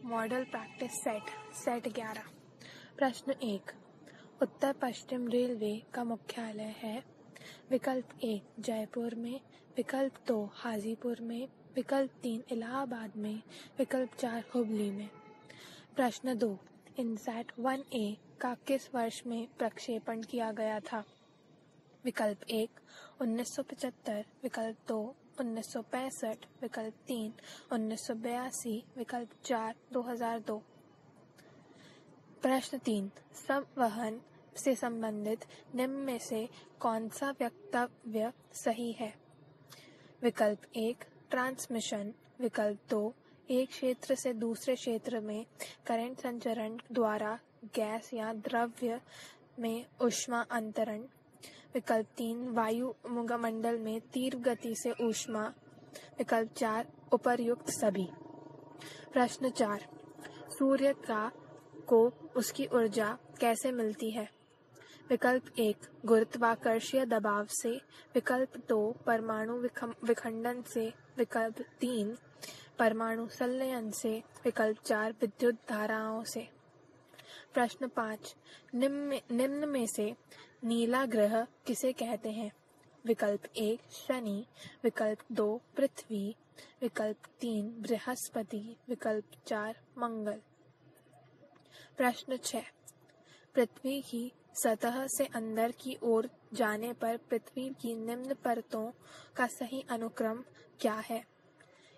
Model practice set 11। प्रश्न 1। उत्तर पश्चिम railway का मुख्यालय है। विकल्प 1 जयपुर में, विकल्प 2 हाजीपुर में, विकल्प 3 इलाहाबाद में, विकल्प 4 हुबली में। प्रश्न 2। इनसैट 1A का किस वर्ष में प्रक्षेपण किया गया था? विकल्प 1 1975, विकल्प 2 1965, विकल्प 3 1982, विकल्प 4 2002। प्रश्न 3। संवहन से संबंधित निम्न में से कौन सा वक्तव्य सही है? विकल्प 1 ट्रांसमिशन, विकल्प 2 एक क्षेत्र से दूसरे क्षेत्र में करंट संचरण द्वारा गैस या द्रव्य में ऊष्मा अंतरण, विकल्प 3 वायुमंडल में तीव्र गति से ऊष्मा, विकल्प 4 उपर्युक्त सभी। प्रश्न 4। सूर्य को उसकी ऊर्जा कैसे मिलती है? विकल्प 1 गुरुत्वाकर्षीय दबाव से, विकल्प 2 परमाणु विखंडन से, विकल्प 3 परमाणु संलयन से, विकल्प 4 विद्युत धाराओं से। प्रश्न 5। निम्न में से नीला ग्रह किसे कहते हैं? विकल्प 1 शनि, विकल्प 2 पृथ्वी, विकल्प 3 बृहस्पति, विकल्प 4 मंगल। प्रश्न 6। पृथ्वी की सतह से अंदर की ओर जाने पर पृथ्वी की निम्न परतों का सही अनुक्रम क्या है?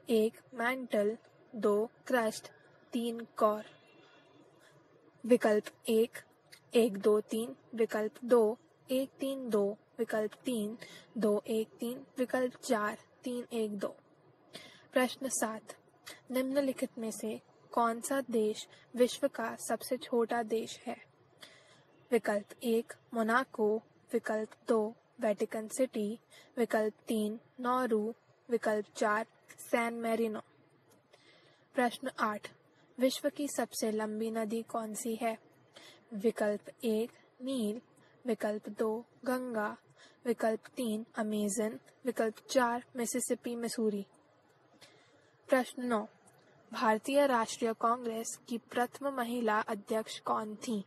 1 मैंटल, 2 क्रस्ट, 3 कोर। विकल्प 1 1 2 3, विकल्प 2 1 3 2, विकल्प 3 2 1 3, विकल्प 4 3 1 2। प्रश्न 7। निम्नलिखित में से कौन सा देश विश्व का सबसे छोटा देश है? विकल्प 1 मोनाको, विकल्प 2 वेटिकन सिटी, विकल्प 3 नौरू, विकल्प 4 सैन मैरिनो। प्रश्न 8। विश्व की सबसे लंबी नदी कौन सी है? विकल्प 1 नील, विकल्प 2 गंगा, विकल्प 3 अमेजन, विकल्प 4 मिसिसिपी मिसूरी। प्रश्न 9। भारतीय राष्ट्रीय कांग्रेस की प्रथम महिला अध्यक्ष कौन थी?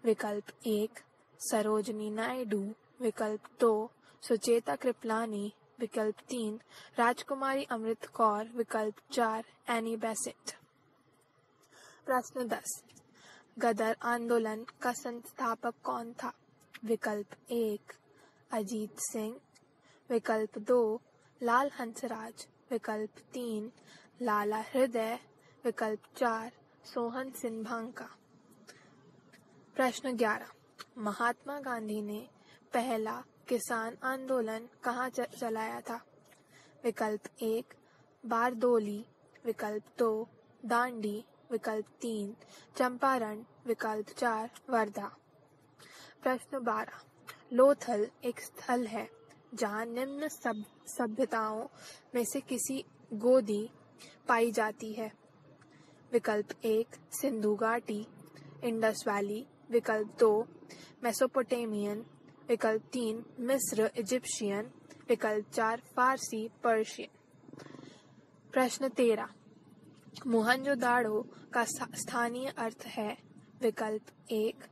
विकल्प 1 सरोजनी नायडू, विकल्प 2 सुचेता कृपलानी, विकल्प 3 राजकुमारी अमृत कौर, विकल्प 4 एनी बेसेंट। प्रश्न 10। गदर आंदोलन का संस्थापक कौन था? विकल्प 1 अजीत सिंह, विकल्प 2 लाल हंसराज, विकल्प 3 लाला हृदय, विकल्प 4 सोहन सिंह। प्रश्न 11। महात्मा गांधी ने पहला किसान आंदोलन कहाँ चलाया था? विकल्प 1 बारदोली, विकल्प 2 दांडी, विकल्प 3 चंपारण, विकल्प 4 वर्धा। प्रश्न 12। लोथल एक स्थल है जहाँ निम्न सभ्यताओं में से किसी गोदी पाई जाती है? विकल्प 1 सिंधु घाटी, इंडस वैली, विकल्प 2 मेसोपोटामियन, विकल्प 3 मिस्र इजिप्शियन, विकल्प 4 फारसी पर्शियन। प्रश्न 13। मोहनजोदाड़ो का स्थानीय अर्थ है? विकल्प 1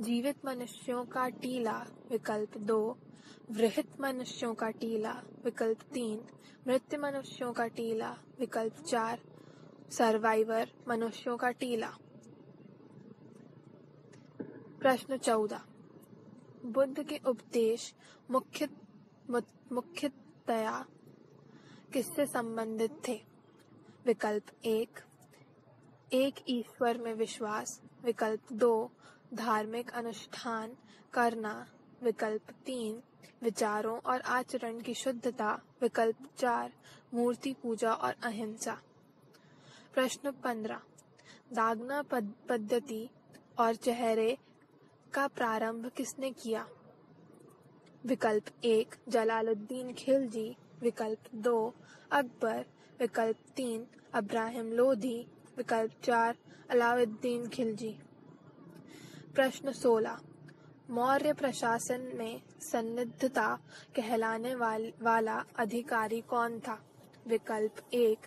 जीवित मनुष्यों का टीला, विकल्प 2 वृहत मनुष्यों का टीला, विकल्प 3 मृत मनुष्यों का टीला, विकल्प 4 सर्वाइवर मनुष्यों का टीला। प्रश्न 14। बुद्ध के उपदेश मुख्यतया किससे संबंधित थे? विकल्प 1 एक ईश्वर में विश्वास, विकल्प 2 धार्मिक अनुष्ठान करना, विकल्प 3 विचारों और आचरण की शुद्धता, विकल्प 4 मूर्ति पूजा और अहिंसा। प्रश्न 15। दागना पद्धति और चेहरे का प्रारंभ किसने किया? विकल्प 1 जलालुद्दीन खिलजी, विकल्प 2 अकबर, विकल्प 3 इब्राहिम लोधी, विकल्प 4 अलाउद्दीन खिलजी। प्रश्न 16। मौर्य प्रशासन में सन्निधत्ता कहलाने वाला अधिकारी कौन था? विकल्प 1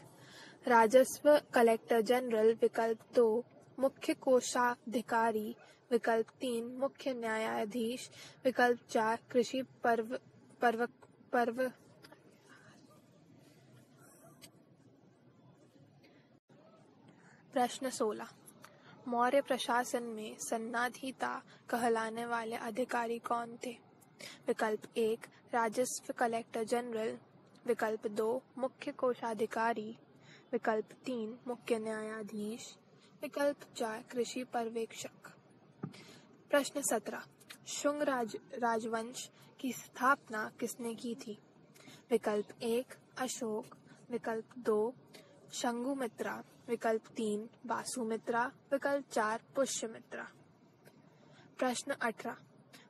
राजस्व कलेक्टर जनरल। विकल्प 2 मुख्य कोषाधिकारी। विकल्प 3 मुख्य न्यायाधीश। विकल्प 4 कृषि पर्व। प्रश्न 16। मौर्य प्रशासन में सन्नाधिता कहलाने वाले अधिकारी कौन थे? विकल्प 1 राजस्व कलेक्टर जनरल। विकल्प 2 मुख्य कोषाधिकारी। विकल्प 3 मुख्य न्यायाधीश। विकल्प 4 कृषि पर्यवेक्षक। प्रश्न 17। शुंग राजवंश की स्थापना किसने की थी? विकल्प 1 अशोक। विकल्प 2 शंगुमित्रा। विकल्प 3 वासुमित्रा। विकल्प 4 पुष्यमित्रा। प्रश्न 18।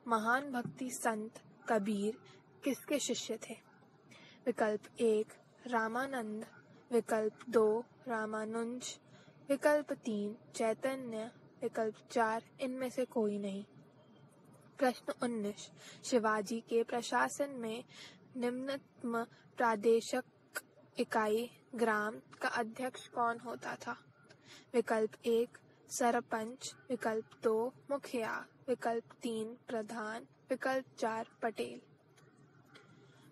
महान भक्ति संत कबीर किसके शिष्य थे? विकल्प 1 रामानंद। विकल्प 2 रामानुज। विकल्प 3 चैतन्य। विकल्प 4 इनमें से कोई नहीं। प्रश्न 19। शिवाजी के प्रशासन में निम्नतम प्रादेशिक इकाई ग्राम का अध्यक्ष कौन होता था? विकल्प 1 सरपंच। विकल्प 2 मुखिया। विकल्प 3 प्रधान। विकल्प 4 पटेल।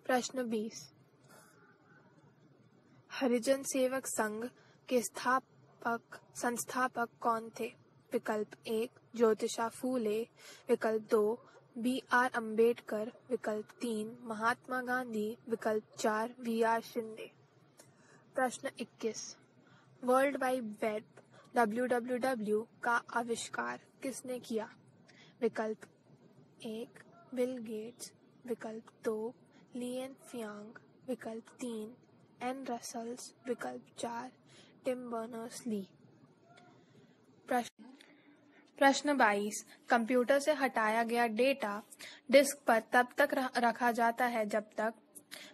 प्रश्न 20। हरिजन सेवक संघ के संस्थापक कौन थे? विकल्प 1 ज्योतिषा फूले। विकल्प 2 B.R. अम्बेडकर। विकल्प 3 महात्मा गांधी। विकल्प 4 V.R. शिंदे। प्रश्न 21। वर्ल्ड वाइड वेब WWW का आविष्कार किसने किया? विकल्प 1 बिल गेट्स। विकल्प 2 लियन फियांग। विकल्प 3 एन रसल्स। विकल्प 4 टिम बर्नर्स-ली। प्रश्न 22। कंप्यूटर से हटाया गया डेटा डिस्क पर तब तक रखा जाता है जब तक।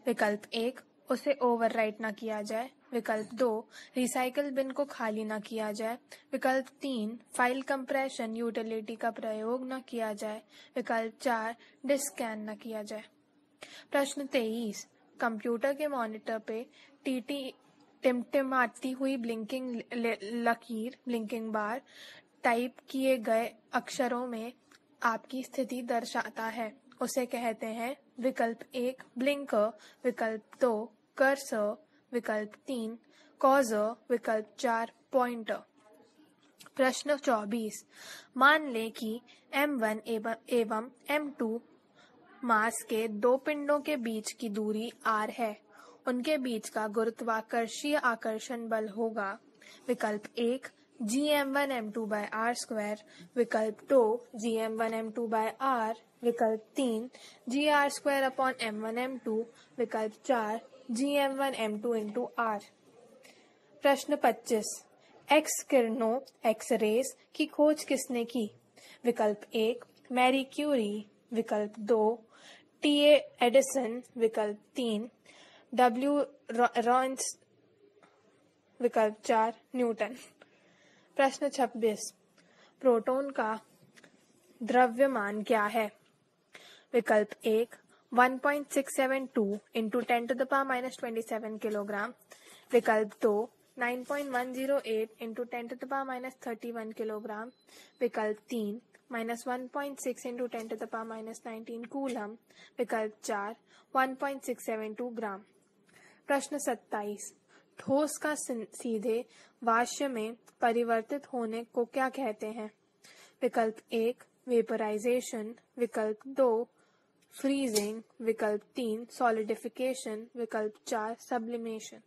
विकल्प 1 उसे ओवरराइट न किया जाए। विकल्प 2 रिसाइकल बिन को खाली न किया जाए। विकल्प 3 फाइल कंप्रेशन यूटिलिटी का प्रयोग न किया जाए। विकल्प 4 डिस्क स्कैन न किया जाए। प्रश्न 23। कंप्यूटर के मॉनिटर पे टिमटिमाती हुई ब्लिंकिंग लकीर ब्लिंकिंग बार टाइप किए गए अक्षरों में आपकी स्थिति दर्शाता है, उसे कहते हैं। विकल्प 1 ब्लिंकर। विकल्प 2 कर्सर। विकल्प 3 कॉजर। विकल्प 4 पॉइंटर। प्रश्न 24। मान लें कि M1 एवं M2 मास के दो पिंडों के बीच की दूरी r है। उनके बीच का गुरुत्वाकर्षीय आकर्षण बल होगा। विकल्प 1 Gm1m2 by r स्क्वायर। विकल्प 2 Gm1m2 by r। विकल्प 3 gr स्क्वायर अपॉन m1m2। विकल्प 4 Gm1m2 into r। प्रश्न 25। एक्स किरणों एक्स रेस की खोज किसने की? विकल्प 1 मैरी क्यूरी। विकल्प 2 टी.ए. एडिसन। विकल्प 3 W. रॉन्स। विकल्प 4 न्यूटन। प्रश्न 26। प्रोटॉन का द्रव्यमान क्या है? विकल्प 1 1.672 into 10 to the power minus 27 kilogram. विकल्प 2 9.108 into 10 to the power minus 31 kilogram. विकल्प 3 -1.6 into 10 to the power minus 19 coulomb. विकल्प 4 1.672 ग्राम। प्रश्न 27। ठोस का सीधे वाष्य में परिवर्तित होने को क्या कहते हैं? विकल्प 1 वेपराइजेशन। विकल्प 2 फ्रीजिंग। विकल्प 3 सॉलिडिफिकेशन। विकल्प 4 सब्लिमेशन।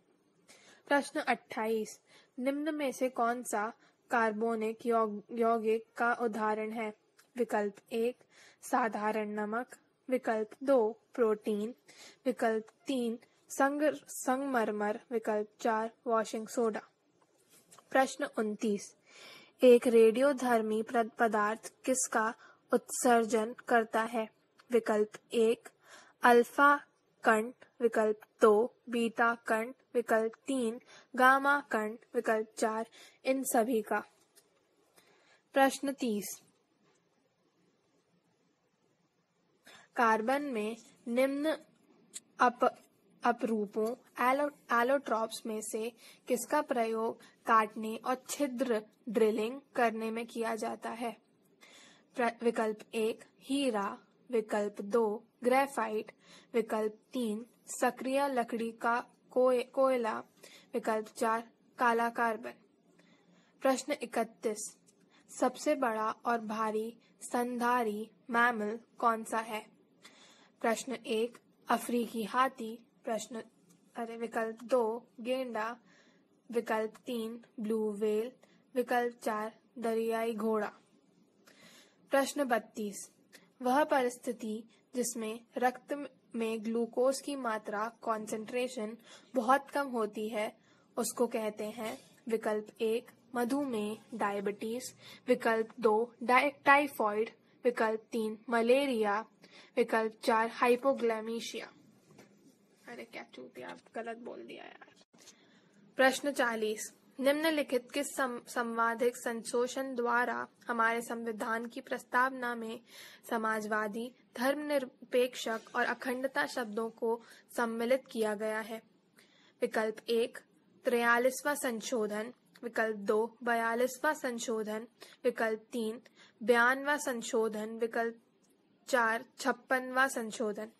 प्रश्न 28। निम्न में से कौन सा कार्बोनिक यौगिक का उदाहरण है? विकल्प 1 साधारण नमक। विकल्प 2 प्रोटीन। विकल्प 3 संगमरमर। विकल्प 4 वॉशिंग सोडा। प्रश्न 29। एक रेडियोधर्मी पदार्थ किसका उत्सर्जन करता है? विकल्प 1 अल्फा कण। विकल्प 2 बीटा कण। विकल्प 3 गामा कण। विकल्प 4 इन सभी का। प्रश्न 30। कार्बन में निम्न अपरूपों एलोट्रॉप्स में से किसका प्रयोग काटने और छिद्र ड्रिलिंग करने में किया जाता है? विकल्प 1 हीरा, विकल्प 2 ग्रेफाइट, विकल्प 3 सक्रिय लकड़ी का कोयला, विकल्प 4 काला कार्बन। प्रश्न 31 सबसे बड़ा और भारी स्तनधारी मैमल कौन सा है? प्रश्न 1 अफ्रीकी हाथी, विकल्प 2 गेंडा, विकल्प 3 ब्लू व्हेल, विकल्प 4 दरियाई घोड़ा। प्रश्न 32 वह परिस्थिति जिसमें रक्त में ग्लूकोज की मात्रा कॉन्सेंट्रेशन बहुत कम होती है उसको कहते हैं? विकल्प 1 मधुमेह डायबिटीज, विकल्प 2 टाइफॉइड, विकल्प 3 मलेरिया, विकल्प 4 हाइपोग्लाइमीशिया। अरे क्या चूतिया, आप गलत बोल दिया यार। प्रश्न 40 निम्नलिखित किस संवैधानिक संशोधन द्वारा हमारे संविधान की प्रस्तावना में समाजवादी, धर्मनिरपेक्षक और अखंडता शब्दों को सम्मिलित किया गया है? विकल्प 1 43वां संशोधन, विकल्प 2 42वां संशोधन, विकल्प 3 52वां संशोधन, विकल्प 4 56वां संशोधन।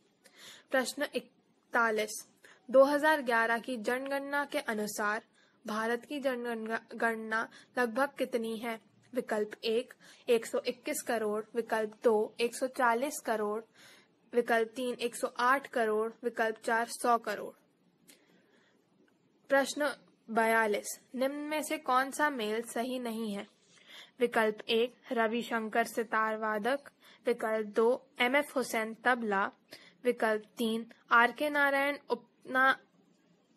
प्रश्न 41 2011 की जनगणना के अनुसार भारत की जनगणना लगभग कितनी है? विकल्प 1 121 करोड़, विकल्प 2 140 करोड़, विकल्प 3 108 करोड़, विकल्प 4 100 करोड़। प्रश्न 42 निम्न में से कौन सा मेल सही नहीं है? विकल्प 1 रविशंकर सितार वादक, विकल्प 2 MF हुसैन तबला, विकल्प 3 RK नारायण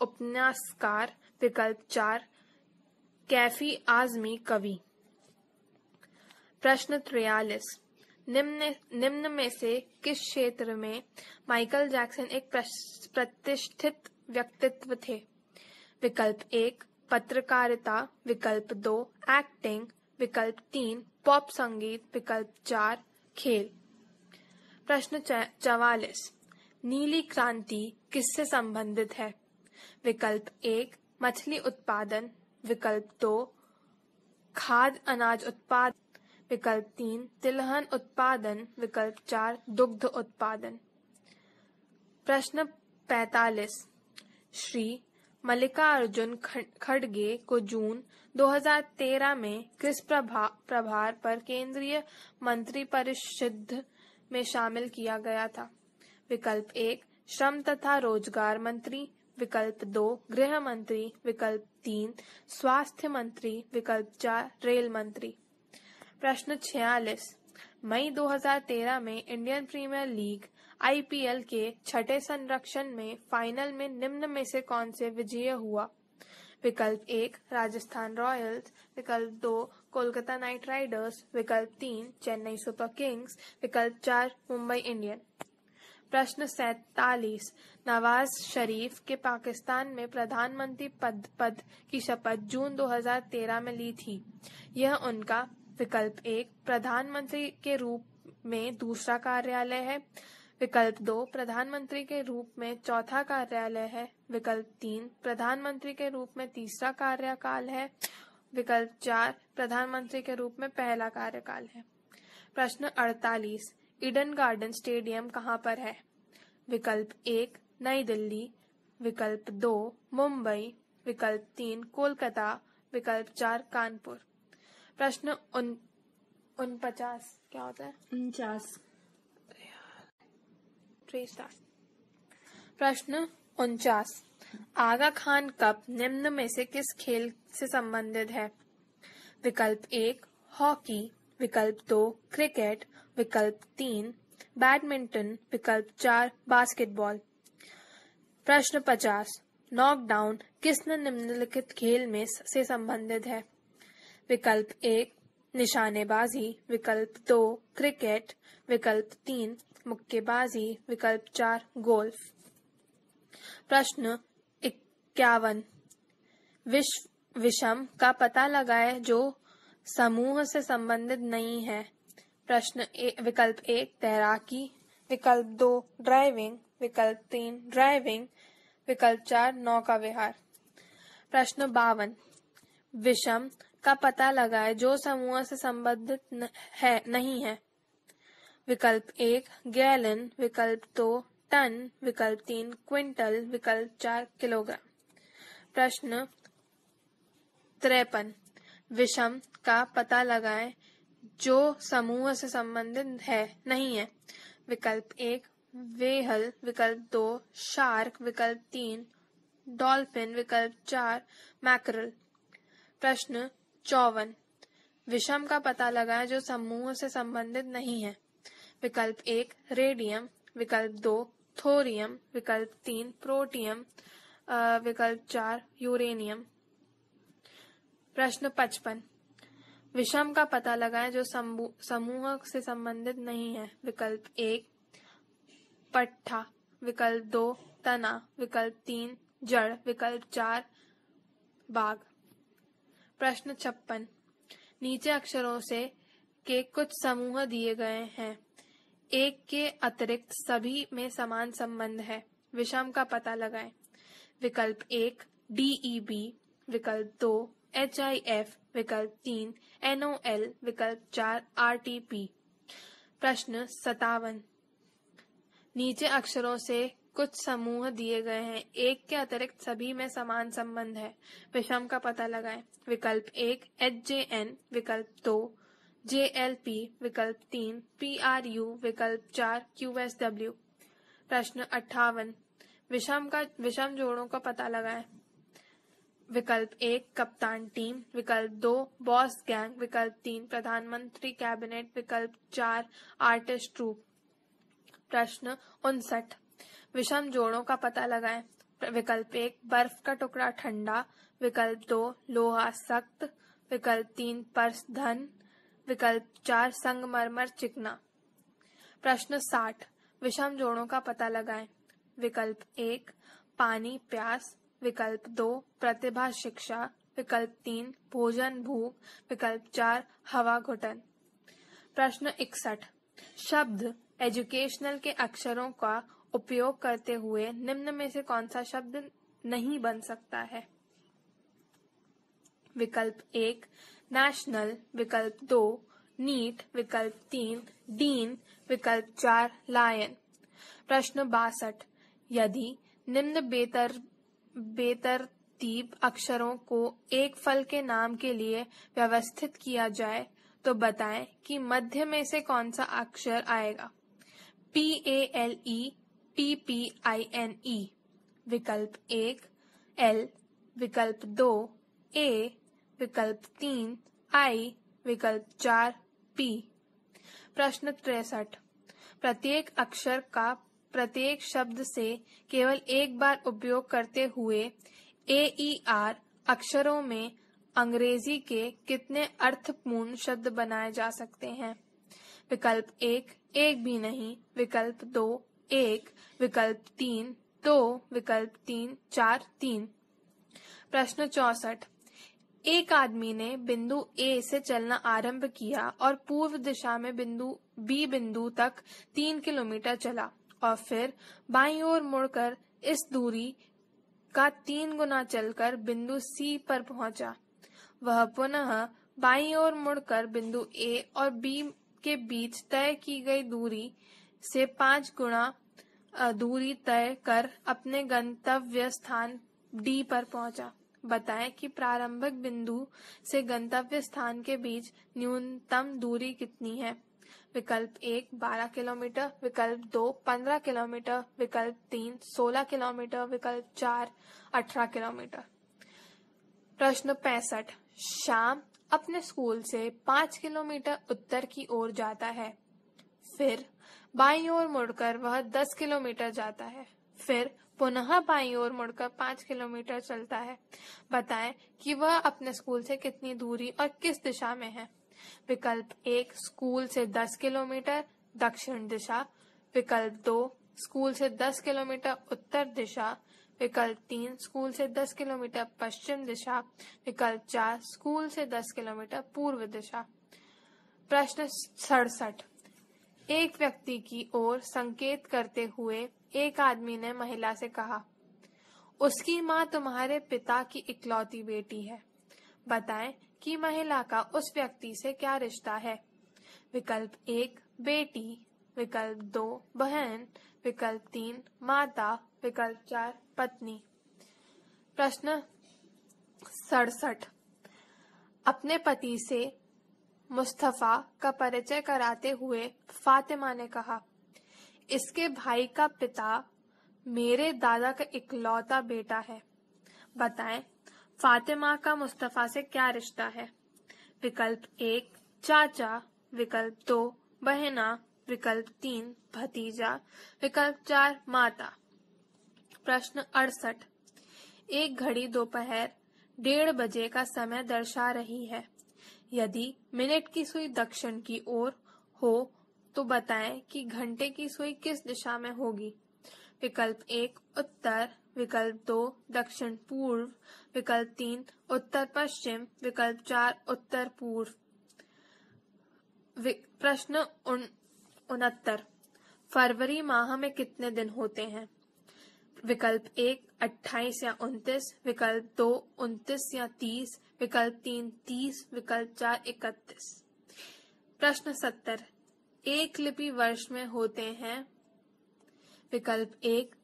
उपन्यासकार, विकल्प 4 कैफी आजमी कवि। प्रश्न 43 निम्न में से किस क्षेत्र में माइकल जैक्सन एक प्रतिष्ठित व्यक्तित्व थे? विकल्प 1 पत्रकारिता, विकल्प 2 एक्टिंग, विकल्प 3 पॉप संगीत, विकल्प 4 खेल। प्रश्न 44 नीली क्रांति किससे संबंधित है? विकल्प 1 मछली उत्पादन, विकल्प 2 खाद्य अनाज उत्पादन, विकल्प 3 तिलहन उत्पादन, विकल्प 4 दुग्ध उत्पादन। प्रश्न 45 श्री मल्लिकार्जुन खड़गे को जून 2013 में किस प्रभार पर केंद्रीय मंत्रिपरिषद में शामिल किया गया था? विकल्प 1 श्रम तथा रोजगार मंत्री, विकल्प 2 गृह मंत्री, विकल्प 3 स्वास्थ्य मंत्री, विकल्प 4 रेल मंत्री। प्रश्न 46 मई 2013 में इंडियन प्रीमियर लीग IPL के छठे संस्करण में फाइनल में निम्न में से कौन से विजयी हुआ? विकल्प 1 राजस्थान रॉयल्स, विकल्प 2 कोलकाता नाइट राइडर्स, विकल्प 3 चेन्नई सुपर किंग्स, विकल्प 4 मुंबई इंडियन। प्रश्न 47 नवाज शरीफ के पाकिस्तान में प्रधानमंत्री पद की शपथ जून 2013 में ली थी। यह उनका विकल्प 1 प्रधानमंत्री के रूप में दूसरा कार्यालय है, विकल्प 2 प्रधानमंत्री के रूप में चौथा कार्यालय है, विकल्प 3 प्रधानमंत्री के रूप में तीसरा कार्यकाल है, विकल्प 4 प्रधानमंत्री के रूप में पहला कार्यकाल है। प्रश्न 48 ईडन गार्डन स्टेडियम कहाँ पर है? विकल्प 1 नई दिल्ली, विकल्प 2 मुंबई, विकल्प 3 कोलकाता, विकल्प 4 कानपुर। प्रश्न 49 क्या होता है? 49। प्रश्न 49 आगा खान कप निम्न में से किस खेल से संबंधित है? विकल्प 1 हॉकी, विकल्प 2 क्रिकेट, विकल्प 3 बैडमिंटन, विकल्प 4 बास्केटबॉल। प्रश्न 50 नॉकडाउन किस निम्नलिखित खेल में से संबंधित है? विकल्प 1 निशानेबाजी, विकल्प 2 क्रिकेट, विकल्प 3 मुक्केबाजी, विकल्प 4 गोल्फ। प्रश्न 51 विषम का पता लगाए जो समूह से संबंधित नहीं है। विकल्प 1 तैराकी, विकल्प 2 ड्राइविंग, विकल्प 3 ड्राइविंग, विकल्प 4 नौका विहार। प्रश्न 52 विषम का पता लगाएं जो समूह से संबंधित नहीं है। विकल्प 1 गैलन, विकल्प 2 टन, विकल्प 3 क्विंटल, विकल्प 4 किलोग्राम। प्रश्न 53 विषम का पता लगाएं जो समूह से संबंधित नहीं है। विकल्प 1 व्हेल, विकल्प 2 शार्क, विकल्प 3 डॉल्फिन, विकल्प 4 मैकरल। प्रश्न 54 विषम का पता लगाएं जो समूह से संबंधित नहीं है। विकल्प 1 रेडियम, विकल्प 2 थोरियम, विकल्प 3 प्रोटियम, विकल्प 4 यूरेनियम। प्रश्न 55 विषम का पता लगाएं जो समूह से संबंधित नहीं है। विकल्प 1 पट्टा, विकल्प 2 तना, विकल्प 3 जड़, विकल्प 4 बाघ। प्रश्न 56 नीचे अक्षरों से के कुछ समूह दिए गए हैं। एक के अतिरिक्त सभी में समान संबंध है। विषम का पता लगाएं। विकल्प 1 DEB, विकल्प 2 HIF, विकल्प 3 NOL, विकल्प 4 RTP। प्रश्न 57 नीचे अक्षरों से कुछ समूह दिए गए हैं। एक के अतिरिक्त सभी में समान संबंध है। विषम का पता लगाएं। विकल्प 1 HJN, विकल्प 2 JLP, विकल्प 3 PRU, विकल्प 4 QSW। प्रश्न 58 विषम जोड़ों का पता लगाएं। विकल्प 1 कप्तान टीम, विकल्प 2 बॉस गैंग, विकल्प 3 प्रधानमंत्री कैबिनेट, विकल्प 4 आर्टिस्ट ट्रूप। प्रश्न 59 विषम जोड़ों का पता लगाएं। विकल्प 1 बर्फ का टुकड़ा ठंडा, विकल्प 2 लोहा सख्त, विकल्प 3 पर्स धन, विकल्प 4 संगमरमर चिकना। प्रश्न 60 विषम जोड़ों का पता लगाएं। विकल्प 1 पानी प्यास, विकल्प 2 प्रतिभा शिक्षा, विकल्प 3 भोजन भूख, विकल्प 4 हवा घुटन। प्रश्न 61 शब्द एजुकेशनल के अक्षरों का उपयोग करते हुए निम्न में से कौन सा शब्द नहीं बन सकता है। विकल्प 1 नेशनल, विकल्प 2 नीट, विकल्प 3 डीन, विकल्प 4 लायन। प्रश्न 62 यदि निम्न बेतरतीब अक्षरों को एक फल के नाम के लिए व्यवस्थित किया जाए तो बताएं कि मध्य में से कौन सा अक्षर आएगा। PALE, PPINE, विकल्प 1 L, विकल्प 2 A, विकल्प 3 I, विकल्प 4 P। प्रश्न 63 प्रत्येक अक्षर का प्रत्येक शब्द से केवल एक बार उपयोग करते हुए AER अक्षरों में अंग्रेजी के कितने अर्थपूर्ण शब्द बनाए जा सकते हैं। विकल्प 1 एक भी नहीं, विकल्प 2 1, विकल्प 3 2, विकल्प 3 4 3। प्रश्न 64 एक आदमी ने बिंदु A से चलना आरंभ किया और पूर्व दिशा में बिंदु B बिंदु तक 3 किलोमीटर चला और फिर बाईं ओर मुड़कर इस दूरी का 3 गुना चलकर बिंदु C पर पहुंचा। वह पुनः बाईं ओर मुड़कर बिंदु A और B के बीच तय की गई दूरी से 5 गुना दूरी तय कर अपने गंतव्य स्थान D पर पहुंचा। बताएं कि प्रारंभिक बिंदु से गंतव्य स्थान के बीच न्यूनतम दूरी कितनी है। विकल्प 1 12 किलोमीटर, विकल्प 2 15 किलोमीटर, विकल्प 3 16 किलोमीटर, विकल्प 4 18 किलोमीटर। प्रश्न 65 श्याम अपने स्कूल से 5 किलोमीटर उत्तर की ओर जाता है। फिर बाईं ओर मुड़कर वह 10 किलोमीटर जाता है। फिर पुनः बाईं ओर मुड़कर 5 किलोमीटर चलता है। बताएं कि वह अपने स्कूल से कितनी दूरी और किस दिशा में है। विकल्प 1 स्कूल से 10 किलोमीटर दक्षिण दिशा, विकल्प 2 स्कूल से 10 किलोमीटर उत्तर दिशा, विकल्प 3 स्कूल से 10 किलोमीटर पश्चिम दिशा, विकल्प 4 स्कूल से 10 किलोमीटर पूर्व दिशा। प्रश्न 67 एक व्यक्ति की ओर संकेत करते हुए एक आदमी ने महिला से कहा, उसकी माँ तुम्हारे पिता की इकलौती बेटी है। बताएं कि महिला का उस व्यक्ति से क्या रिश्ता है। विकल्प 1 बेटी, विकल्प 2 बहन, विकल्प 3 माता, विकल्प 4 पत्नी। प्रश्न 67। अपने पति से मुस्तफा का परिचय कराते हुए फातिमा ने कहा, इसके भाई का पिता मेरे दादा का इकलौता बेटा है। बताएं फातिमा का मुस्तफा से क्या रिश्ता है। विकल्प 1 चाचा, विकल्प 2 बहना, विकल्प 3 भतीजा, विकल्प 4 माता। प्रश्न 68। एक घड़ी दोपहर 1:30 बजे का समय दर्शा रही है। यदि मिनट की सुई दक्षिण की ओर हो तो बताएं कि घंटे की सुई किस दिशा में होगी। विकल्प 1 उत्तर, विकल्प 2 दक्षिण पूर्व, विकल्प 3 उत्तर पश्चिम, विकल्प 4 उत्तर पूर्व। प्रश्न 69। फरवरी माह में कितने दिन होते हैं। विकल्प 1 28 या 29, विकल्प 2 29 या 30, विकल्प 3 30, विकल्प 4 31। प्रश्न 70। एक लिपि वर्ष में होते हैं। विकल्प 1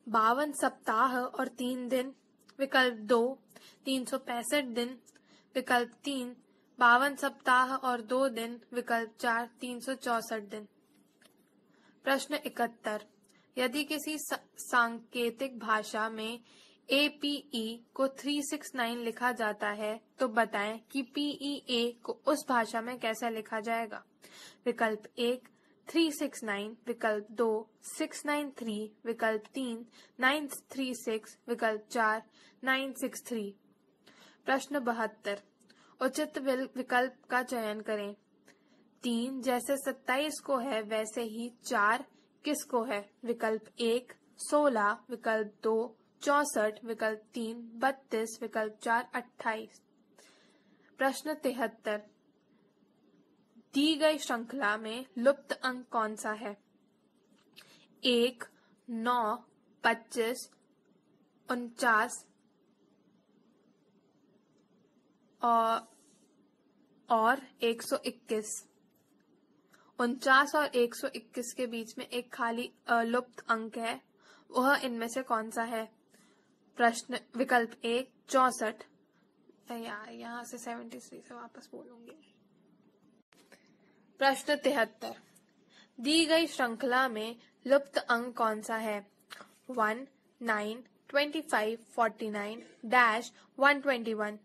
52 सप्ताह और 3 दिन, विकल्प 2 365 दिन, विकल्प 3 52 सप्ताह और 2 दिन, विकल्प 4 364 दिन। प्रश्न 71। यदि किसी सांकेतिक भाषा में APE को 369 लिखा जाता है तो बताएं कि PEA को उस भाषा में कैसा लिखा जाएगा। विकल्प 1 369, विकल्प 2 693, विकल्प 3 936, विकल्प 4 963। प्रश्न 72। उचित विकल्प का चयन करें। 3 जैसे 27 को है वैसे ही 4 किसको है। विकल्प 1 16, विकल्प 2 64, विकल्प 3 32, विकल्प 4 28। प्रश्न 73। दी गई श्रृंखला में लुप्त अंक कौन सा है। 1 9 25 49 और 121। 49 और 121 के बीच में एक खाली अलुप्त अंक है, वह इनमें से कौन सा है। प्रश्न विकल्प 1 64। यार यहाँ से 73 से वापस बोलूंगी। प्रश्न 73। दी गई श्रृंखला में लुप्त अंक कौन सा है। 1 9 25 49 डैश 121,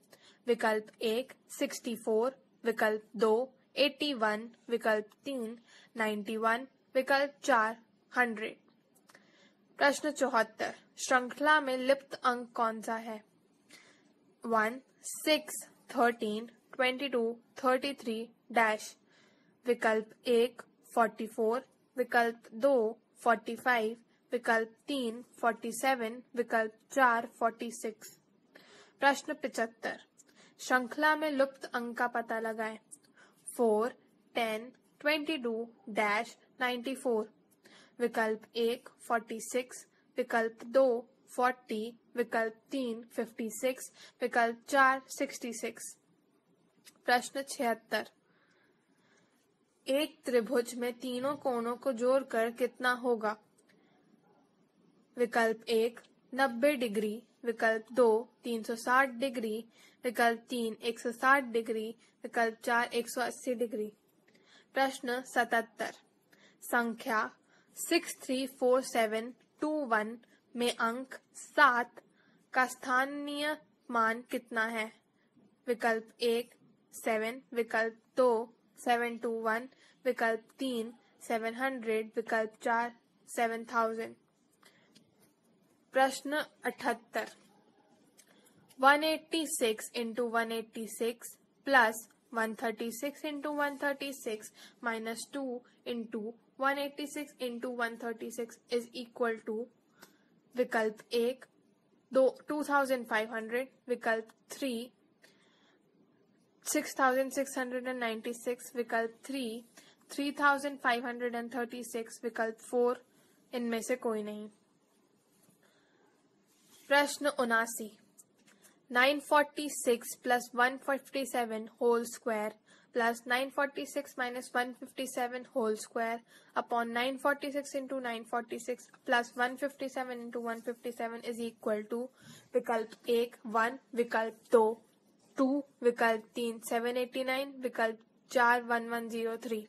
विकल्प 1 64, विकल्प 2 81, विकल्प 3 91, विकल्प 4 100। प्रश्न 74। श्रृंखला में लुप्त अंक कौन सा है। 1 6 13 22 33 डैश, विकल्प 1 44, विकल्प 2 45, विकल्प 3 47, विकल्प 4 46। प्रश्न 75। श्रृंखला में लुप्त अंक का पता लगाएं। 4 10 22 डैश 94, विकल्प 1 46, विकल्प 2 40, विकल्प 3 56, विकल्प 4 66। प्रश्न 76। एक त्रिभुज में तीनों कोणों को जोड़कर कितना होगा। विकल्प 1 90 डिग्री, विकल्प 2 360 डिग्री, विकल्प 3 160 डिग्री, विकल्प 4 180 डिग्री। प्रश्न 77। संख्या 634721 में अंक 7 का स्थानीय मान कितना है। विकल्प 1 7, विकल्प 2 721, विकल्प 3 700, विकल्प 4 7000। प्रश्न 78। 186 into 186 plus 136 into 136 minus 2 into 186 into 136 is equal to विकल्प 1 2500, विकल्प 3 6696, विकल्प 3 3536, विकल्प 4 इनमें से कोई नहीं। प्रश्न 79 946 plus 157 whole square plus 946 minus 157 whole square upon 946 into 946 plus 157 into 157 is equal to विकल्प 1 1, विकल्प 2 2, विकल्प 3 789, विकल्प 4 1103।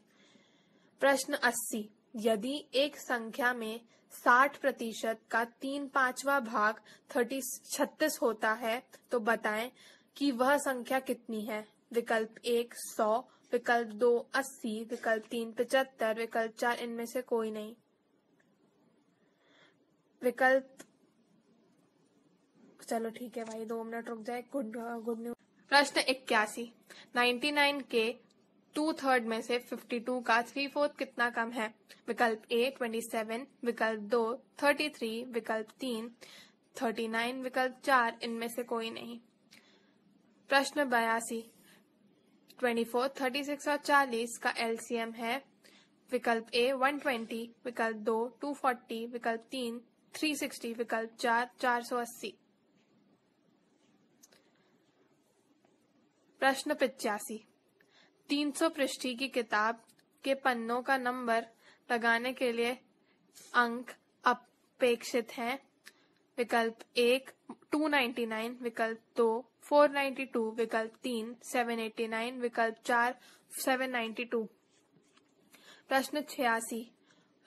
प्रश्न 80 यदि एक संख्या में 60% का 3/5वां भाग 36 होता है तो बताएं कि वह संख्या कितनी है। विकल्प 1 100, विकल्प 2 80, विकल्प 3 75, विकल्प 4 इनमें से कोई नहीं। विकल्प चलो ठीक है भाई 2 मिनट रुक जाए। Good news. प्रश्न 81 99 के 2/3 में से 52 का 3/4 कितना कम है। विकल्प ए 27, विकल्प 2 33, विकल्प 3 39, विकल्प 4 इनमें से कोई नहीं। प्रश्न 82 24, 36 और 40 का एलसीएम है। विकल्प ए 120, विकल्प 2 240, विकल्प 3 360, विकल्प 4 480। प्रश्न 85 300 पृष्ठी की किताब के पन्नों का नंबर लगाने के लिए अंक अपेक्षित हैं। विकल्प 1 299, विकल्प 2 492, विकल्प 3 789, विकल्प 4 792। प्रश्न 86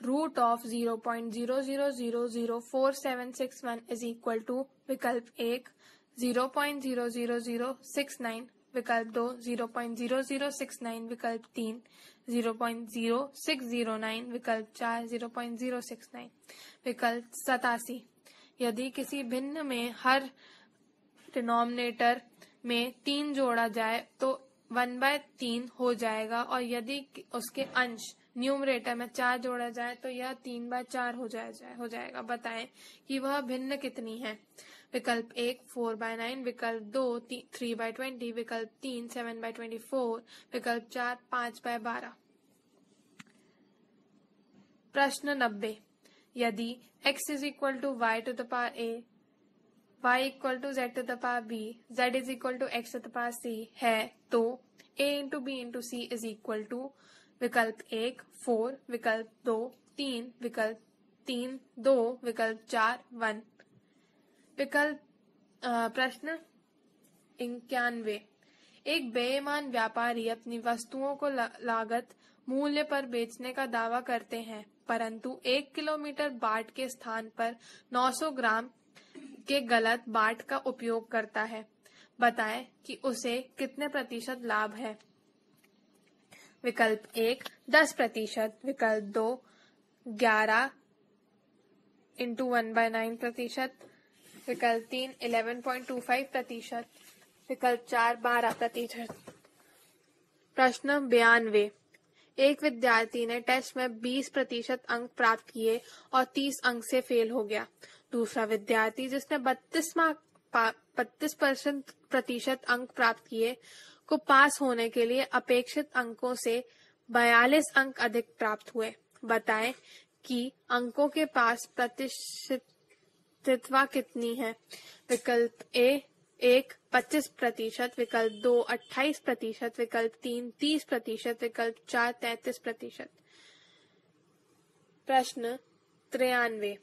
root of 0.00004761 is equal to विकल्प 1 0.00069, विकल्प 2 0.0069, विकल्प 3 0.0609, विकल्प 4 0.069। विकल्प 87 यदि किसी भिन्न में हर डिनोमिनेटर में 3 जोड़ा जाए तो 1/3 हो जाएगा और यदि उसके अंश न्यूमरेटर में 4 जोड़ा जाए तो यह 3/4 हो जाएगा। बताएं कि वह भिन्न कितनी है। विकल्प 1 4/9, विकल्प 2 3/20, विकल्प 3 7/24, विकल्प 4 5/12। प्रश्न 90 यदि x is equal to y to the power a, y equal to z to the power b, z is equal to x to the power c है तो a into b into c is equal to विकल्प 1 4, विकल्प 2 3, विकल्प 3 2, विकल्प 4 1। प्रश्न 91 एक बेईमान व्यापारी अपनी वस्तुओं को लागत मूल्य पर बेचने का दावा करते हैं परंतु 1 किलोमीटर बाट के स्थान पर 900 ग्राम के गलत बाट का उपयोग करता है। बताएं कि उसे कितने प्रतिशत लाभ है। विकल्प 1 10%, विकल्प 2 11 इंटू 1/9%, विकल्प 3 11.25%, विकल्प 4 12%। प्रश्न 92 एक विद्यार्थी ने टेस्ट में 20% अंक प्राप्त किए और 30 अंक से फेल हो गया। दूसरा विद्यार्थी जिसने 32% अंक प्राप्त किए को पास होने के लिए अपेक्षित अंकों से 42 अंक अधिक प्राप्त हुए। बताएं कि अंकों के पास प्रतिशतता कितनी है। विकल्प ए 1 25%, विकल्प 2 28%, विकल्प 3 30%, विकल्प 4 33%। प्रश्न 93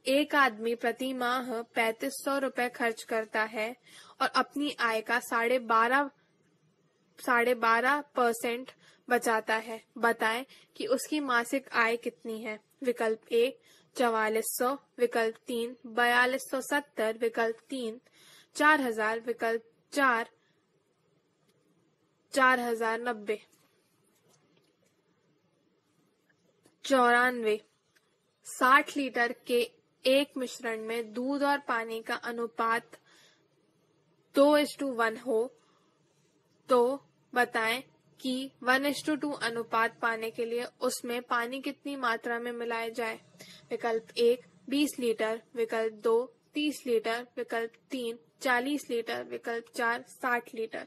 एक आदमी प्रति माह 3500 रुपए खर्च करता है और अपनी आय का 12.5% बचाता है। बताएं कि उसकी मासिक आय कितनी है। विकल्प ए 4400, विकल्प 3 4270, विकल्प 3 4000, विकल्प 4 4090। 94 60 लीटर के एक मिश्रण में दूध और पानी का अनुपात 2:1 हो तो बताएं कि 1:2 अनुपात पाने के लिए उसमें पानी कितनी मात्रा में मिलाया जाए। विकल्प 1 20 लीटर, विकल्प 2 30 लीटर, विकल्प 3 40 लीटर, विकल्प 4 60 लीटर।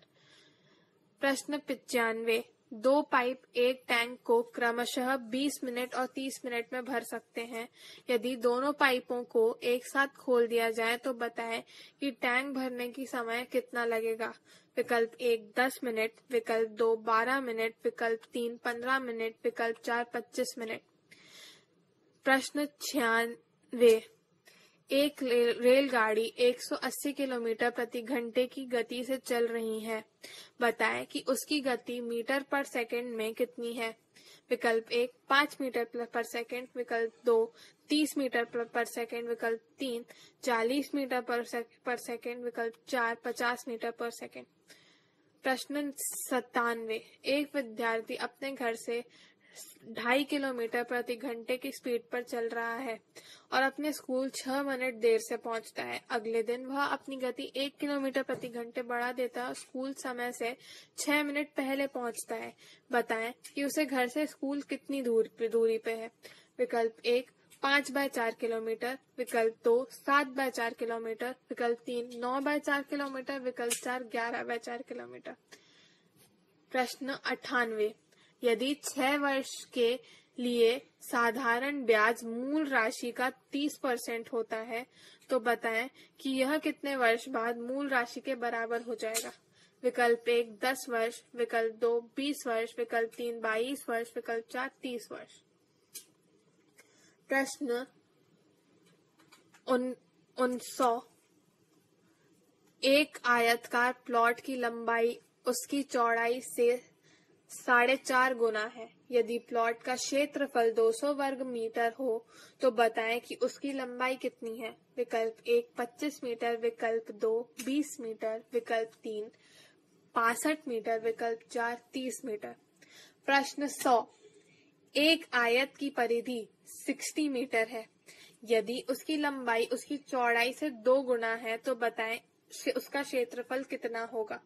प्रश्न 95 दो पाइप एक टैंक को क्रमशः 20 मिनट और 30 मिनट में भर सकते हैं। यदि दोनों पाइपों को एक साथ खोल दिया जाए तो बताएं कि टैंक भरने की समय कितना लगेगा। विकल्प 1 10 मिनट, विकल्प 2 12 मिनट, विकल्प 3 15 मिनट, विकल्प 4 25 मिनट। प्रश्न 96। एक रेलगाड़ी 180 किलोमीटर प्रति घंटे की गति से चल रही है। बताएं कि उसकी गति मीटर पर सेकंड में कितनी है। विकल्प 1 5 मीटर पर सेकंड, विकल्प 2 30 मीटर पर सेकंड, विकल्प 3 40 मीटर पर सेकंड, विकल्प 4 50 मीटर पर सेकंड। प्रश्न 97। एक विद्यार्थी अपने घर से 2.5 किलोमीटर प्रति घंटे की स्पीड पर चल रहा है और अपने स्कूल 6 मिनट देर से पहुंचता है। अगले दिन वह अपनी गति 1 किलोमीटर प्रति घंटे बढ़ा देता है और स्कूल समय से 6 मिनट पहले पहुंचता है। बताएं कि उसे घर से स्कूल कितनी दूरी पे है। विकल्प 1 5/4 किलोमीटर, विकल्प 2 7/4 किलोमीटर, विकल्प 3 9/4 किलोमीटर, विकल्प 4 11/4 किलोमीटर। प्रश्न 98। यदि 6 वर्ष के लिए साधारण ब्याज मूल राशि का 30% होता है तो बताएं कि यह कितने वर्ष बाद मूल राशि के बराबर हो जाएगा। विकल्प 1 10 वर्ष, विकल्प 2 20 वर्ष, विकल्प 3 22 वर्ष, विकल्प 4 30 वर्ष। प्रश्न 9। एक आयतकार प्लॉट की लंबाई उसकी चौड़ाई से 4.5 गुना है। यदि प्लॉट का क्षेत्रफल 200 वर्ग मीटर हो तो बताएं कि उसकी लंबाई कितनी है। विकल्प 1 25 मीटर, विकल्प 2 20 मीटर, विकल्प 3 65 मीटर, विकल्प 4 30 मीटर। प्रश्न 100। एक आयत की परिधि 60 मीटर है। यदि उसकी लंबाई उसकी चौड़ाई से 2 गुना है तो बताएं उसका क्षेत्रफल कितना होगा।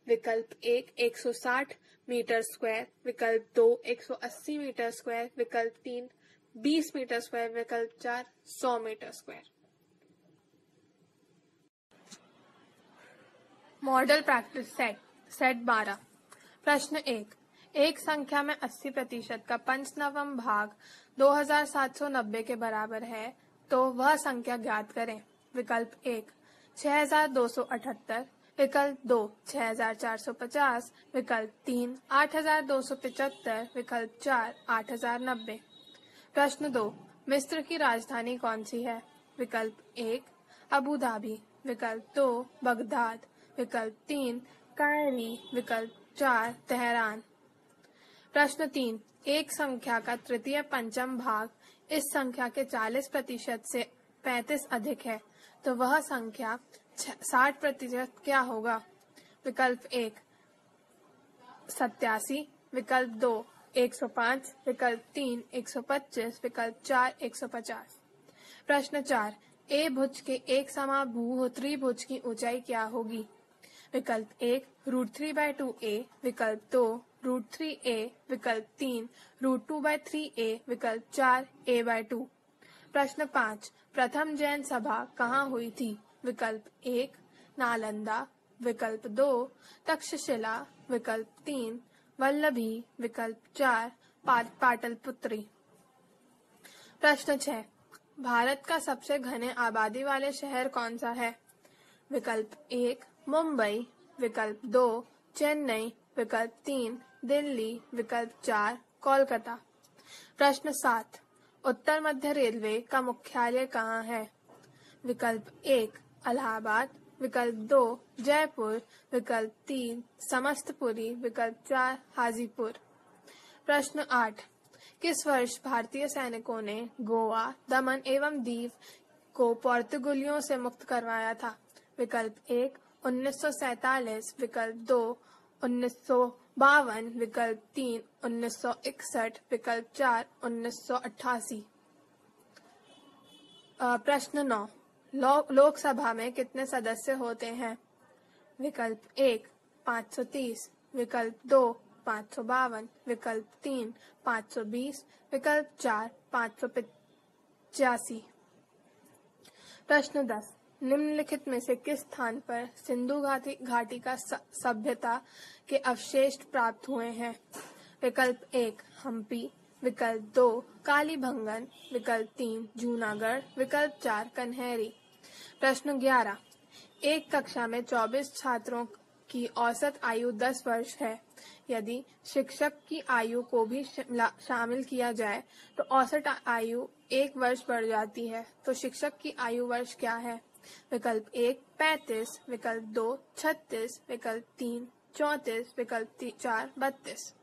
विकल्प 1 160 मीटर स्क्वायर, विकल्प 2 180 मीटर स्क्वायर, विकल्प 3 20 मीटर स्क्वायर, विकल्प 4 100 metre square. Model practice set 12। प्रश्न 1। एक संख्या में 80% का 5/9 भाग 2790 के बराबर है तो वह संख्या ज्ञात करें। विकल्प 1 6278, विकल्प 2 6450, विकल्प 3 8275, विकल्प 4 8090। प्रश्न 2। मिस्र की राजधानी कौन सी है। विकल्प 1 अबू धाबी, विकल्प 2 बगदाद, विकल्प 3 कायरी, विकल्प 4 तेहरान। प्रश्न 3। एक संख्या का तृतीय पंचम भाग इस संख्या के 40% से 35 अधिक है तो वह संख्या 60% क्या होगा। विकल्प 1 87, विकल्प 2 105, विकल्प 3 125, विकल्प 4 150। प्रश्न 4। ए भुज के एक समबाहु त्रिभुज की ऊंचाई क्या होगी। विकल्प 1 √3/2a, विकल्प 2 √3a, विकल्प 3 √2/3a, विकल्प 4 a/2। प्रश्न 5। प्रथम जैन सभा कहाँ हुई थी। विकल्प 1 नालंदा, विकल्प 2 तक्षशिला, विकल्प 3 वल्लभी, विकल्प 4 पाटलिपुत्र। प्रश्न 6। भारत का सबसे घने आबादी वाले शहर कौन सा है। विकल्प 1 मुंबई, विकल्प 2 चेन्नई, विकल्प 3 दिल्ली, विकल्प 4 कोलकाता। प्रश्न 7। उत्तर मध्य रेलवे का मुख्यालय कहाँ है। विकल्प 1 इलाहाबाद, विकल्प 2 जयपुर, विकल्प 3 समस्तपुरी, विकल्प 4 हाजीपुर। प्रश्न 8। किस वर्ष भारतीय सैनिकों ने गोवा, दमन एवं दीव को पोर्तुगलियों से मुक्त करवाया था। विकल्प 1 1947, विकल्प 2 1952, विकल्प 3 1961, विकल्प 4 1988। प्रश्न 9। लोकसभा में कितने सदस्य होते हैं। विकल्प 1 530, विकल्प 2 552, विकल्प 3 520, विकल्प 4 585। प्रश्न 10। निम्नलिखित में से किस स्थान पर सिंधु घाटी का सभ्यता के अवशेष प्राप्त हुए हैं। विकल्प 1 हम्पी, विकल्प 2 कालीबंगन, विकल्प 3 जूनागढ़, विकल्प 4 कन्हेरी। प्रश्न 11, एक कक्षा में 24 छात्रों की औसत आयु 10 वर्ष है। यदि शिक्षक की आयु को भी शामिल किया जाए तो औसत आयु 1 वर्ष बढ़ जाती है। तो शिक्षक की आयु वर्ष क्या है? विकल्प 1 35, विकल्प 2 36, विकल्प 3 34, विकल्प 4 32।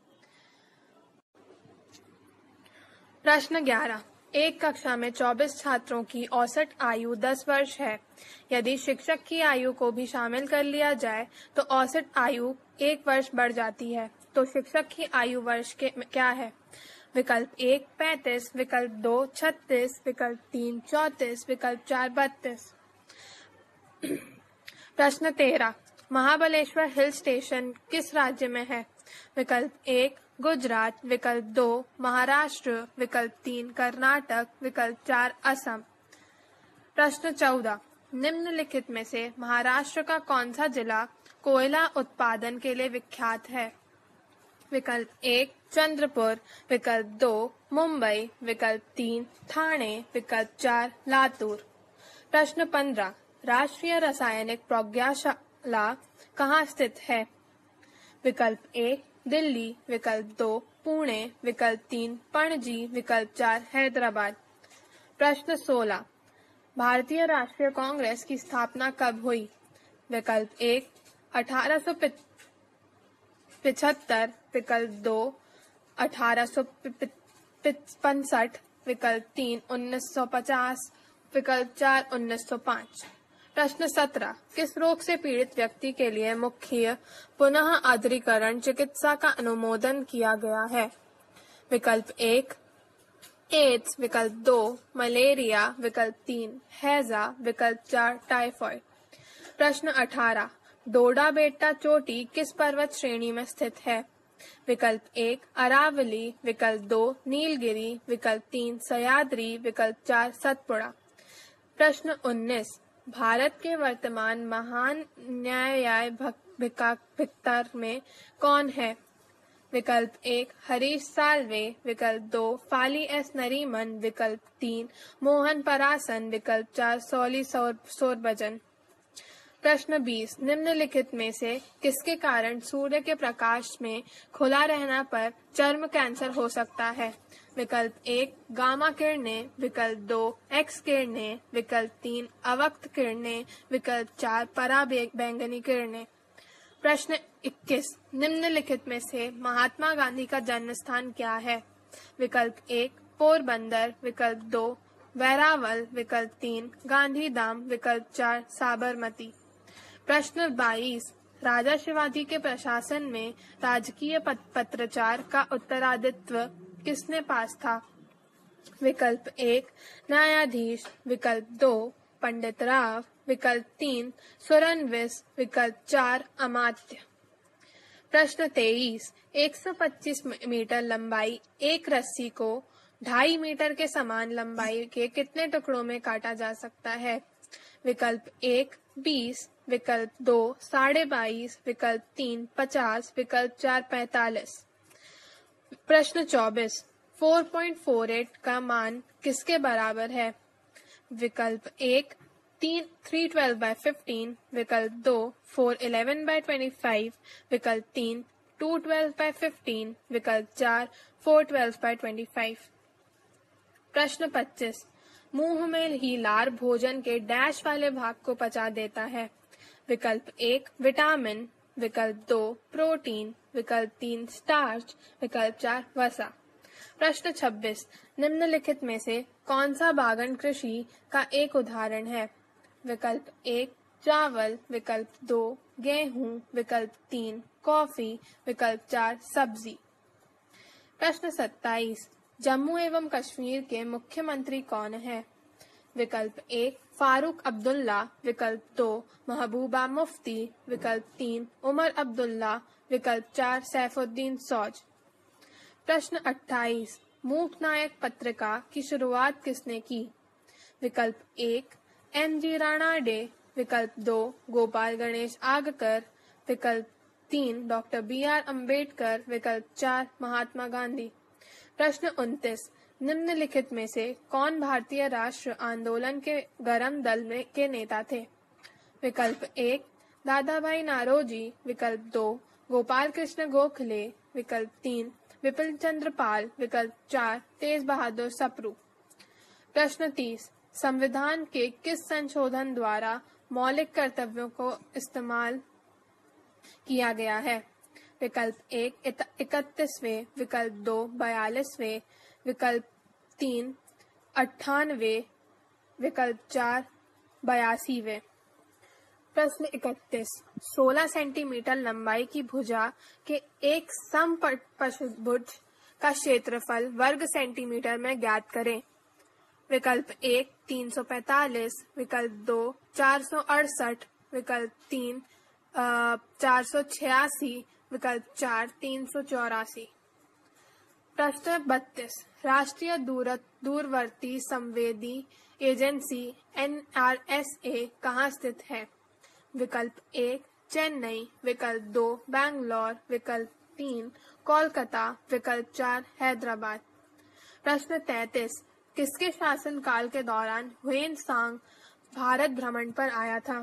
प्रश्न 11, एक कक्षा में 24 छात्रों की औसत आयु 10 वर्ष है। यदि शिक्षक की आयु को भी शामिल कर लिया जाए तो औसत आयु 1 वर्ष बढ़ जाती है। तो शिक्षक की आयु वर्ष क्या है? विकल्प 1 35, विकल्प 2 36, विकल्प 3 34, विकल्प 4 32। प्रश्न 13, महाबलेश्वर हिल स्टेशन किस राज्य में है? विकल्प 1 गुजरात, विकल्प 2 महाराष्ट्र, विकल्प 3 कर्नाटक, विकल्प 4 असम। प्रश्न 14, निम्नलिखित में से महाराष्ट्र का कौन सा जिला कोयला उत्पादन के लिए विख्यात है? विकल्प 1 चंद्रपुर, विकल्प 2 मुंबई, विकल्प 3 ठाणे, विकल्प 4 लातूर। प्रश्न 15, राष्ट्रीय रासायनिक प्रयोगशाला कहाँ स्थित है? विकल्प 1 दिल्ली, विकल्प 2 पुणे, विकल्प 3 पणजी, विकल्प 4 हैदराबाद। प्रश्न 16, भारतीय राष्ट्रीय कांग्रेस की स्थापना कब हुई? विकल्प 1 1875, विकल्प 2 1865, विकल्प 3 1950, विकल्प 4 1905। प्रश्न 17, किस रोग से पीड़ित व्यक्ति के लिए मुख्य पुनः आर्द्रीकरण चिकित्सा का अनुमोदन किया गया है? विकल्प 1 एड्स, विकल्प 2 मलेरिया, विकल्प 3 हैजा, विकल्प 4 टाइफाइड। प्रश्न 18, डोडा बेट्टा चोटी किस पर्वत श्रेणी में स्थित है? विकल्प 1 अरावली, विकल्प 2 नीलगिरी, विकल्प 3 सह्याद्री, विकल्प 4 सतपुड़ा। प्रश्न 19, भारत के वर्तमान महान न्यायाधिकर्ता में कौन है? विकल्प 1 हरीश साल्वे, विकल्प 2 फाली एस नरीमन, विकल्प 3 मोहन परासन, विकल्प 4 सौली सोरभजन। प्रश्न 20, निम्नलिखित में से किसके कारण सूर्य के प्रकाश में खुला रहने पर चर्म कैंसर हो सकता है? विकल्प 1 गामा किरणें, विकल्प 2 एक्स किरणें, विकल्प 3 अवक्त किरणें, विकल्प 4 पराबैंगनी किरणें। प्रश्न 21, निम्नलिखित में से महात्मा गांधी का जन्म स्थान क्या है? विकल्प 1 पोरबंदर, विकल्प 2 वैरावल, विकल्प 3 गांधीधाम, विकल्प 4 साबरमती। प्रश्न 22, राजा शिवाजी के प्रशासन में राजकीय पत्राचार का उत्तराधित्व किसने पास था? विकल्प 1 न्यायाधीश, विकल्प 2 पंडित राव, विकल्प 3 सुरनविस, विकल्प 4 अमात्य। प्रश्न 23, 125 मीटर लंबाई एक रस्सी को 2.5 मीटर के समान लंबाई के कितने टुकड़ों में काटा जा सकता है? विकल्प 1 20, विकल्प 2 22.5, विकल्प 3 50, विकल्प 4 45। प्रश्न 24, 4.48 का मान किसके बराबर है? विकल्प 1 312/15, विकल्प 2 411/25, विकल्प 3 212/15, विकल्प 4 412/25। प्रश्न 25, मुंह में ही लार भोजन के डैश वाले भाग को पचा देता है? विकल्प 1 विटामिन, विकल्प 2 प्रोटीन, विकल्प 3 स्टार्च, विकल्प 4 वसा। प्रश्न 26, निम्नलिखित में से कौन सा बागन कृषि का एक उदाहरण है? विकल्प 1 चावल, विकल्प 2 गेहूं, विकल्प 3 कॉफी, विकल्प 4 सब्जी। प्रश्न 27, जम्मू एवं कश्मीर के मुख्यमंत्री कौन है? विकल्प 1 फारूक अब्दुल्ला, विकल्प 2 महबूबा मुफ्ती, विकल्प 3 उमर अब्दुल्ला, विकल्प 4 सैफुद्दीन सौज। प्रश्न 28, मूक नायक पत्रिका की शुरुआत किसने की? विकल्प 1 एम जी राणाडे, विकल्प 2 गोपाल गणेश आगकर, विकल्प 3 डॉक्टर BR अम्बेडकर, विकल्प 4 महात्मा गांधी। प्रश्न 29, निम्नलिखित में से कौन भारतीय राष्ट्र आंदोलन के गरम दल के नेता थे? विकल्प 1 दादा भाई नारोजी, विकल्प 2 गोपाल कृष्ण गोखले, विकल्प 3 विपिन चंद्र पाल, विकल्प 4 तेज बहादुर सप्रू। प्रश्न 30, संविधान के किस संशोधन द्वारा मौलिक कर्तव्यों को इस्तेमाल किया गया है? विकल्प 1 31वें, विकल्प 2 42वें, विकल्प 3 98वें, विकल्प 4 82वें। प्रश्न 31, 16 सेंटीमीटर लंबाई की भुजा के एक समपशुभुज का क्षेत्रफल वर्ग सेंटीमीटर में ज्ञात करें। विकल्प 1 345, विकल्प 2 468, विकल्प 3 486, विकल्प 4 384। प्रश्न 32, राष्ट्रीय दूरवर्ती संवेदी एजेंसी NRSA कहाँ स्थित है? विकल्प 1 चेन्नई, विकल्प 2 बैंगलोर, विकल्प 3 कोलकाता, विकल्प 4 हैदराबाद। प्रश्न 33, किसके शासनकाल के दौरान ह्वेन सांग भारत भ्रमण पर आया था?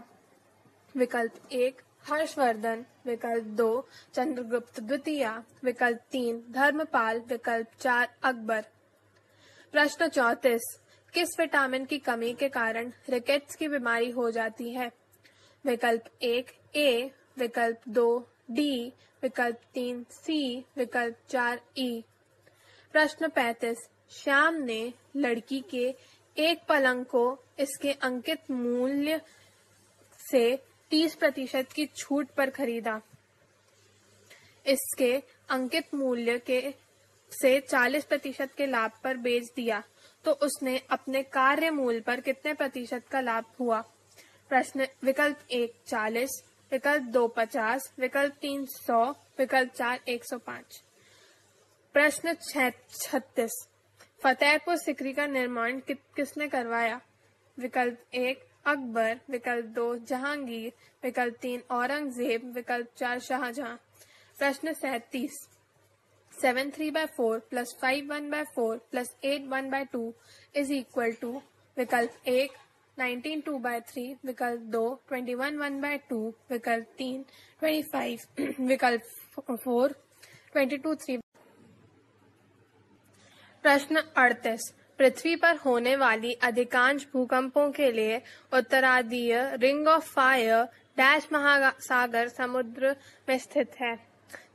विकल्प 1 हर्षवर्धन, विकल्प 2 चंद्रगुप्त द्वितीय, विकल्प 3 धर्मपाल, विकल्प 4 अकबर। प्रश्न 34, किस विटामिन की कमी के कारण रिकेट्स की बीमारी हो जाती है? विकल्प 1 ए, विकल्प 2 डी, विकल्प 3 सी, विकल्प 4 ई। प्रश्न 35, श्याम ने लड़की के एक पलंग को इसके अंकित मूल्य से 30% की छूट पर खरीदा। इसके अंकित मूल्य के से 40% के लाभ पर बेच दिया तो उसने अपने कार्य मूल्य पर कितने प्रतिशत का लाभ हुआ? प्रश्न विकल्प 1 40, विकल्प 2 50, विकल्प 3 100, विकल्प 4 105। प्रश्न 36, फतेहपुर सिकरी का निर्माण किसने करवाया? विकल्प 1 अकबर, विकल्प 2 जहांगीर, विकल्प 3 औरंगजेब, विकल्प 4 शाहजहां। प्रश्न 37, 7 3/4 + 5 1/4 + 8 1/2 इज इक्वल टू विकल्प 1 19 2/3, विकल्प 2 21 1/2, विकल्प 3 25, विकल्प 4 22 3। प्रश्न 38, पृथ्वी पर होने वाली अधिकांश भूकंपों के लिए उत्तरार्धीय रिंग ऑफ फायर डैश महासागर समुद्र में स्थित है।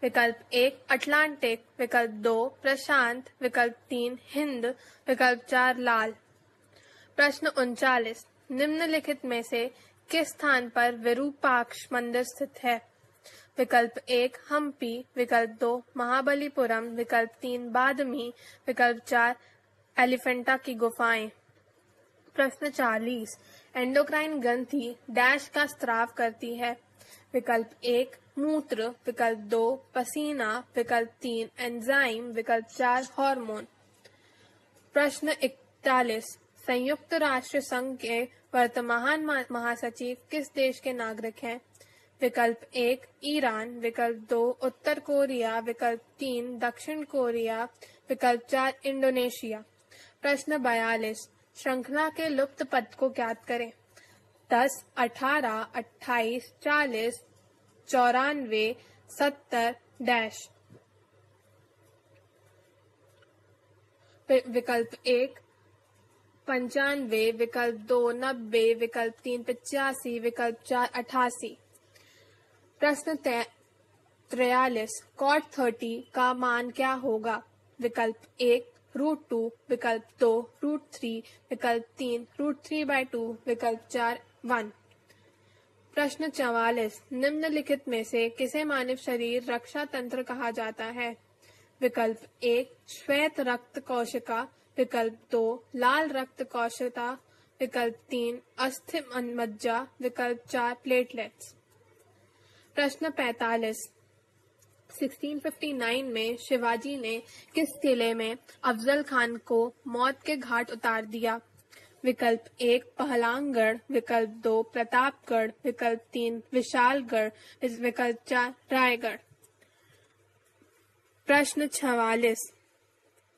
विकल्प 1 अटलांटिक, विकल्प 2 प्रशांत, विकल्प 3 हिंद, विकल्प 4 लाल। प्रश्न 39, निम्नलिखित में से किस स्थान पर विरूपाक्ष मंदिर स्थित है? विकल्प 1 हम्पी, विकल्प 2 महाबलीपुरम, विकल्प 3 बादमी, विकल्प 4 एलिफेंटा की गुफाएं। प्रश्न 40, एंडोक्राइन ग्रंथि डैश का स्राव करती है। विकल्प 1 मूत्र, विकल्प 2 पसीना, विकल्प 3 एंजाइम, विकल्प 4 हार्मोन। प्रश्न 41, संयुक्त राष्ट्र संघ के वर्तमान महासचिव किस देश के नागरिक हैं? विकल्प 1 ईरान, विकल्प 2 उत्तर कोरिया, विकल्प 3 दक्षिण कोरिया, विकल्प 4 इंडोनेशिया। प्रश्न 42, श्रृंखला के लुप्त पद को ज्ञात करें। 10 18 28 40 94 70 डैश। विकल्प 1 95, विकल्प 2 90, विकल्प 3 85, विकल्प 4 88। प्रश्न 43, cot 30 का मान क्या होगा? विकल्प 1 √2, विकल्प 2 √3, विकल्प 3 √3/2, विकल्प 4 1। प्रश्न 44, निम्नलिखित में से किसे मानव शरीर रक्षा तंत्र कहा जाता है? विकल्प 1 श्वेत रक्त कोशिका, विकल्प 2 लाल रक्त कोशिका, विकल्प 3 अस्थि मज्जा, विकल्प 4 प्लेटलेट्स। प्रश्न 45, 1659 में शिवाजी ने किस किले में अफजल खान को मौत के घाट उतार दिया? विकल्प 1 पहलांगगढ़, विकल्प 2 प्रतापगढ़, विकल्प 3 विशालगढ़, विकल्प 4 रायगढ़। प्रश्न 44,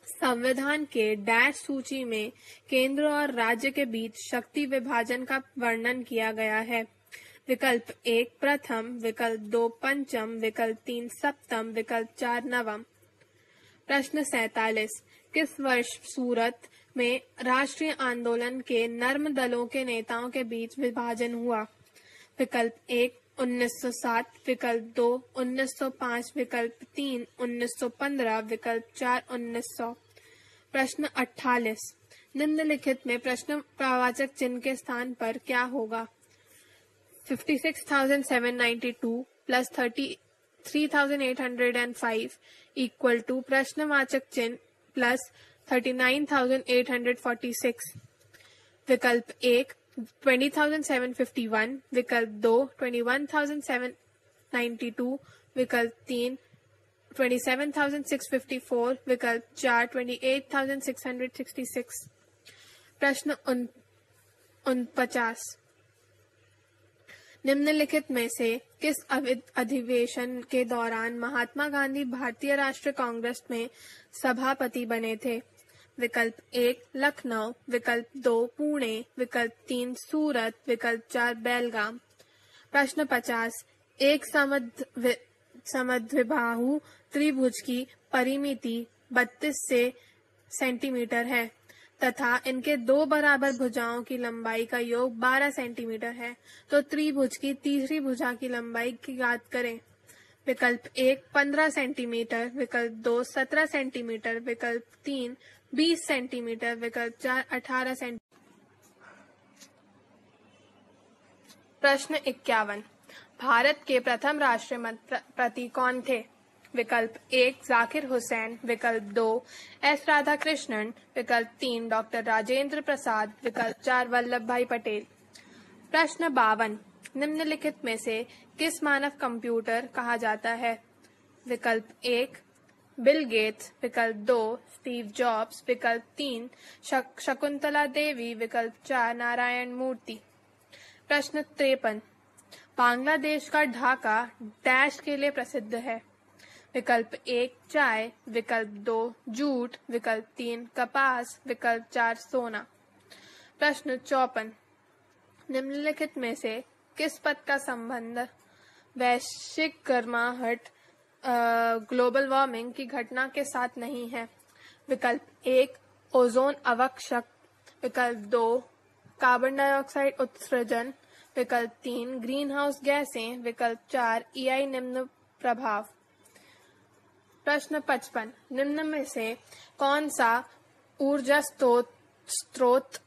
संविधान के डैश सूची में केंद्र और राज्य के बीच शक्ति विभाजन का वर्णन किया गया है। विकल्प 1 प्रथम, विकल्प 2 पंचम, विकल्प 3 सप्तम, विकल्प 4 नवम। प्रश्न 47, किस वर्ष सूरत में राष्ट्रीय आंदोलन के नर्म दलों के नेताओं के बीच विभाजन हुआ? विकल्प 1 1907, विकल्प 2 1905, विकल्प 3 1915, विकल्प 4 1900। प्रश्न 48, निम्नलिखित में प्रश्न प्रवाचक चिन्ह के स्थान पर क्या होगा? 56,792 प्लस 33,805 इक्वल टू प्रश्नवाचक चिन्ह प्लस 39,846। विकल्प 1 20,751, विकल्प 2 21,792, विकल्प 3 27,654, विकल्प 4 28,666। प्रश्न 49, निम्नलिखित में से किस अधिवेशन के दौरान महात्मा गांधी भारतीय राष्ट्रीय कांग्रेस में सभापति बने थे? विकल्प 1 लखनऊ, विकल्प 2 पुणे, विकल्प 3 सूरत, विकल्प 4 बेलगाम। प्रश्न 50, एक समद्विबाहु त्रिभुज की परिमिति 32 सेंटीमीटर है तथा इनके दो बराबर भुजाओं की लंबाई का योग 12 सेंटीमीटर है, तो त्रिभुज की तीसरी भुजा की लंबाई की ज्ञात करें। विकल्प 1 15 सेंटीमीटर, विकल्प 2 17 सेंटीमीटर, विकल्प 3 20 सेंटीमीटर, विकल्प 4 18 सेंटीमीटर। प्रश्न 51, भारत के प्रथम राष्ट्रपति कौन थे? विकल्प 1 जाकिर हुसैन, विकल्प 2 एस राधाकृष्णन, विकल्प 3 डॉक्टर राजेंद्र प्रसाद, विकल्प 4 वल्लभ भाई पटेल। प्रश्न 52, निम्नलिखित में से किस मानव कंप्यूटर कहा जाता है? विकल्प 1 बिल गेट्स, विकल्प 2 स्टीव जॉब्स, विकल्प 3 शकुंतला देवी, विकल्प 4 नारायण मूर्ति। प्रश्न 53, बांग्लादेश का ढाका डैश के लिए प्रसिद्ध है? विकल्प 1 चाय, विकल्प 2 जूट, विकल्प 3 कपास, विकल्प 4 सोना। प्रश्न 54, निम्नलिखित में से किस पद का संबंध वैश्विक गर्माहट ग्लोबल वार्मिंग की घटना के साथ नहीं है? विकल्प 1 ओजोन अवक्षय, विकल्प 2 कार्बन डाइऑक्साइड उत्सर्जन, विकल्प 3 ग्रीन हाउस गैसें, विकल्प 4 EI निम्न प्रभाव। प्रश्न 55, निम्न में से कौन सा ऊर्जा स्रोत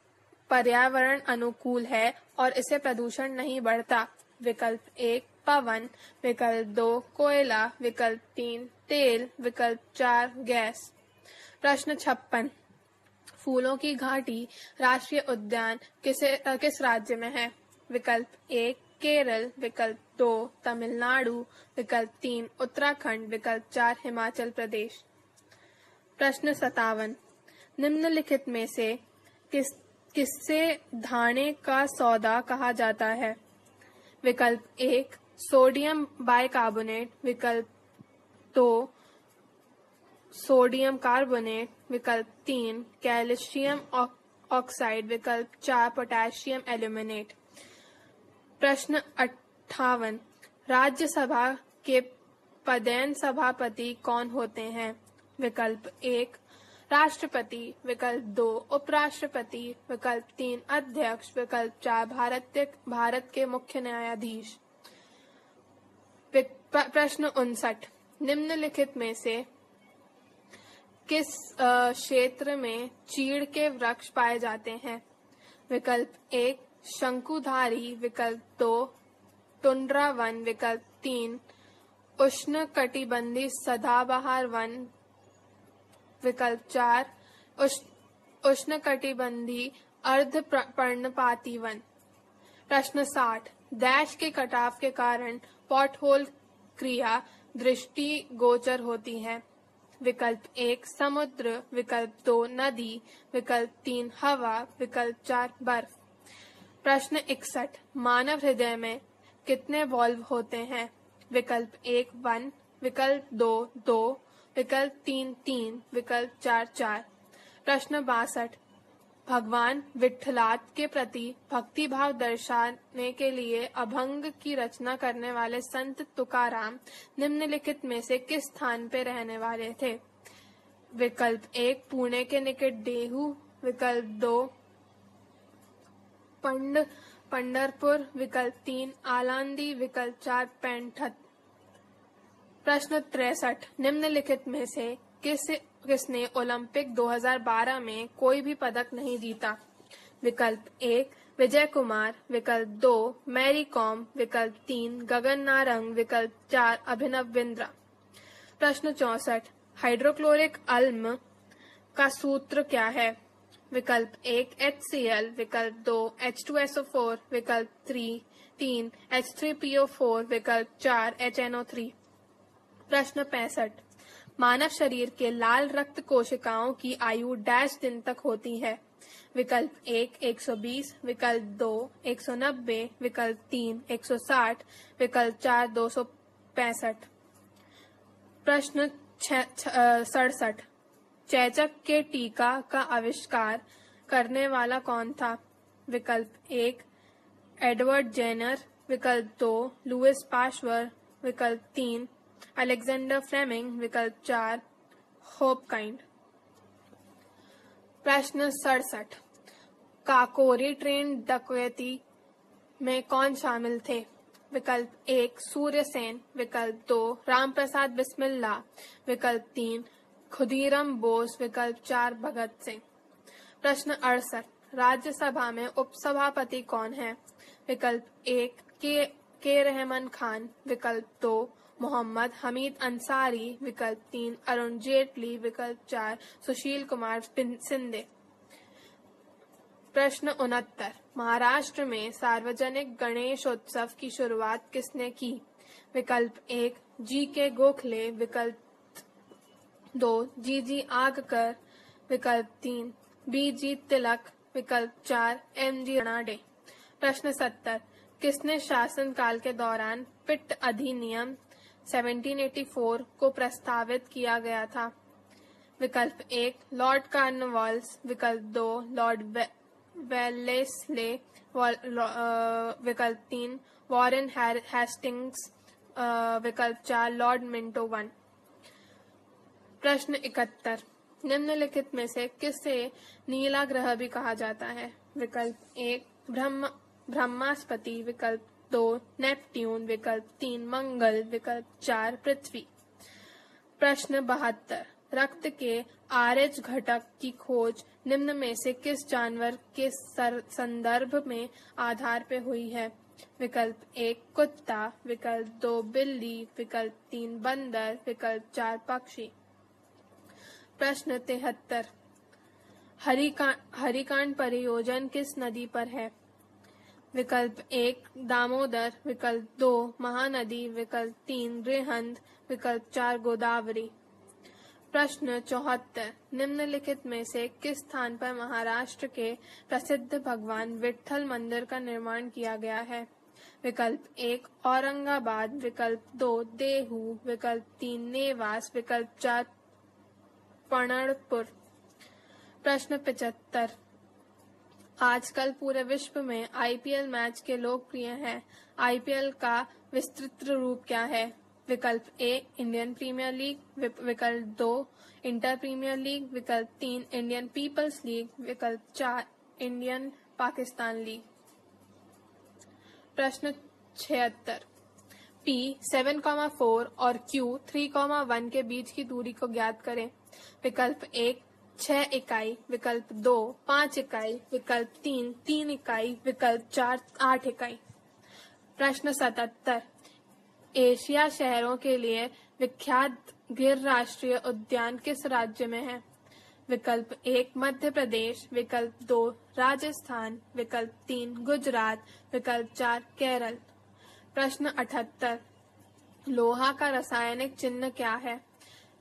पर्यावरण अनुकूल है और इससे प्रदूषण नहीं बढ़ता? विकल्प 1 पवन, विकल्प 2 कोयला, विकल्प 3 तेल, विकल्प 4 गैस। प्रश्न 56, फूलों की घाटी राष्ट्रीय उद्यान किस राज्य में है? विकल्प 1 केरल, विकल्प 2 तमिलनाडु, विकल्प 3 उत्तराखंड, विकल्प 4 हिमाचल प्रदेश। प्रश्न 57, निम्नलिखित में से किससे धाने का सौदा कहा जाता है? विकल्प 1 सोडियम बाइकार्बोनेट, विकल्प 2 सोडियम कार्बोनेट, विकल्प 3 कैल्शियम ऑक्साइड, विकल्प 4 पोटेशियम एल्यूमिनेट। प्रश्न 58, राज्यसभा के पदेन सभापति कौन होते हैं? विकल्प 1 राष्ट्रपति, विकल्प 2 उपराष्ट्रपति, विकल्प 3 अध्यक्ष, विकल्प 4 भारत के मुख्य न्यायाधीश। प्रश्न 59, निम्नलिखित में से किस क्षेत्र में चीड़ के वृक्ष पाए जाते हैं? विकल्प 1 शंकुधारी, विकल्प 2 टुंड्रा वन, विकल्प 3 उष्णकटिबंधीय सदाबहार वन, विकल्प 4 उष्णकटिबंधीय अर्धपर्णपाती वन। प्रश्न 60, डैश के कटाव के कारण पॉटहोल क्रिया दृष्टिगोचर होती है? विकल्प 1 समुद्र, विकल्प 2 नदी, विकल्प 3 हवा, विकल्प 4 बर्फ। प्रश्न 61 मानव हृदय में कितने वाल्व होते हैं? विकल्प 1 1, विकल्प 2 2, विकल्प 3 3, विकल्प 4 4। प्रश्न 62 भगवान विठ्ठलात के प्रति भक्ति भाव दर्शाने के लिए अभंग की रचना करने वाले संत तुकाराम निम्नलिखित में से किस स्थान पर रहने वाले थे? विकल्प 1 पुणे के निकट डेहू, विकल्प 2 पंढरपुर, विकल्प 3 आलांदी, विकल्प 4 पैंठत। प्रश्न 63 निम्नलिखित में से किसने ओलंपिक 2012 में कोई भी पदक नहीं जीता? विकल्प 1 विजय कुमार, विकल्प 2 मैरी कॉम, विकल्प 3 गगन नारंग, विकल्प 4 अभिनव बिंद्रा। प्रश्न 64 हाइड्रोक्लोरिक अम्ल का सूत्र क्या है? विकल्प 1 HCl, विकल्प 2 H2SO4, विकल्प 3 H3PO4, विकल्प 4 HNO3। प्रश्न 65 मानव शरीर के लाल रक्त कोशिकाओं की आयु डैश दिन तक होती है? विकल्प 1 120, विकल्प 2 190, विकल्प 3 160, विकल्प 4 265। प्रश्न 67 चेचक के टीका का आविष्कार करने वाला कौन था? विकल्प 1 एडवर्ड जेनर, विकल्प 2 लुइस पाश्चर, विकल्प 3 अलेक्जेंडर फ्लेमिंग, विकल्प 4 होपकाइंड। प्रश्न 67 काकोरी ट्रेन डकैती में कौन शामिल थे? विकल्प 1 सूर्य सेन, विकल्प 2 रामप्रसाद बिस्मिल्ला, विकल्प 3 खुदीराम बोस, विकल्प 4 भगत सिंह। प्रश्न 68 राज्यसभा में उपसभापति कौन है? विकल्प 1 के रहमान खान, विकल्प 2 मोहम्मद हमीद अंसारी, विकल्प 3 अरुण जेटली, विकल्प 4 सुशील कुमार सिंधे। प्रश्न 69 महाराष्ट्र में सार्वजनिक गणेशोत्सव की शुरुआत किसने की? विकल्प 1 G.K. गोखले, विकल्प 2 G.G. आगकर, विकल्प 3 B.G. तिलक, विकल्प 4 M.G. रनाडे। प्रश्न 70 किसने शासनकाल के दौरान पिट अधिनियम 1784 को प्रस्तावित किया गया था? विकल्प 1 लॉर्ड कार्नवालिस, विकल्प 2 लॉर्ड वेलेस्ले, विकल्प 3 वॉरेन हेस्टिंग्स, विकल्प 4 लॉर्ड मिंटो 1। प्रश्न 71 निम्नलिखित में से किसे नीला ग्रह भी कहा जाता है? विकल्प 1 ब्रह्मास्पति, विकल्प 2 नेपट्यून, विकल्प 3 मंगल, विकल्प 4 पृथ्वी। प्रश्न 72 रक्त के आरएच घटक की खोज निम्न में से किस जानवर के संदर्भ में आधार पे हुई है? विकल्प 1 कुत्ता, विकल्प 2 बिल्ली, विकल्प 3 बंदर, विकल्प 4 पक्षी। प्रश्न 73 हरिकांड परियोजना किस नदी पर है? विकल्प 1 दामोदर, विकल्प 2 महानदी, विकल्प 3 रिहंद, विकल्प 4 गोदावरी। प्रश्न 74 निम्नलिखित में से किस स्थान पर महाराष्ट्र के प्रसिद्ध भगवान विठ्ठल मंदिर का निर्माण किया गया है? विकल्प 1 औरंगाबाद, विकल्प 2 देहू, विकल्प 3 नेवास, विकल्प 4 पंढरपुर। प्रश्न 75 आजकल पूरे विश्व में आईपीएल मैच के लोकप्रिय हैं। आईपीएल का विस्तृत रूप क्या है? विकल्प 1 इंडियन प्रीमियर लीग, विकल्प 2 इंटर प्रीमियर लीग, विकल्प 3 इंडियन पीपल्स लीग, विकल्प 4 इंडियन पाकिस्तान लीग। प्रश्न 76 P 7,4 और Q 3,1 के बीच की दूरी को ज्ञात करें। विकल्प 1 6 इकाई, विकल्प 2 5 इकाई, विकल्प 3 3 इकाई, विकल्प 4 8 इकाई। प्रश्न 77 एशिया शहरों के लिए विख्यात गिर राष्ट्रीय उद्यान किस राज्य में है? विकल्प 1 मध्य प्रदेश, विकल्प 2 राजस्थान, विकल्प 3 गुजरात, विकल्प 4 केरल। प्रश्न 78 लोहा का रासायनिक चिन्ह क्या है?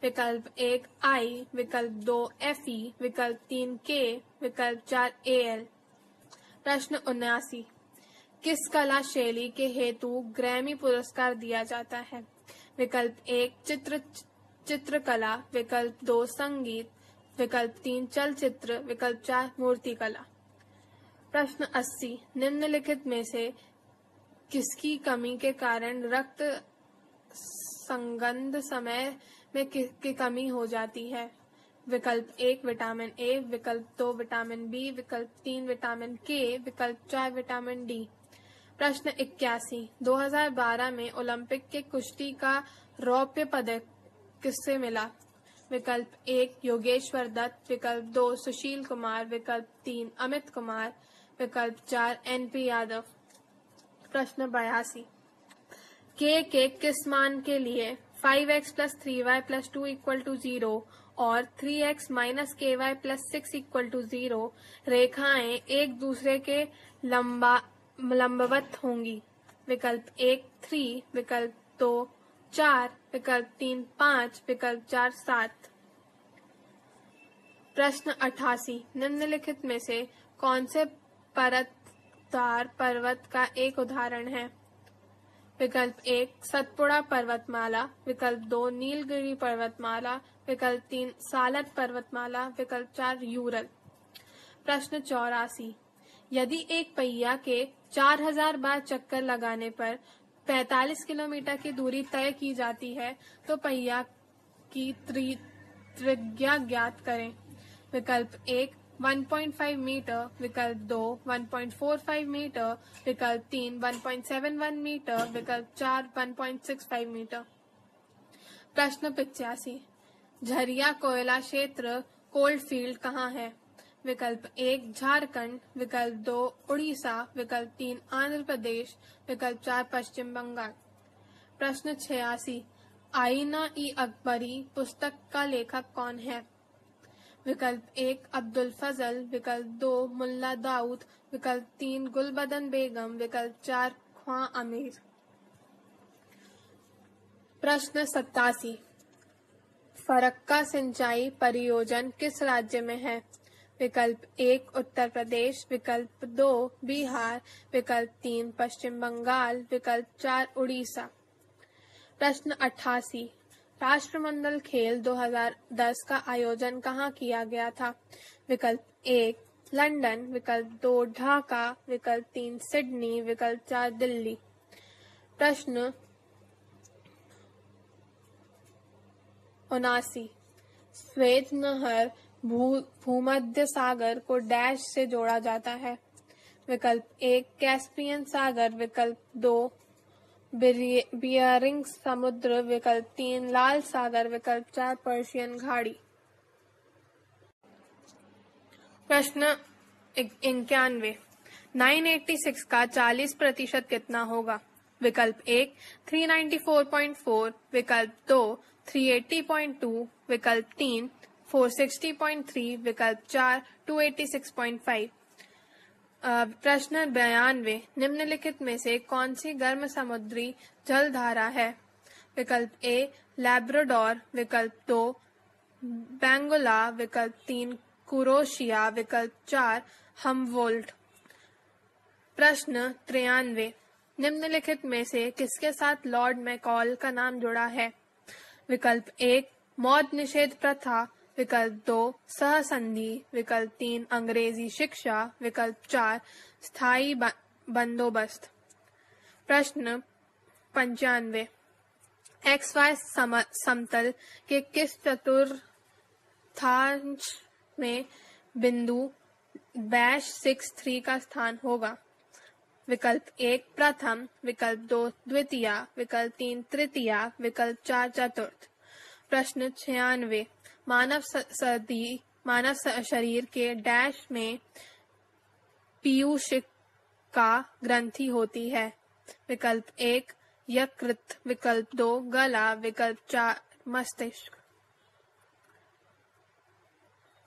विकल्प 1 आई, विकल्प 2 Fe, विकल्प 3 K, विकल्प 4 Al। प्रश्न 79, किस कला शैली के हेतु ग्रैमी पुरस्कार दिया जाता है? विकल्प 1 चित्रकला, विकल्प 2 संगीत, विकल्प 3 चलचित्र, विकल्प 4 मूर्तिकला। प्रश्न 80, निम्नलिखित में से किसकी कमी के कारण रक्त संगंध समय में की कमी हो जाती है? विकल्प 1 विटामिन ए, विकल्प 2 विटामिन बी, विकल्प 3 विटामिन के, विकल्प 4 विटामिन डी। प्रश्न 81, 2012 में ओलंपिक के कुश्ती का रौप्य पदक किससे मिला? विकल्प 1 योगेश्वर दत्त, विकल्प 2 सुशील कुमार, विकल्प 3 अमित कुमार, विकल्प 4 NP यादव। प्रश्न 82, के किस मान के लिए 5x + 3y + 2 = 0 और 3x - ky + 6 = 0 रेखाएं एक दूसरे के लंबवत होंगी? विकल्प 1 3, विकल्प 2 4, विकल्प 3 5, विकल्प 4 7। प्रश्न 88, निम्नलिखित में से कौन से परतदार पर्वत का एक उदाहरण है? विकल्प 1 सतपुड़ा पर्वतमाला, विकल्प 2 नीलगिरी पर्वतमाला, विकल्प 3 सालत पर्वतमाला, विकल्प 4 यूरल। प्रश्न 84, यदि एक पहिया के 4000 बार चक्कर लगाने पर 45 किलोमीटर की दूरी तय की जाती है तो पहिया की त्रिज्या ज्ञात करें। विकल्प 1 1.5 मीटर, विकल्प 2 1.45 मीटर, विकल्प 3 1.71 मीटर, विकल्प 4 1.65 मीटर। प्रश्न 85, झरिया कोयला क्षेत्र कोलफील्ड कहाँ है? विकल्प 1 झारखंड, विकल्प 2 उड़ीसा, विकल्प 3 आंध्र प्रदेश, विकल्प 4 पश्चिम बंगाल। प्रश्न 86, आईना-ई-अकबरी पुस्तक का लेखक कौन है? विकल्प 1 अब्दुल फजल, विकल्प 2 मुल्ला दाऊद, विकल्प 3 गुलबदन बेगम, विकल्प 4 ख्वां अमीर। प्रश्न 87, फरक्का सिंचाई परियोजना किस राज्य में है? विकल्प 1 उत्तर प्रदेश, विकल्प 2 बिहार, विकल्प 3 पश्चिम बंगाल, विकल्प 4 उड़ीसा। प्रश्न 88, राष्ट्रमंडल खेल 2010 का आयोजन कहाँ किया गया था? विकल्प 1 लंदन, विकल्प 2 ढाका, विकल्प 3 सिडनी, विकल्प 4 दिल्ली। प्रश्न 79, श्वेत नहर भूमध्य सागर को डैश से जोड़ा जाता है? विकल्प 1 कैस्पियन सागर, विकल्प 2 बियरिंग समुद्र, विकल्प 3 लाल सागर, विकल्प 4 पर्शियन घाटी। प्रश्न 91, 986 का 40% कितना होगा? विकल्प 1 394.4, विकल्प 2 380.2, विकल्प 3 460.3, विकल्प 4 286.5। प्रश्न 92, निम्नलिखित में से कौन सी गर्म समुद्री जलधारा है? विकल्प ए लैब्राडोर, विकल्प 2 बेंगोला, विकल्प 3 कुरोशिया, विकल्प 4 हमवोल्ट। प्रश्न 93, निम्नलिखित में से किसके साथ लॉर्ड मैकॉल का नाम जुड़ा है? विकल्प 1 मौत निषेध प्रथा, विकल्प 2 सहसंधि, विकल्प 3 अंग्रेजी शिक्षा, विकल्प 4 स्थायी बंदोबस्त। प्रश्न 95, XY समतल के किस चतुर्थांश में बिंदु -63 का स्थान होगा? विकल्प 1 प्रथम, विकल्प 2 द्वितीया, विकल्प 3 तृतीया, विकल्प 4 चतुर्थ। प्रश्न 96, मानव शरीर के डैश में पीयूषिका ग्रंथि होती है? विकल्प 1 यकृत, विकल्प 2 गला, विकल्प 4 मस्तिष्क।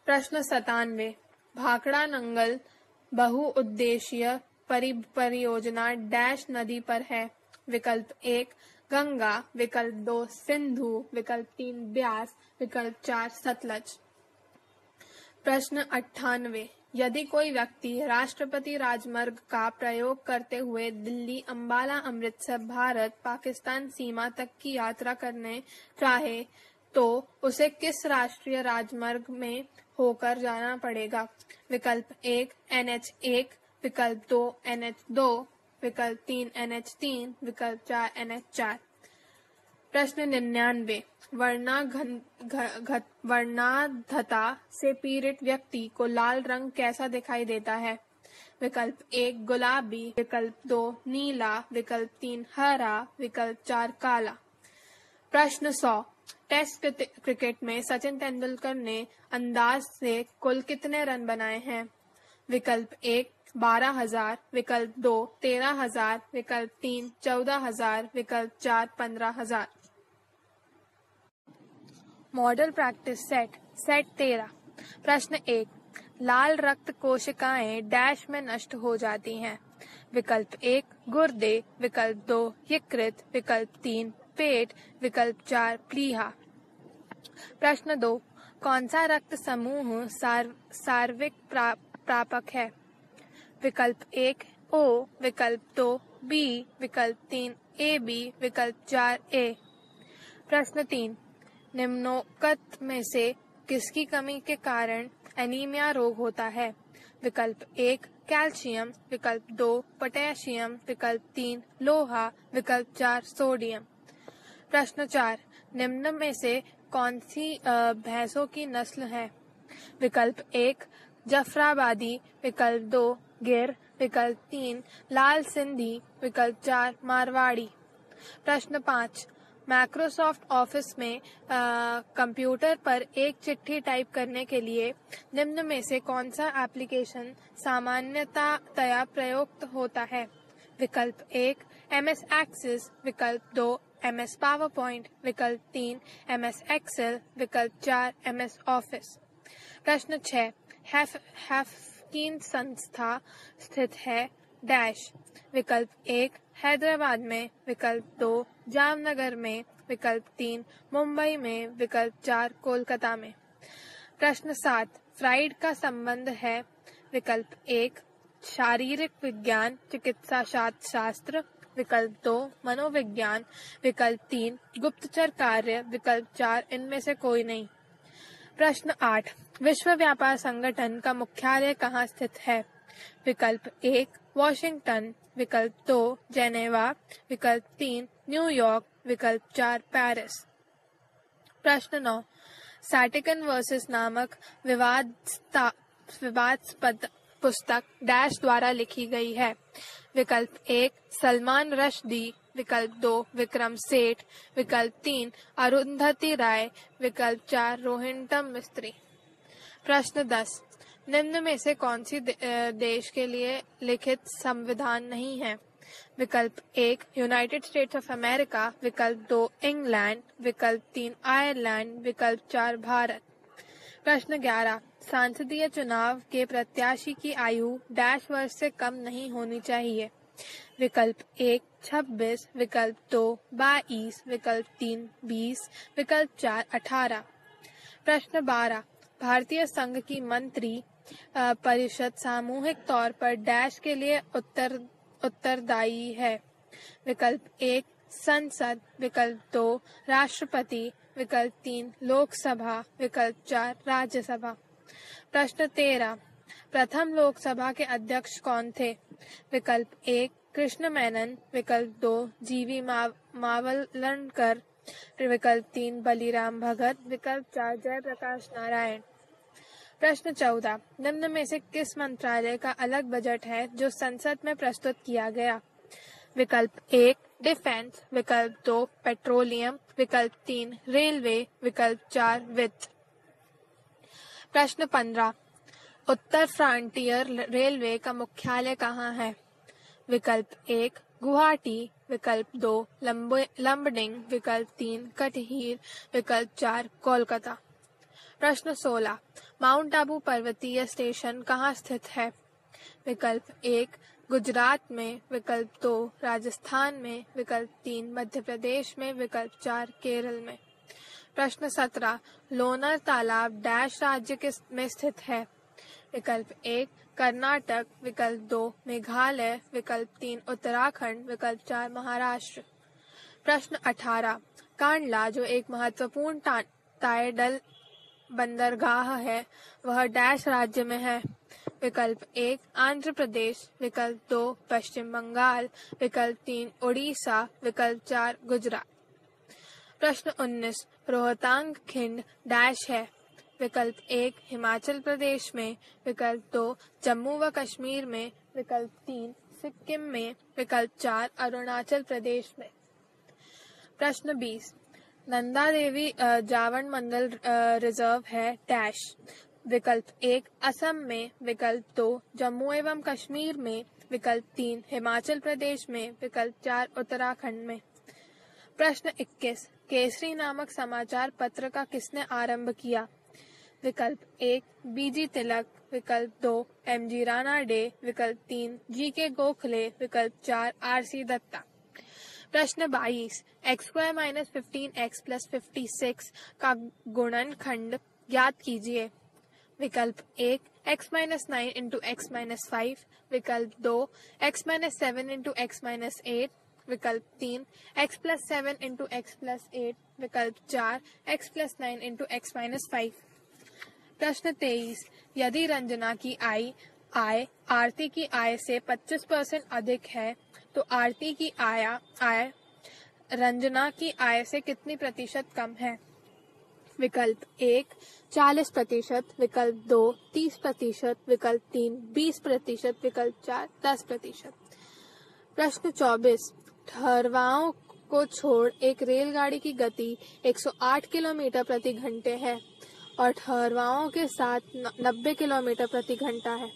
प्रश्न 97, भाखड़ा नंगल बहुउद्देशीय परियोजना डैश नदी पर है? विकल्प 1 गंगा, विकल्प 2 सिंधु, विकल्प 3 ब्यास, विकल्प 4 सतलज। प्रश्न 98। यदि कोई व्यक्ति राष्ट्रपति राजमार्ग का प्रयोग करते हुए दिल्ली अंबाला अमृतसर भारत पाकिस्तान सीमा तक की यात्रा करने चाहे तो उसे किस राष्ट्रीय राजमार्ग में होकर जाना पड़ेगा? विकल्प 1 NH1, विकल्प 2 NH2, विकल्प 3 NH3, विकल्प 4 NH4। प्रश्न 99। वर्णांधता से पीड़ित व्यक्ति को लाल रंग कैसा दिखाई देता है? विकल्प 1 गुलाबी, विकल्प 2 नीला, विकल्प 3 हरा, विकल्प 4 काला। प्रश्न 100। टेस्ट क्रिकेट में सचिन तेंदुलकर ने अंदाज से कुल कितने रन बनाए हैं? विकल्प 1 12,000, विकल्प 2 13,000, विकल्प 3 14,000, विकल्प 4 15,000। Model practice set 13। प्रश्न 1। लाल रक्त कोशिकाएं डैश में नष्ट हो जाती हैं। विकल्प 1 गुर्दे, विकल्प 2 यकृत, विकल्प 3 पेट, विकल्प 4 प्लीहा। प्रश्न 2। कौन सा रक्त समूह सार्विक प्रापक है? विकल्प 1 O, विकल्प 2 B, विकल्प 3 AB, विकल्प 4 A। प्रश्न 3। निम्नोक्त में से किसकी कमी के कारण एनीमिया रोग होता है? विकल्प 1 कैल्शियम, विकल्प 2 पोटेशियम, विकल्प 3 लोहा, विकल्प 4 सोडियम। प्रश्न 4। निम्न में से कौन सी भैंसों की नस्ल है? विकल्प 1 जफराबादी, विकल्प 2 गिर, विकल्प 3 लाल सिंधी, विकल्प 4 मारवाड़ी। प्रश्न 5। माइक्रोसॉफ्ट ऑफिस में कंप्यूटर पर एक चिट्ठी टाइप करने के लिए निम्न में से कौन सा एप्लीकेशन सामान्यतया प्रयुक्त होता है? विकल्प 1 MS एक्सेस, विकल्प 2 MS पावरपॉइंट, विकल्प 3 MS एक्सेल, विकल्प 4 MS ऑफिस। प्रश्न 6। हैफकिन संस्था स्थित है डैश। विकल्प 1 हैदराबाद में, विकल्प 2 जामनगर में, विकल्प 3 मुंबई में, विकल्प 4 कोलकाता में। प्रश्न 7। फ्राइड का संबंध है? विकल्प 1 शारीरिक विज्ञान चिकित्सा शास्त्र, विकल्प 2 मनोविज्ञान, विकल्प 3 गुप्तचर कार्य, विकल्प 4 इनमें से कोई नहीं। प्रश्न 8। विश्व व्यापार संगठन का मुख्यालय कहाँ स्थित है? विकल्प 1 वॉशिंगटन, विकल्प 2 जेनेवा, विकल्प 3 न्यूयॉर्क, विकल्प 4 पेरिस। प्रश्न 9। सैटिकन वर्सेस नामक विवादास्पद पुस्तक डैश द्वारा लिखी गई है? विकल्प 1 सलमान रश्दी, विकल्प 2 विक्रम सेठ, विकल्प 3 अरुंधति राय, विकल्प 4 रोहिंटन मिस्त्री। प्रश्न 10। निम्न में से कौन सी देश के लिए लिखित संविधान नहीं है? विकल्प 1 यूनाइटेड स्टेट्स ऑफ अमेरिका, विकल्प 2 इंग्लैंड, विकल्प 3 आयरलैंड, विकल्प 4 भारत। प्रश्न 11। सांसदीय चुनाव के प्रत्याशी की आयु डैश वर्ष से कम नहीं होनी चाहिए? विकल्प 1 26, विकल्प 2 22, विकल्प 3 20, विकल्प 4 18। प्रश्न 12। भारतीय संघ की मंत्री परिषद सामूहिक तौर पर डैश के लिए उत्तरदायी है? विकल्प 1 संसद, विकल्प 2 राष्ट्रपति, विकल्प 3 लोकसभा, विकल्प 4 राज्यसभा। प्रश्न 13। प्रथम लोकसभा के अध्यक्ष कौन थे? विकल्प 1 कृष्ण मेनन, विकल्प 2 जीवी मावलंकर, विकल्प 3 बलिराम भगत, विकल्प 4 जयप्रकाश नारायण। प्रश्न 14। निम्न में से किस मंत्रालय का अलग बजट है जो संसद में प्रस्तुत किया गया? विकल्प 1 डिफेंस, विकल्प 2 पेट्रोलियम, विकल्प 3 रेलवे, विकल्प 4 वित्त। प्रश्न 15। उत्तर फ्रंटियर रेलवे का मुख्यालय कहाँ है? विकल्प 1 गुवाहाटी, विकल्प 2 लंबडिंग, विकल्प 3 कटहीर, विकल्प 4 कोलकाता। प्रश्न 16। माउंट आबू पर्वतीय स्टेशन कहाँ स्थित है? विकल्प 1 गुजरात में, विकल्प 2 राजस्थान में, विकल्प 3 मध्य प्रदेश में, विकल्प 4 केरल में। प्रश्न 17 लोनार तालाब डैश राज्य में स्थित है। विकल्प 1 कर्नाटक, विकल्प 2 मेघालय, विकल्प 3 उत्तराखंड, विकल्प 4 महाराष्ट्र। प्रश्न 18 कांडला जो एक महत्वपूर्ण टाइडल बंदरगाह है वह डैश राज्य में है। विकल्प 1 आंध्र प्रदेश, विकल्प 2 पश्चिम बंगाल, विकल्प 3 उड़ीसा, विकल्प 4 गुजरात। प्रश्न 19 रोहतांग खिंड डैश है। विकल्प 1 हिमाचल प्रदेश में, विकल्प 2 जम्मू व कश्मीर में, विकल्प 3 सिक्किम में, विकल्प 4 अरुणाचल प्रदेश में। प्रश्न 20 नंदा देवी जावड़ मंडल रिजर्व है डैश। विकल्प 1 असम में, विकल्प 2 जम्मू एवं कश्मीर में, विकल्प 3 हिमाचल प्रदेश में, विकल्प 4 उत्तराखंड में। प्रश्न 21 केसरी नामक समाचार पत्र का किसने आरंभ किया। विकल्प 1 बीजी तिलक, विकल्प 2 एमजी राणा डे, विकल्प 3 जीके गोखले, विकल्प 4 आरसी दत्ता। प्रश्न 22 x² - 15x + 56 का गुणनखंड ज्ञात कीजिए। विकल्प 1 x - 9 × x - 5, विकल्प 2 x - 7 × x - 8, विकल्प 3 x + 7 × x + 8, विकल्प 4 x + 9 × x - 5। प्रश्न 23 यदि रंजना की आय आरती की आय से 25% अधिक है तो आरती की आय रंजना की आय से कितनी प्रतिशत कम है। विकल्प 1 40%, विकल्प 2 30%, विकल्प 3 20%, विकल्प 4 10%। प्रश्न 24 ठहरवाओं को छोड़ एक रेलगाड़ी की गति 108 किलोमीटर प्रति घंटे है और ठहरवाओं के साथ 90 किलोमीटर प्रति घंटा है।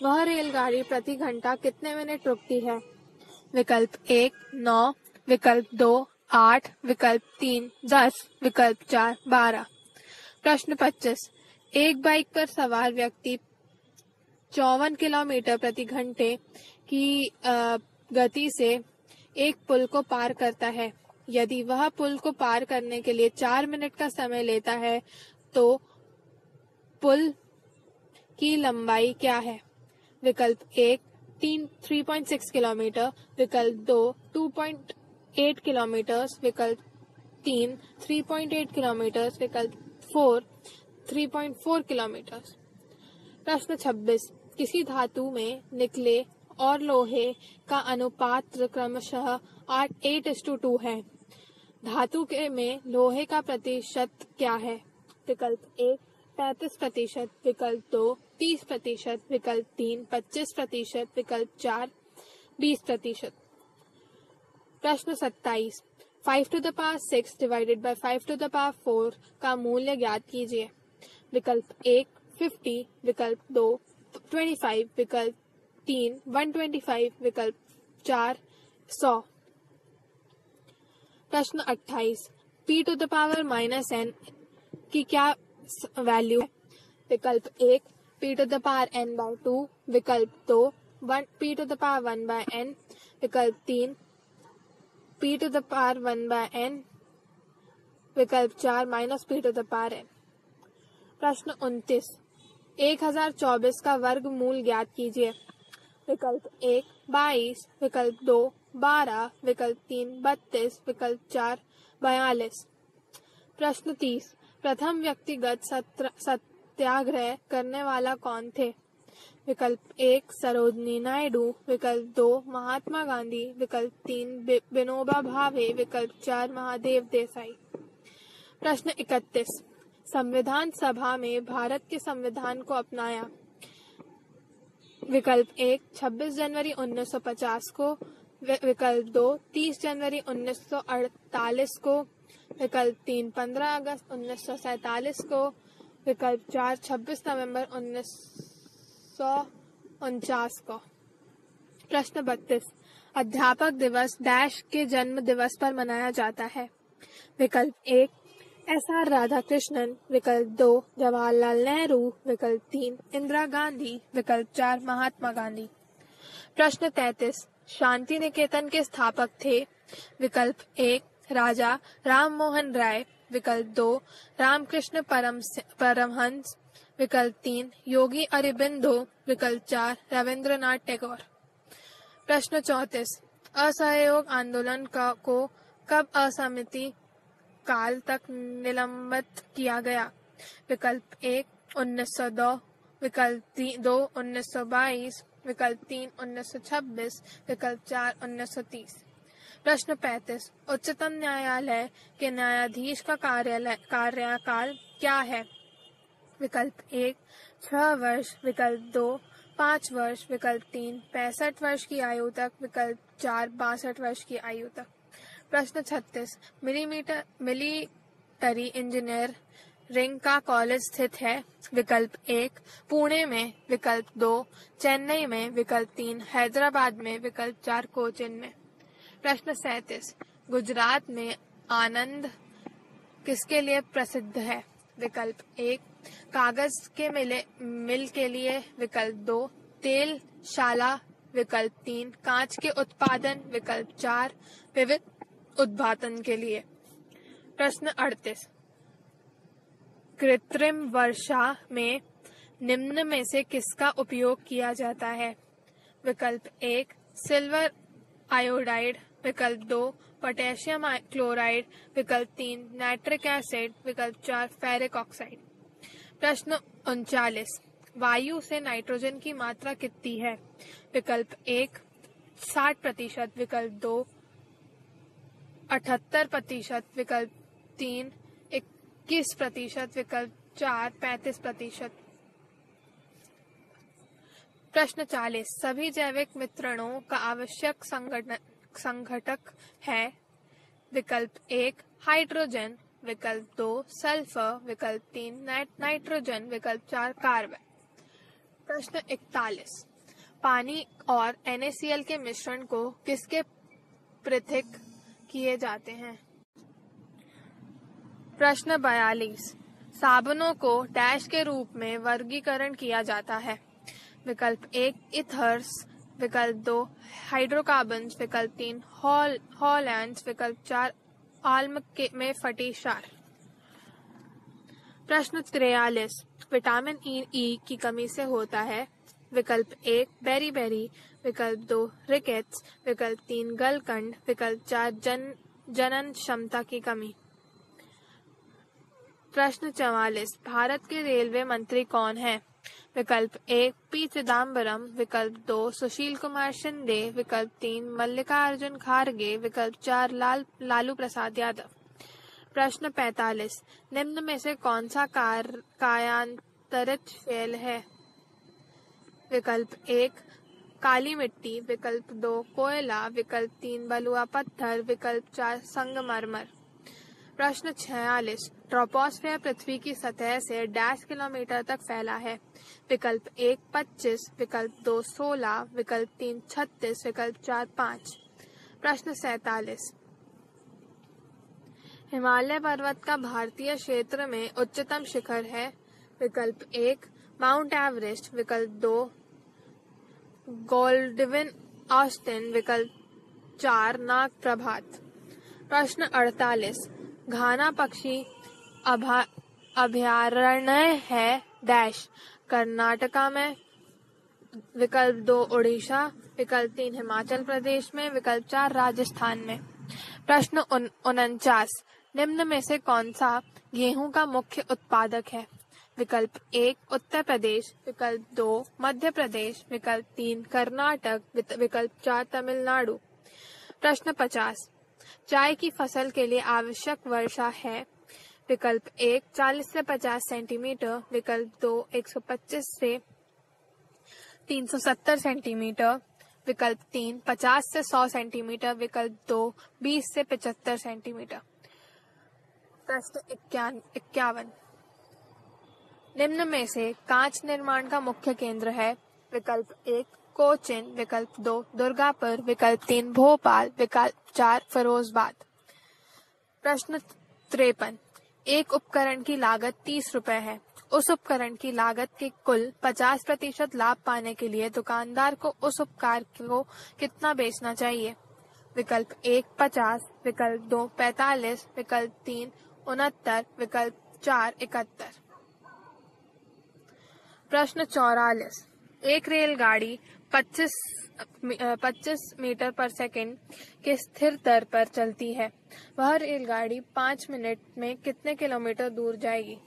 वह रेलगाड़ी प्रति घंटा कितने मिनट रुकती है। विकल्प 1 9, विकल्प 2 8, विकल्प 3 10, विकल्प 4 12। प्रश्न 25 एक बाइक पर सवार व्यक्ति 54 किलोमीटर प्रति घंटे की गति से एक पुल को पार करता है। यदि वह पुल को पार करने के लिए 4 मिनट का समय लेता है तो पुल की लंबाई क्या है। विकल्प 1 3.6 किलोमीटर, विकल्प 2 2.8 किलोमीटर, विकल्प 3 3.8 किलोमीटर, विकल्प 4 3.4 किलोमीटर। प्रश्न 26 किसी धातु में निकले और लोहे का अनुपात क्रमशः 8:2 है। धातु के में लोहे का प्रतिशत क्या है। विकल्प 1 35%, विकल्प 2 30%, विकल्प 3 25%, विकल्प 4 20%। प्रश्न 27 5⁶ डिवाइडेड बाय 5⁴ का मूल्य ज्ञात कीजिए। विकल्प 1 50, विकल्प 2 25, विकल्प 3 125, विकल्प 4 100। प्रश्न 28 p⁻⁻n की क्या वैल्यू है। विकल्प 1 p⁻n/2, विकल्प 2 p⁻1/n, विकल्प 3 p⁻1/n, विकल्प 4 -p⁻n। प्रश्न 29 1024 का वर्गमूल ज्ञात कीजिए। विकल्प 1 22, विकल्प 2 12, विकल्प 3 32, विकल्प 4 42। प्रश्न 30 प्रथम व्यक्तिगत सत्याग्रह करने वाला कौन थे। विकल्प 1 सरोजिनी नायडू, विकल्प 2 महात्मा गांधी, विकल्प 3 विनोबा भावे, विकल्प 4 महादेव देसाई। प्रश्न 31 संविधान सभा में भारत के संविधान को अपनाया। विकल्प 1 26 जनवरी 1950 को, विकल्प 2 30 जनवरी 1948 को, विकल्प 3 15 अगस्त 1947 को, विकल्प 4 26 नवंबर 1949 को। प्रश्न 32 अध्यापक दिवस डैश के जन्म दिवस पर मनाया जाता है। विकल्प 1 SR राधाकृष्णन, विकल्प 2 जवाहरलाल नेहरू, विकल्प 3 इंदिरा गांधी, विकल्प 4 महात्मा गांधी। प्रश्न 33 शांति निकेतन के स्थापक थे? विकल्प 1 राजा राम मोहन राय, विकल्प 2 रामकृष्ण परमहंस, विकल्प 3 योगी अरबिंदो, विकल्प 4 रविंद्रनाथ टैगोर। प्रश्न 34 असहयोग आंदोलन को कब असहमति काल तक निलंबित किया गया? विकल्प 1 1902, विकल्प 2 1922, विकल्प 3 1926, विकल्प 4 1930। प्रश्न 35 उच्चतम न्यायालय के न्यायाधीश का कार्यकाल क्या है? विकल्प 1 6 वर्ष, विकल्प 2 5 वर्ष, विकल्प 3 65 वर्ष की आयु तक, विकल्प 4 62 वर्ष की आयु तक। प्रश्न 36 मिलिटरी इंजीनियरिंग का कॉलेज स्थित है? विकल्प 1 पुणे में, विकल्प 2 चेन्नई में, विकल्प 3 हैदराबाद में, विकल्प 4 कोचीन में। प्रश्न 37 गुजरात में आनंद किसके लिए प्रसिद्ध है? विकल्प 1 कागज के मिल के लिए, विकल्प 2 तेल शाला, विकल्प 3 कांच के उत्पादन, विकल्प 4 विविध उत्पादन के लिए। प्रश्न 38 कृत्रिम वर्षा में निम्न में से किसका उपयोग किया जाता है? विकल्प 1 सिल्वर आयोडाइड, विकल्प 2 पोटेशियम क्लोराइड, विकल्प 3 नाइट्रिक एसिड, विकल्प 4 फेरिक ऑक्साइड। प्रश्न 39 वायु से नाइट्रोजन की मात्रा कितनी है? विकल्प 1 60%, विकल्प 2 78%, विकल्प 3 21%, विकल्प 4 35%। प्रश्न 40 सभी जैविक मिश्रणों का आवश्यक संघटक है? विकल्प 1 हाइड्रोजन, विकल्प 2 सल्फर, विकल्प 3 नाइट्रोजन, विकल्प 4 कार्बन। प्रश्न 41 पानी और NaCl के मिश्रण को किसके पृथक किए जाते हैं? प्रश्न 42 साबुनों को डैश के रूप में वर्गीकरण किया जाता है? विकल्प 1 इथर्स, विकल्प 2 हाइड्रोकार्बन्स, विकल्प 3 हॉलैंड्स, विकल्प 4 आल्म में फटी क्षार। प्रश्न 43 विटामिन ई की कमी से होता है? विकल्प 1 बेरी, विकल्प 2 रिकेट्स, विकल्प 3 गलकंड, विकल्प 4 जनन क्षमता की कमी। प्रश्न 44 भारत के रेलवे मंत्री कौन है? विकल्प 1 पी चिदम्बरम, विकल्प 2 सुशील कुमार शिंदे, विकल्प 3 मल्लिकार्जुन खड़गे, विकल्प 4 लालू प्रसाद यादव। प्रश्न 45 निम्न में से कौन सा कायांतरित शेल है? विकल्प 1 काली मिट्टी, विकल्प 2 कोयला, विकल्प 3 बलुआ पत्थर, विकल्प 4 संगमरमर। प्रश्न 46 ट्रोपोस्फियर पृथ्वी की सतह से डैश किलोमीटर तक फैला है? विकल्प 1 25, विकल्प 2 16, विकल्प 3 36, विकल्प 4 5। प्रश्न 47 हिमालय पर्वत का भारतीय क्षेत्र में उच्चतम शिखर है? विकल्प 1 माउंट एवरेस्ट, विकल्प 2 गोल्डविन ऑस्टिन, विकल्प 4 नाग प्रभात। प्रश्न 48 घाना पक्षी अभयारण्य है डैश कर्नाटका में, विकल्प 2 उड़ीसा, विकल्प 3 हिमाचल प्रदेश में, विकल्प 4 राजस्थान में। प्रश्न 49 निम्न में से कौन सा गेहूं का मुख्य उत्पादक है? विकल्प 1 उत्तर प्रदेश, विकल्प 2 मध्य प्रदेश, विकल्प 3 कर्नाटक, विकल्प 4 तमिलनाडु। प्रश्न 50 चाय की फसल के लिए आवश्यक वर्षा है? विकल्प 1 40 से 50 सेंटीमीटर, विकल्प 2 125 से 370 सेंटीमीटर, विकल्प 3 50 से 100 सेंटीमीटर, विकल्प 2 20 से 75 सेंटीमीटर। प्रश्न 51 निम्न में से कांच निर्माण का मुख्य केंद्र है? विकल्प 1 कोचीन, विकल्प 2 दुर्गापुर, विकल्प 3 भोपाल, विकल्प 4 फिरोजाबाद। प्रश्न 53 एक उपकरण की लागत 30 रुपए है, उस उपकरण की लागत के कुल 50% लाभ पाने के लिए दुकानदार को उस उपकरण को कितना बेचना चाहिए? विकल्प 1 50, विकल्प 2 45, विकल्प 3 69, विकल्प 4 71। प्रश्न 44। एक रेलगाड़ी 25 मीटर पर सेकंड के स्थिर दर पर चलती है। वह रेलगाड़ी 5 मिनट में कितने किलोमीटर दूर जाएगी?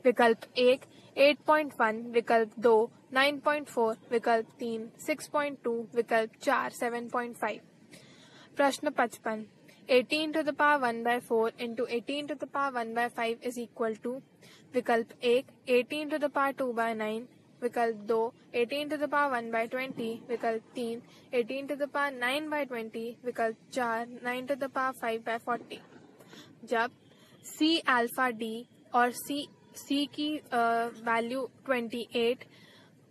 विकल्प 1 8.1, विकल्प 2 9.4, विकल्प 3 6.2, विकल्प 4 7.5। प्रश्न 55। 18 to the power 1/4 into 18 to the power 1/5 is equal to विकल्प 1 18 to the power 2/9, विकल्प 2 18 to the power 1/20, विकल्प 3 18 to the power 9/20, विकल्प 4 9 to the power 5/40। जब C अल्फा D और C की वैल्यू 28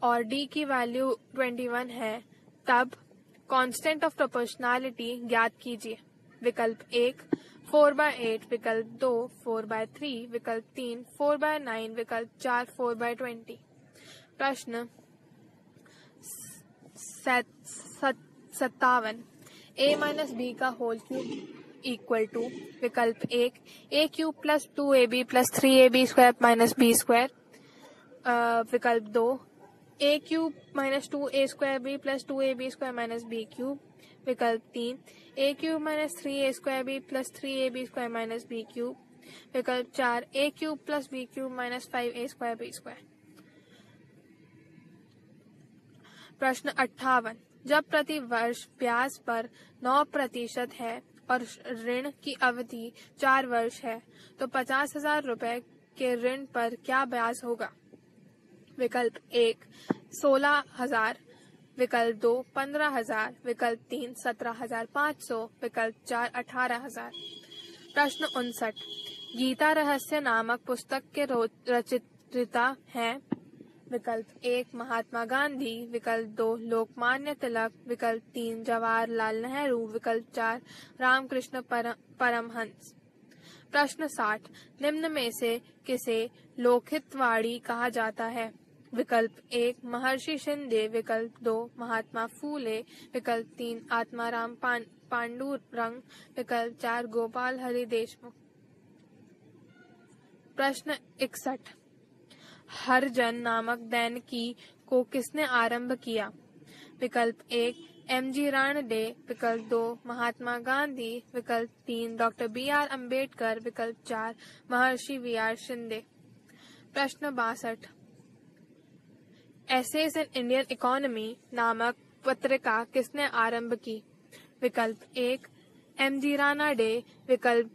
और D की वैल्यू 21 है, तब कांस्टेंट ऑफ प्रोपोर्शनैलिटी ज्ञात कीजिए। विकल्प 1 4/8, विकल्प 2 4/3, विकल्प 3 4/9, विकल्प 4 4/20। प्रश्न 57। a माइनस बी का होल क्यूब इक्वल टू विकल्प 1 a cube plus 2ab plus 3ab square minus b square, विकल्प 2 a cube minus 2a square b plus 2ab square minus b cube, विकल्प 3 a cube minus 3a square b plus 3ab square minus b cube, विकल्प 4 a cube plus b cube minus 5a square b square. प्रश्न 58। जब प्रति वर्ष ब्याज पर 9% है और ऋण की अवधि 4 वर्ष है, तो 50,000 रुपए के ऋण पर क्या ब्याज होगा? विकल्प 1 16,000, विकल्प 2 15,000, विकल्प 3 17,500, विकल्प 4 18,000। प्रश्न 59। गीता रहस्य नामक पुस्तक के रचयिता हैं? विकल्प 1 महात्मा गांधी, विकल्प 2 लोकमान्य तिलक, विकल्प 3 जवाहरलाल नेहरू, विकल्प 4 रामकृष्ण परमहंस। प्रश्न 60। निम्न में से किसे लोकहितवादी कहा जाता है? विकल्प 1 महर्षि शिंदे, विकल्प 2 महात्मा फूले, विकल्प 3 आत्माराम पांडुरंग, विकल्प 4 गोपाल हरि देशमुख। प्रश्न 61। हरजन नामक दैनिकी को किसने आरंभ किया? विकल्प 1 M.G. रानडे, विकल्प 2 महात्मा गांधी, विकल्प 3 डॉक्टर B.R. अम्बेडकर, विकल्प 4 महर्षि V.R. शिंदे। प्रश्न 62। एसेज इन इंडियन इकोनॉमी नामक पत्रिका किसने आरंभ की? विकल्प 1 M.G. रानडे, विकल्प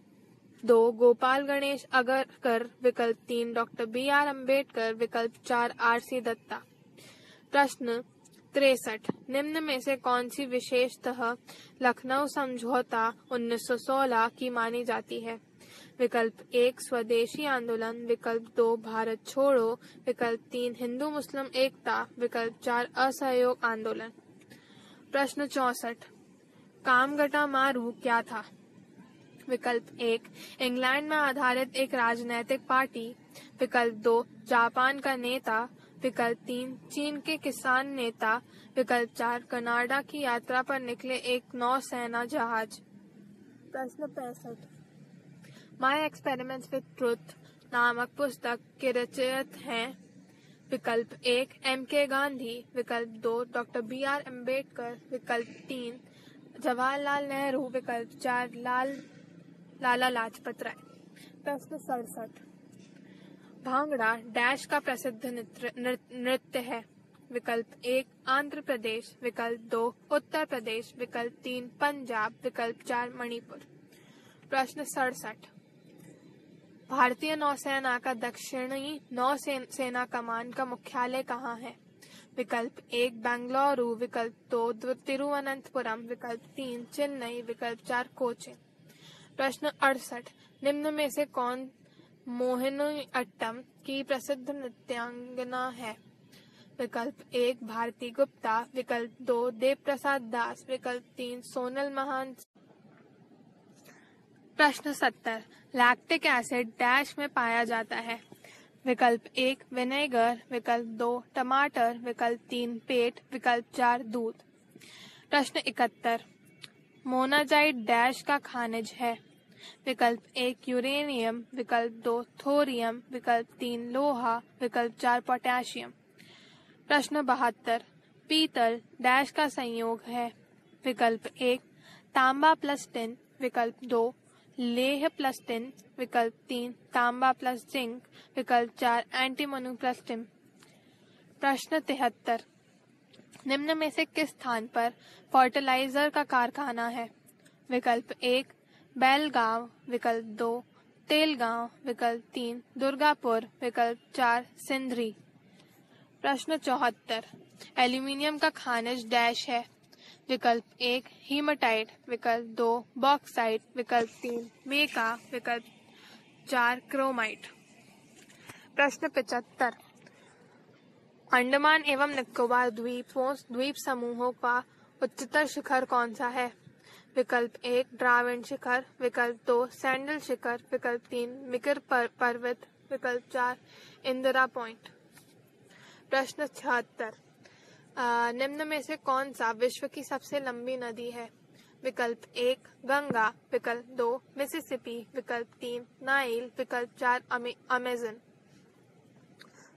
2 गोपाल गणेश अगरकर, विकल्प 3 डॉक्टर B.R. अम्बेडकर, विकल्प 4 R.C. दत्ता। प्रश्न 63। निम्न में से कौन सी विशेषतः लखनऊ समझौता 1916 की मानी जाती है? विकल्प 1 स्वदेशी आंदोलन, विकल्प 2 भारत छोड़ो, विकल्प 3 हिंदू मुस्लिम एकता, विकल्प 4 असहयोग आंदोलन। प्रश्न 64। कामगटा मारू क्या था? विकल्प 1 इंग्लैंड में आधारित एक राजनैतिक पार्टी, विकल्प 2 जापान का नेता, विकल्प 3 चीन के किसान नेता, विकल्प 4 कनाडा की यात्रा पर निकले एक नौसेना जहाज। प्रश्न 65। माय एक्सपेरिमेंट्स विद ट्रुथ नामक पुस्तक के रचयिता हैं? विकल्प 1 M.K. गांधी, विकल्प 2 डॉक्टर B.R. अम्बेडकर, विकल्प 3 जवाहरलाल नेहरू, विकल्प 4 लाला लाजपत राय। प्रश्न 67। भांगड़ा डैश का प्रसिद्ध नृत्य है? विकल्प 1 आंध्र प्रदेश, विकल्प 2 उत्तर प्रदेश, विकल्प 3 पंजाब, विकल्प 4 मणिपुर। प्रश्न 67। भारतीय नौसेना का दक्षिणी नौसेना कमान का मुख्यालय कहाँ है? विकल्प 1 बेंगलुरु, विकल्प 2 तिरुवनंतपुरम, विकल्प 3 चेन्नई, विकल्प 4 कोचीन। प्रश्न 68। निम्न में से कौन मोहिनीअट्टम की प्रसिद्ध नृत्यांगना है? विकल्प 1 भारती गुप्ता, विकल्प 2 देव प्रसाद दास, विकल्प 3 सोनल महान। प्रश्न 70। लैक्टिक एसिड डैश में पाया जाता है? विकल्प 1 विनेगर, विकल्प 2 टमाटर, विकल्प 3 पेट, विकल्प 4 दूध। प्रश्न 71 मोनाजाइट डैश का खनिज है। विकल्प 1 यूरेनियम, विकल्प 2 थोरियम, विकल्प 3 लोहा, विकल्प 4 पोटेशियम। प्रश्न 72 पीतल डैश का संयोग है। विकल्प 1 तांबा प्लस टिन, विकल्प 2 लेह प्लस टिन, विकल्प 3 तांबा प्लस जिंक, विकल्प 4 एंटीमोनी प्लस टिन। प्रश्न 73 निम्न में से किस स्थान पर फर्टिलाइजर का कारखाना है। विकल्प 1 बेलगांव, विकल्प 2 तेलगांव, विकल्प 3 दुर्गापुर, विकल्प 4 सिंधरी। प्रश्न 74 एल्यूमिनियम का खनिज डैश है। विकल्प 1 हीमाटाइट, विकल्प 2 बॉक्साइट, विकल्प 3 मेका, विकल्प 4 क्रोमाइट। प्रश्न 75 अंडमान एवं निकोबार द्वीप समूहों का उच्चतर शिखर कौन सा है। विकल्प 1 ड्राविड शिखर, विकल्प 2 सैंडल शिखर, विकल्प 3 मिकर पर्वत, विकल्प 4 इंदिरा पॉइंट। प्रश्न 76 निम्न में से कौन सा विश्व की सबसे लंबी नदी है। विकल्प 1 गंगा, विकल्प 2 मिसिसिपी, विकल्प 3 नाइल, विकल्प 4 अमेजन।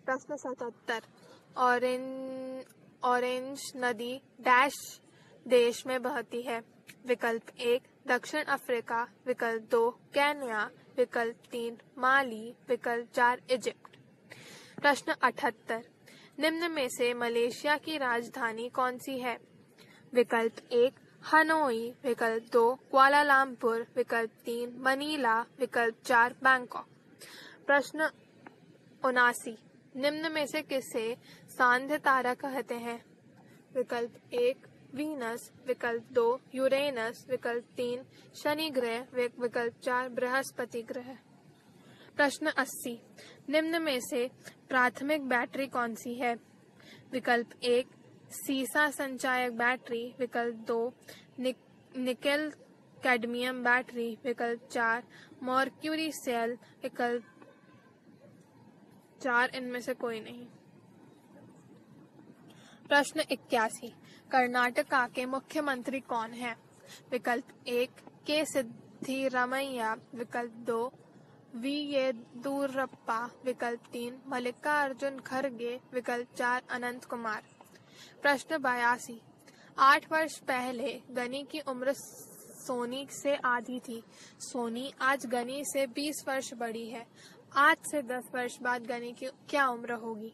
प्रश्न 77 ऑरेंज नदी डैश देश में बहती है। विकल्प 1 दक्षिण अफ्रीका, विकल्प 2 केन्या, विकल्प 3 माली, विकल्प 4 इजिप्ट। प्रश्न 78 निम्न में से मलेशिया की राजधानी कौन सी है। विकल्प 1 हनोई, विकल्प 2 कुआलालंपुर, विकल्प 3 मनीला, विकल्प 4 बैंकॉक। प्रश्न 79 निम्न में से किसे सांध्य तारा कहते हैं। विकल्प 1 वीनस, विकल्प 2 यूरेनस, विकल्प 3 शनि ग्रह, विकल्प 4 बृहस्पति ग्रह। प्रश्न 80 निम्न में से प्राथमिक बैटरी कौन सी है। विकल्प 1 सीसा संचायक बैटरी, विकल्प 2 निकेल कैडमियम बैटरी, विकल्प 4 मर्क्यूरी सेल, विकल्प 4 इनमें से कोई नहीं। प्रश्न 81 कर्नाटका के मुख्यमंत्री कौन है। विकल्प 1 के सिद्धिरमैया, विकल्प 2 वी येदियुरप्पा, विकल्प 3 मल्लिकार्जुन खड़गे, विकल्प 4 अनंत कुमार। प्रश्न 82 8 वर्ष पहले गनी की उम्र सोनी से आधी थी। सोनी आज गनी से 20 वर्ष बड़ी है। आज से 10 वर्ष बाद गनी की क्या उम्र होगी।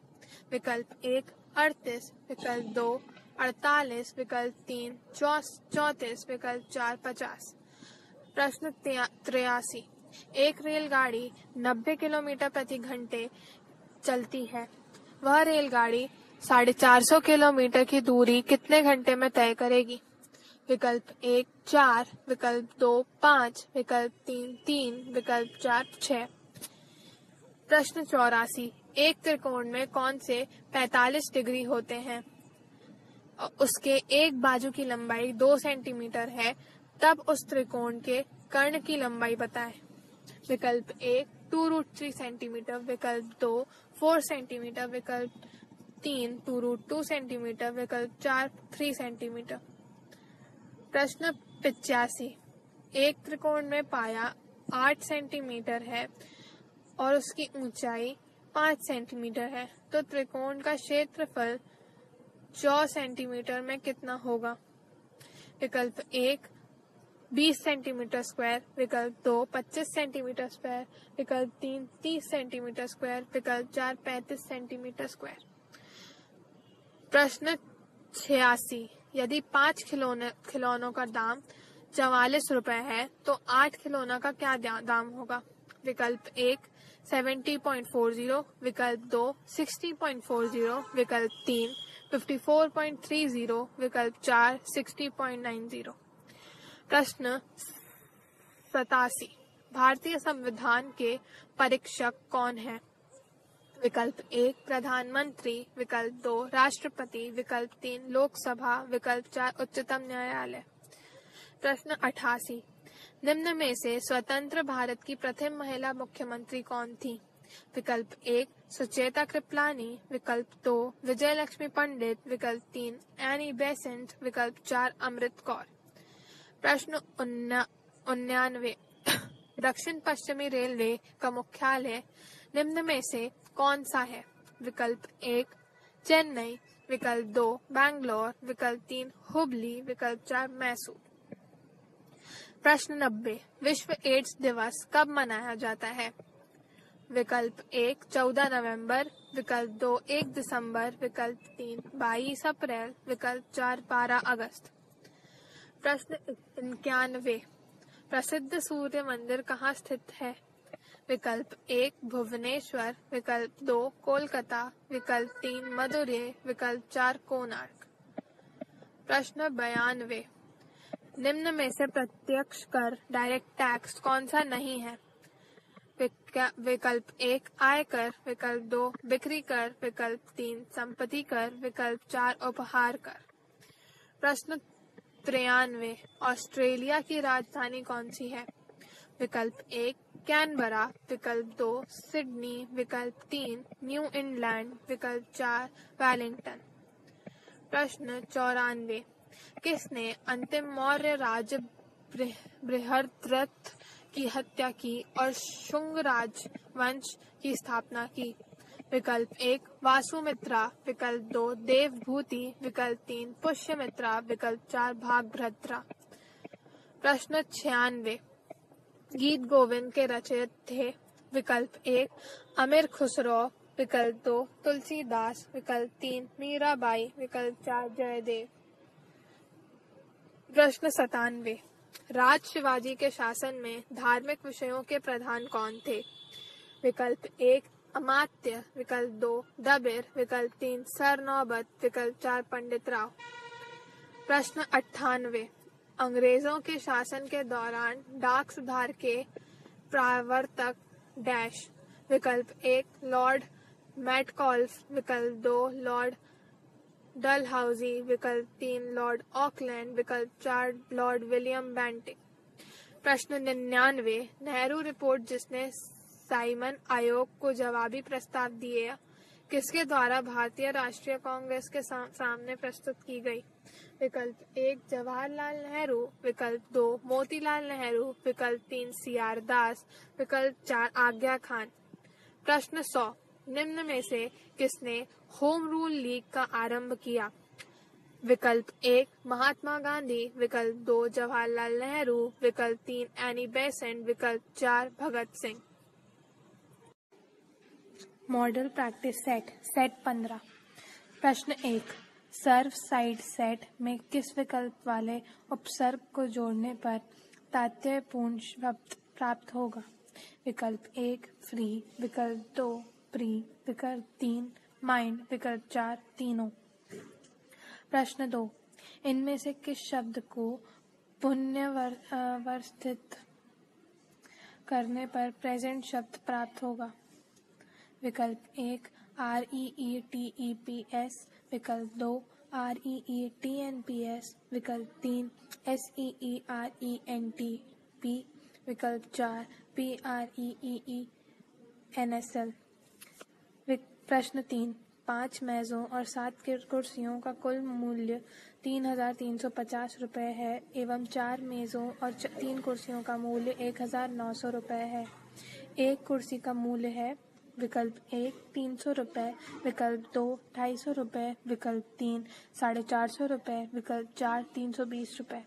विकल्प 1 38, विकल्प 2 48, विकल्प 3 34, विकल्प 4 50। प्रश्न 83 एक रेलगाड़ी 90 किलोमीटर प्रति घंटे चलती है। वह रेलगाड़ी 450 किलोमीटर की दूरी कितने घंटे में तय करेगी। विकल्प 1 4, विकल्प 2 5, विकल्प 3 विकल्प 4 6। प्रश्न 84 एक त्रिकोण में कौन से 45 डिग्री होते हैं। उसके एक बाजू की लंबाई 2 सेंटीमीटर है, तब उस त्रिकोण के कर्ण की लंबाई बताएं। विकल्प 1 2√3 सेंटीमीटर, विकल्प 2 4 सेंटीमीटर, विकल्प 3 2√2 सेंटीमीटर, विकल्प 4 3 सेंटीमीटर। प्रश्न 85 एक त्रिकोण में पाया 8 सेंटीमीटर है और उसकी ऊंचाई 5 सेंटीमीटर है, तो त्रिकोण का क्षेत्रफल 4 सेंटीमीटर में कितना होगा। विकल्प 1 20 सेंटीमीटर स्क्वायर, विकल्प 2 25 सेंटीमीटर स्क्वायर, विकल्प 3 30 सेंटीमीटर स्क्वायर, विकल्प 4 35 सेंटीमीटर स्क्वायर। प्रश्न 86 यदि 5 खिलौनों का दाम 44 रुपए है तो 8 खिलौनों का क्या दाम होगा। विकल्प 1 70.40, विकल्प 2 60.40, विकल्प 3 54.30, विकल्प 4 60.90। प्रश्न 87 भारतीय संविधान के परीक्षक कौन है। विकल्प 1 प्रधानमंत्री, विकल्प 2 राष्ट्रपति, विकल्प 3 लोकसभा, विकल्प 4 उच्चतम न्यायालय। प्रश्न 88 निम्न में से स्वतंत्र भारत की प्रथम महिला मुख्यमंत्री कौन थी। विकल्प 1 सुचेता कृपलानी, विकल्प 2 विजय लक्ष्मी पंडित, विकल्प 3 एनी बेसेंट, विकल्प 4 अमृत कौर। प्रश्न 99 दक्षिण पश्चिमी रेलवे का मुख्यालय निम्न में से कौन सा है? विकल्प 1 चेन्नई, विकल्प 2 बैंगलोर, विकल्प 3 हुबली, विकल्प 4 मैसूर। प्रश्न 90 विश्व एड्स दिवस कब मनाया जाता है? विकल्प 1 14 नवंबर, विकल्प 2 1 दिसंबर, विकल्प 3 22 अप्रैल, विकल्प 4 12 अगस्त। प्रश्न 91 प्रसिद्ध सूर्य मंदिर कहाँ स्थित है? विकल्प 1 भुवनेश्वर, विकल्प 2 कोलकाता, विकल्प 3 मदुरै, विकल्प 4 कोणार्क। प्रश्न 92 निम्न में से प्रत्यक्ष कर डायरेक्ट टैक्स कौन सा नहीं है? विकल्प 1 आयकर, विकल्प 2 बिक्री कर, विकल्प 3 संपत्ति कर, विकल्प 4 उपहार कर। प्रश्न 93 ऑस्ट्रेलिया की राजधानी कौन सी है? विकल्प 1 कैनबरा, विकल्प 2 सिडनी, विकल्प 3 न्यू इंग्लैंड, विकल्प 4 वेलिंगटन। प्रश्न 94 किसने अंतिम मौर्य राज्य बृहद्रथ की हत्या की और शुंग राजवंश की स्थापना की? विकल्प 1 वासुमित्रा, विकल्प 2 देवभूति, विकल्प 3 पुष्यमित्रा, विकल्प 4 भागभद्रा। प्रश्न 96 गीत गोविंद के रचयिता थे? विकल्प 1 अमीर खुसरो, विकल्प 2 तुलसीदास, विकल्प 3 मीराबाई, विकल्प 4 जयदेव। प्रश्न 97 राज शिवाजी के शासन में धार्मिक विषयों के प्रधान कौन थे? विकल्प 1 अमात्य, विकल्प 2 दबिर, विकल्प 3 सरनौबत, विकल्प 4 पंडित राव। प्रश्न 98 अंग्रेजों के शासन के दौरान डाक सुधार के प्रवर्तक डैश? विकल्प 1 लॉर्ड मैटकॉल्फ, विकल्प 2 लॉर्ड डलहौजी, विकल्प 3 लॉर्ड ऑकलैंड, विकल्प 4 लॉर्ड विलियम बेंटिंग। प्रश्न 99 नेहरू रिपोर्ट जिसने साइमन आयोग को जवाबी प्रस्ताव दिए किसके द्वारा भारतीय राष्ट्रीय कांग्रेस के सामने प्रस्तुत की गई? विकल्प 1 जवाहरलाल नेहरू, विकल्प 2 मोतीलाल नेहरू, विकल्प 3 सीआर दास, विकल्प 4 आज्ञा खान। प्रश्न 100 निम्न में से किसने होम रूल लीग का आरंभ किया? विकल्प 1 महात्मा गांधी, विकल्प 2 जवाहरलाल नेहरू, विकल्प 3 एनी बेसेंट, विकल्प 4 Bhagat Singh. Model practice set 15। प्रश्न 1 सर्व साइड सेट में किस विकल्प वाले उपसर्ग को जोड़ने पर तात्पर्यपूर्ण शब्द प्राप्त होगा? विकल्प 1 फ्री, विकल्प 2 प्री, विकल्प 3 माइंड, विकल्प 4 तीनों। प्रश्न 2 इनमें से किस शब्द को पुनर्व्यवस्थित करने पर प्रेजेंट शब्द प्राप्त होगा? विकल्प 1 REETEPS, विकल्प 2 REETNPS, विकल्प 3 SEERENTP, विकल्प 4 PREENSL। प्रश्न 3 5 मेजों और 7 कुर्सियों का कुल मूल्य 3,350 रुपये है एवं 4 मेजों और 3 कुर्सियों का मूल्य 1,900 रुपये है। एक कुर्सी का मूल्य है विकल्प 1 300 रुपये, विकल्प 2 250 रुपये, विकल्प 3 450 रुपये, विकल्प 4 320 रुपये।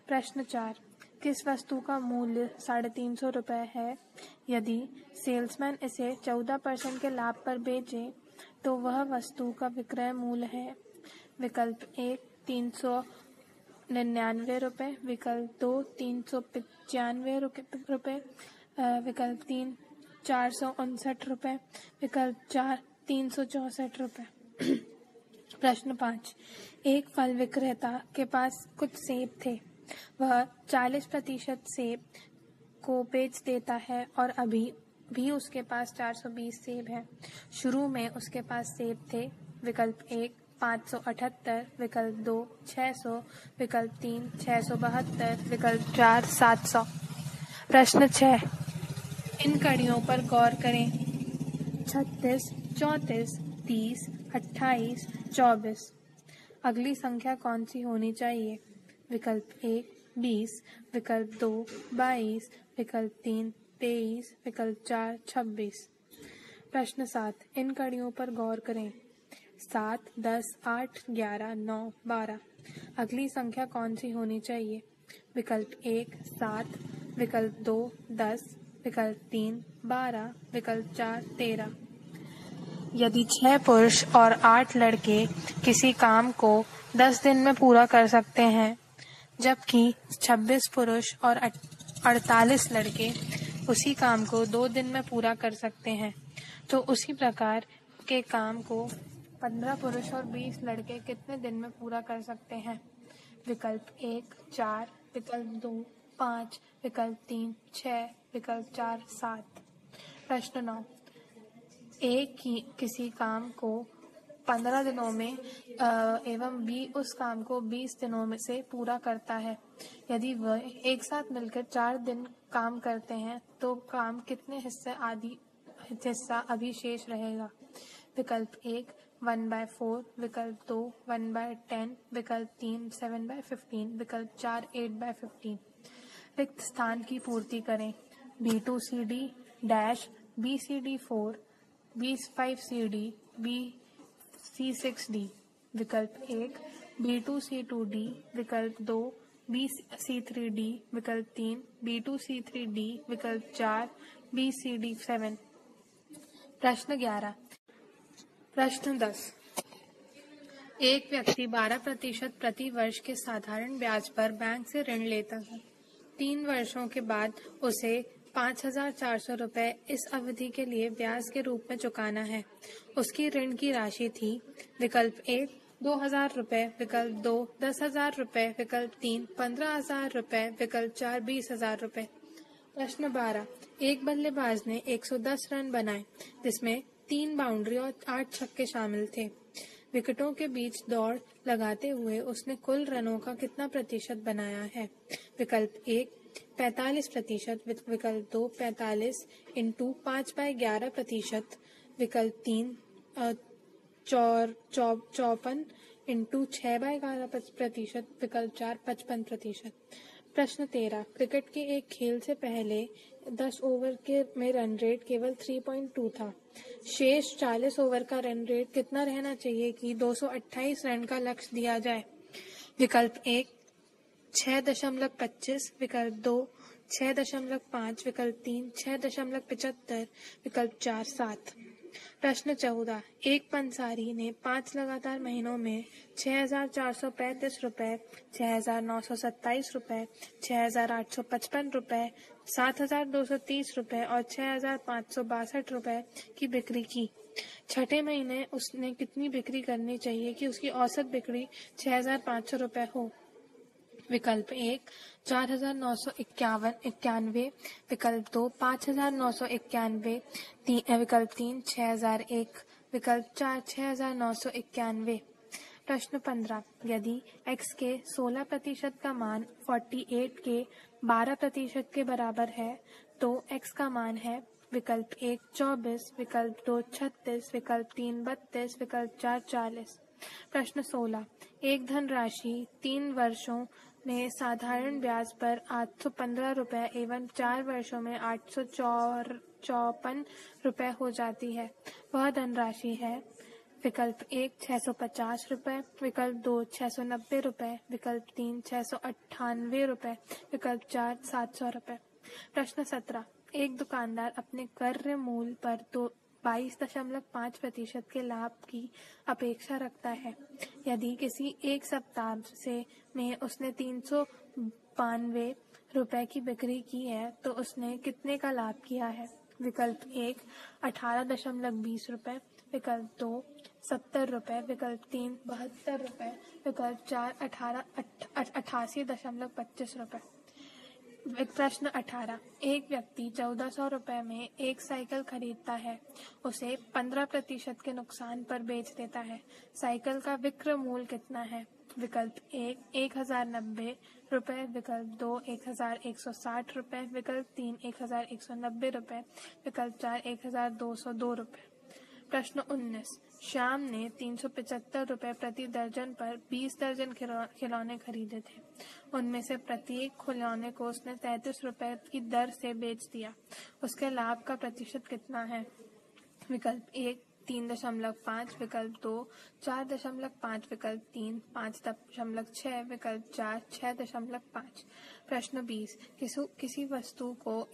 प्रश्न 4 किस वस्तु का मूल्य 350 रुपये है? यदि सेल्समैन इसे 14% के लाभ पर बेचे तो वह वस्तु का विक्रय मूल्य है। विकल्प 1 399 रुपये, विकल्प 2 395 रुपये, विकल्प 3 459 रुपये, विकल्प 4 364 रुपये। प्रश्न 5 एक फल विक्रेता के पास कुछ सेब थे। वह 40% सेब को बेच देता है और अभी भी उसके पास 420 सेब हैं। शुरू में उसके पास सेब थे। विकल्प 1 578, विकल्प 2 600, विकल्प 3 672, विकल्प 4 700। प्रश्न 6 इन कड़ियों पर गौर करें। 36, 34, 30, 28, 24। अगली संख्या कौन सी होनी चाहिए? विकल्प 1 20, विकल्प 2 22, विकल्प 3 23, विकल्प 4 26। प्रश्न 7, इन कड़ियों पर गौर करें। 7, 10, 8, 11, 9, 12। अगली संख्या कौन सी होनी चाहिए? विकल्प 1 7, विकल्प 2 10, विकल्प 3 12, विकल्प 4 13। यदि 6 पुरुष और 8 लड़के किसी काम को 10 दिन में पूरा कर सकते हैं, जबकि 26 पुरुष और 48 लड़के उसी काम को 2 दिन में पूरा कर सकते हैं, तो उसी प्रकार के काम को 15 पुरुष और 20 लड़के कितने दिन में पूरा कर सकते हैं? विकल्प 1 4, विकल्प 2 5, विकल्प 3 6, विकल्प 4 7। प्रश्न 9, एक ही किसी काम को 15 दिनों में एवं बी उस काम को 20 दिनों में से पूरा करता है। यदि वह एक साथ मिलकर 4 दिन काम करते हैं, तो काम कितने हिस्सा अभी शेष रहेगा? विकल्प 1 1/4, विकल्प 2 1/10, विकल्प 3 7/15, विकल्प 4 8/15। रिक्त स्थान की पूर्ति करें। B2CD dash BCD4 B5CD BC6D। विकल्प 1 B2C2D, विकल्प 2 BC3D, विकल्प 3 B2C3D, विकल्प 4 BCD7। प्रश्न 11। प्रश्न 10, एक व्यक्ति 12% प्रति वर्ष के साधारण ब्याज पर बैंक से ऋण लेता है। 3 वर्षों के बाद उसे 5,400 रुपए इस अवधि के लिए ब्याज के रूप में चुकाना है। उसकी ऋण की राशि थी विकल्प 1 2,000 रुपए, विकल्प 2 10,000 रुपए, विकल्प 3 15,000 रुपए, विकल्प 4 20,000 रुपए। प्रश्न 12, एक बल्लेबाज ने 110 रन बनाए, जिसमें 3 बाउंड्री और 8 छक्के शामिल थे। विकेटों के बीच दौड़ लगाते हुए उसने कुल रनों का कितना प्रतिशत बनाया है? विकल्प 1 45%, विकल्प 2 45 इंटू 5/11%, विकल्प 3 54 इंटू 6/11%, विकल्प 4 55%। प्रश्न 13, क्रिकेट के एक खेल से पहले 10 ओवर में रन रेट केवल 3.2 था। शेष 40 ओवर का रन रेट कितना रहना चाहिए कि 228 रन का लक्ष्य दिया जाए? विकल्प 1 6.25, विकल्प 2 6.5, विकल्प 3 6.75, विकल्प 4 7। प्रश्न 14, एक पंसारी ने 5 लगातार महीनों में 6,435 रुपए, 6,927 रुपए, 6,855 रुपए, 7,230 रुपए और 6,562 रुपए की बिक्री की। छठे महीने उसने कितनी बिक्री करनी चाहिए कि उसकी औसत बिक्री 6,500 रुपए हो? विकल्प 1 4,991, विकल्प 2 5,991, विकल्प 3 6,001, विकल्प 4 6,991। प्रश्न 15, यदि x के 16% का मान 48 के 12% के बराबर है, तो x का मान है विकल्प 1 24, विकल्प 2 36, विकल्प 3 32, विकल्प 4 40। प्रश्न 16, एक धनराशि 3 वर्षों में साधारण ब्याज पर 815 रुपए एवं 4 वर्षों में 854 रुपए हो जाती है। वह धनराशि है विकल्प 1 650 रुपए, विकल्प 2 690 रुपए, विकल्प 3 698 रुपए, विकल्प 4 700 रुपए। प्रश्न 17, एक दुकानदार अपने क्रय मूल्य पर 22.5% के लाभ की अपेक्षा रखता है। यदि किसी एक सप्ताह में उसने 392 रुपए की बिक्री की है, तो उसने कितने का लाभ किया है? विकल्प 1 18.20 रुपए, विकल्प 2 70 रुपए, विकल्प 3 72 रुपए, विकल्प 4 88.25 रुपए। प्रश्न 18, एक व्यक्ति 1400 रुपए में एक साइकिल खरीदता है, उसे 15% के नुकसान पर बेच देता है। साइकिल का विक्रय मूल्य कितना है? विकल्प 1 1090 रुपए, विकल्प 2 1160 रुपए, विकल्प 3 1190 रुपए, विकल्प 4 1202 रुपए। प्रश्न 19। श्याम ने 375 रुपए प्रति दर्जन पर 20 दर्जन खिलौने खरीदे थे। उनमें से प्रत्येक खिलौने को उसने 33 रुपए की दर से बेच दिया। उसके लाभ का प्रतिशत कितना है? विकल्प 1 3.5, विकल्प 2 4.5, विकल्प 3 5.6, विकल्प 4 6.5। प्रश्न 20। किसी वस्तु को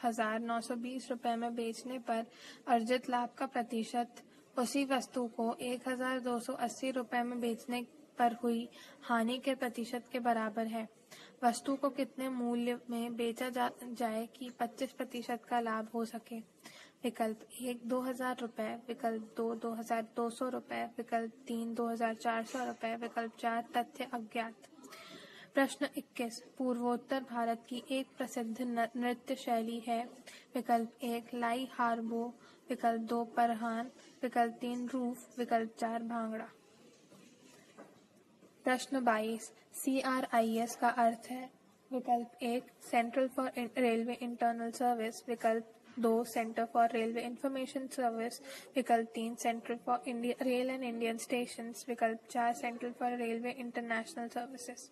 1920 रुपए में बेचने पर अर्जित लाभ का प्रतिशत उसी वस्तु को 1280 रुपए में बेचने पर हुई हानि के प्रतिशत के बराबर है। वस्तु को कितने मूल्य में बेचा जाए कि 25% का लाभ हो सके? विकल्प 1 2000 रुपए, विकल्प 2 2200 रुपए, विकल्प 3 2400 रुपए, विकल्प 4 तथ्य अज्ञात। प्रश्न 21। पूर्वोत्तर भारत की एक प्रसिद्ध नृत्य शैली है। विकल्प 1 लाई हार्बो, विकल्प 2 परहान, विकल्प 3 रूफ, विकल्प 4 भांगड़ा। प्रश्न 22। CRIS का अर्थ है। विकल्प 1 central for railway internal service, विकल्प 2 centre for railway information service, विकल्प 3 central for rail and Indian stations, विकल्प 4 central for railway international services.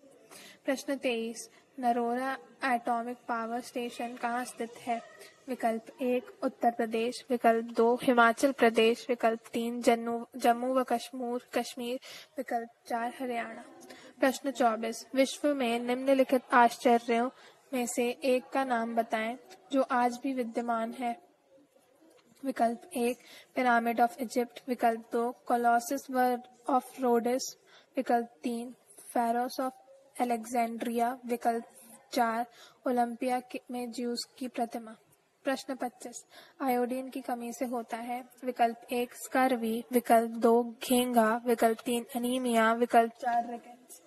प्रश्न 23। नरोरा एटॉमिक पावर स्टेशन कहाँ स्थित है? विकल्प 1 उत्तर प्रदेश, विकल्प 2 हिमाचल प्रदेश, विकल्प 3 जम्मू व कश्मीर, विकल्प 4 हरियाणा। प्रश्न 24। विश्व में निम्नलिखित आश्चर्यों में से एक का नाम बताएं जो आज भी विद्यमान है। विकल्प 1 पिरामिड ऑफ इजिप्ट, विकल्प 2 कोलोसस ऑफ रोड्स, विकल्प 3 फेरोस ऑफ अलेक्जेंड्रिया, विकल्प 4 ओलंपिया में ज्यूस की प्रतिमा। प्रश्न 25। आयोडीन की कमी से होता है। विकल्प 1 स्कर्वी, विकल्प 2 घेंगा, विकल्प 3 एनीमिया, विकल्प 4 रिकेट्स।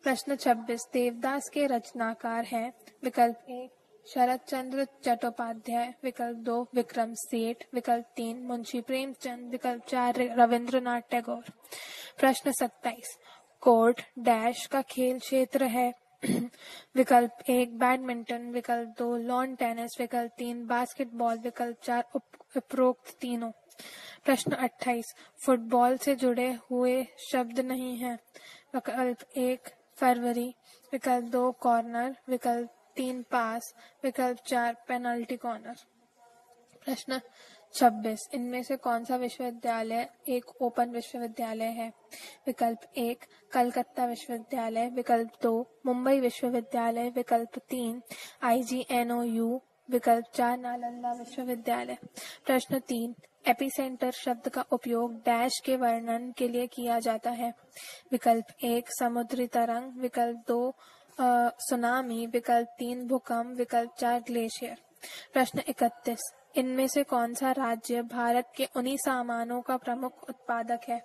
प्रश्न 26। देवदास के रचनाकार हैं। विकल्प 1 शरद चंद्र चट्टोपाध्याय, विकल्प 2 विक्रम सेठ, विकल्प 3 मुंशी प्रेमचंद, विकल्प 4 रविंद्रनाथ टैगोर। प्रश्न 27। कोर्ट डैश का खेल क्षेत्र है। विकल्प 1 बैडमिंटन, विकल्प 2 लॉन टेनिस, विकल्प 3 बास्केटबॉल, विकल्प 4 उपरोक्त तीनों। प्रश्न 28। फुटबॉल से जुड़े हुए शब्द नहीं हैं। विकल्प 1 फरवरी, विकल्प 2 कॉर्नर, विकल्प 3 पास, विकल्प 4 पेनल्टी कॉर्नर। प्रश्न 26। इनमें से कौन सा विश्वविद्यालय एक ओपन विश्वविद्यालय है? विकल्प 1 कलकत्ता विश्वविद्यालय, विकल्प 2 मुंबई विश्वविद्यालय, विकल्प 3 IGNOU, विकल्प 4 नालंदा विश्वविद्यालय। प्रश्न 3। एपिसेंटर शब्द का उपयोग डैश के वर्णन के लिए किया जाता है। विकल्प 1 समुद्री तरंग, विकल्प 2 सुनामी, विकल्प 3 भूकंप, विकल्प 4 ग्लेशियर। प्रश्न 31। इनमें से कौन सा राज्य भारत के ऊनी सामानों का प्रमुख उत्पादक है?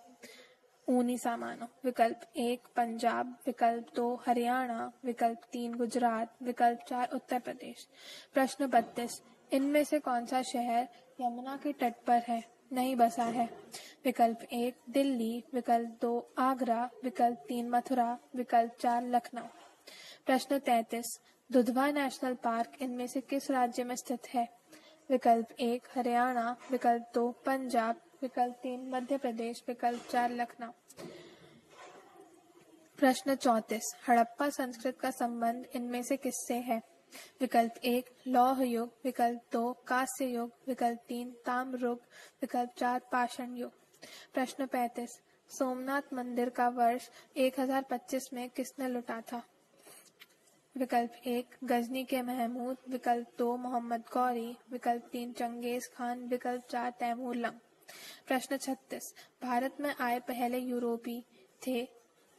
ऊनी सामानों। विकल्प 1 पंजाब, विकल्प 2 हरियाणा, विकल्प 3 गुजरात, विकल्प 4 उत्तर प्रदेश। प्रश्न 32। इनमें से कौन सा शहर यमुना के तट पर है, नहीं बसा है? विकल्प 1 दिल्ली, विकल्प 2 आगरा, विकल्प 3 मथुरा, विकल्प 4 लखनऊ। प्रश्न 33। दुधवा नेशनल पार्क इनमें से किस राज्य में स्थित है? विकल्प 1 हरियाणा, विकल्प 2 पंजाब, विकल्प 3 मध्य प्रदेश, विकल्प 4 लखनऊ। प्रश्न 34। हड़प्पा संस्कृत का संबंध इनमें से किससे है? विकल्प 1 लौह युग, विकल्प 2 कांस्य युग, विकल्प 3 ताम्र युग, विकल्प 4 पाषाण युग। प्रश्न 35। सोमनाथ मंदिर का वर्ष 1025 में किसने लूटा था? विकल्प 1 गजनी के महमूद, विकल्प 2 मोहम्मद गौरी, विकल्प 3 चंगेज खान, विकल्प 4 तैमूर लंग। प्रश्न 36। भारत में आए पहले यूरोपी थे।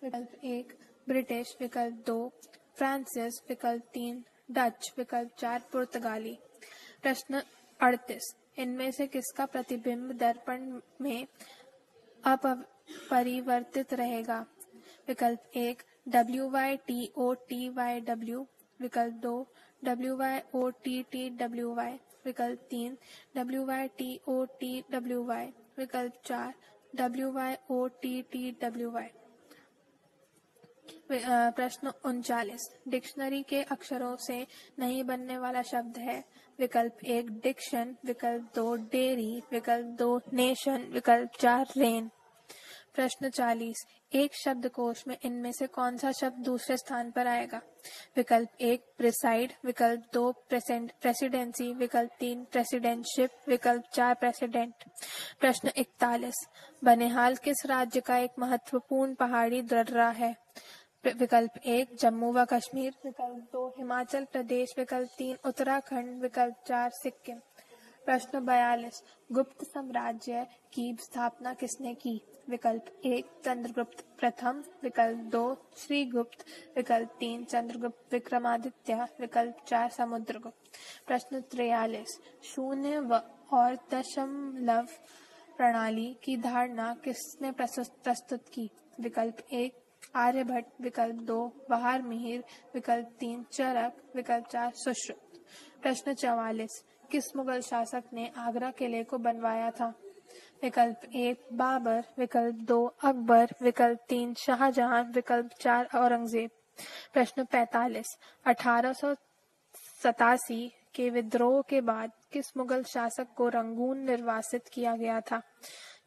विकल्प 1 ब्रिटिश, विकल्प 2 फ्रांसीसी, विकल्प 3 डच, विकल्प 4 पुर्तगाली। प्रश्न 38। इनमें से किसका प्रतिबिंब दर्पण में अपरिवर्तित रहेगा? विकल्प 1 WYTOTYW, विकल्प 2 WYOTTWY, विकल्प 3 WYTOTWY, विकल्प 4 WYOTTWY। प्रश्न 39, डिक्शनरी के अक्षरों से नहीं बनने वाला शब्द है। विकल्प 1 डिक्शन, विकल्प 2 डेयरी, विकल्प 2 नेशन, विकल्प 4 रेन। प्रश्न 40, एक शब्दकोश में इनमें से कौन सा शब्द दूसरे स्थान पर आएगा? विकल्प 1 प्रिसाइड, विकल्प 2 प्रेसिडेंसी, विकल्प 3 प्रेसिडेंटशिप, विकल्प 4 प्रेसिडेंट। प्रश्न 41, बनिहाल किस राज्य का एक महत्वपूर्ण पहाड़ी दर्रा है? विकल्प 1 जम्मू व कश्मीर, विकल्प 2 हिमाचल प्रदेश, विकल्प 3 उत्तराखंड, विकल्प 4 सिक्किम। प्रश्न 42, गुप्त साम्राज्य की स्थापना किसने की? विकल्प 1 चंद्रगुप्त प्रथम, विकल्प 2 श्रीगुप्त, विकल्प 3 चंद्रगुप्त विक्रमादित्य, विकल्प 4 समुद्रगुप्त। प्रश्न 43, शून्य और दशमलव प्रणाली की धारणा किसने प्रस्तुत की? विकल्प 1 आर्यभट्ट, विकल्प 2 बहार मिहिर, विकल्प 3 चरक, विकल्प 4 सुश्रुत। प्रश्न 44, किस मुगल शासक ने आगरा किले को बनवाया था? विकल्प 1 बाबर, विकल्प 2 अकबर, विकल्प 3 शाहजहां, विकल्प 4 औरंगजेब। प्रश्न 45, 1887 के विद्रोह के बाद किस मुगल शासक को रंगून निर्वासित किया गया था?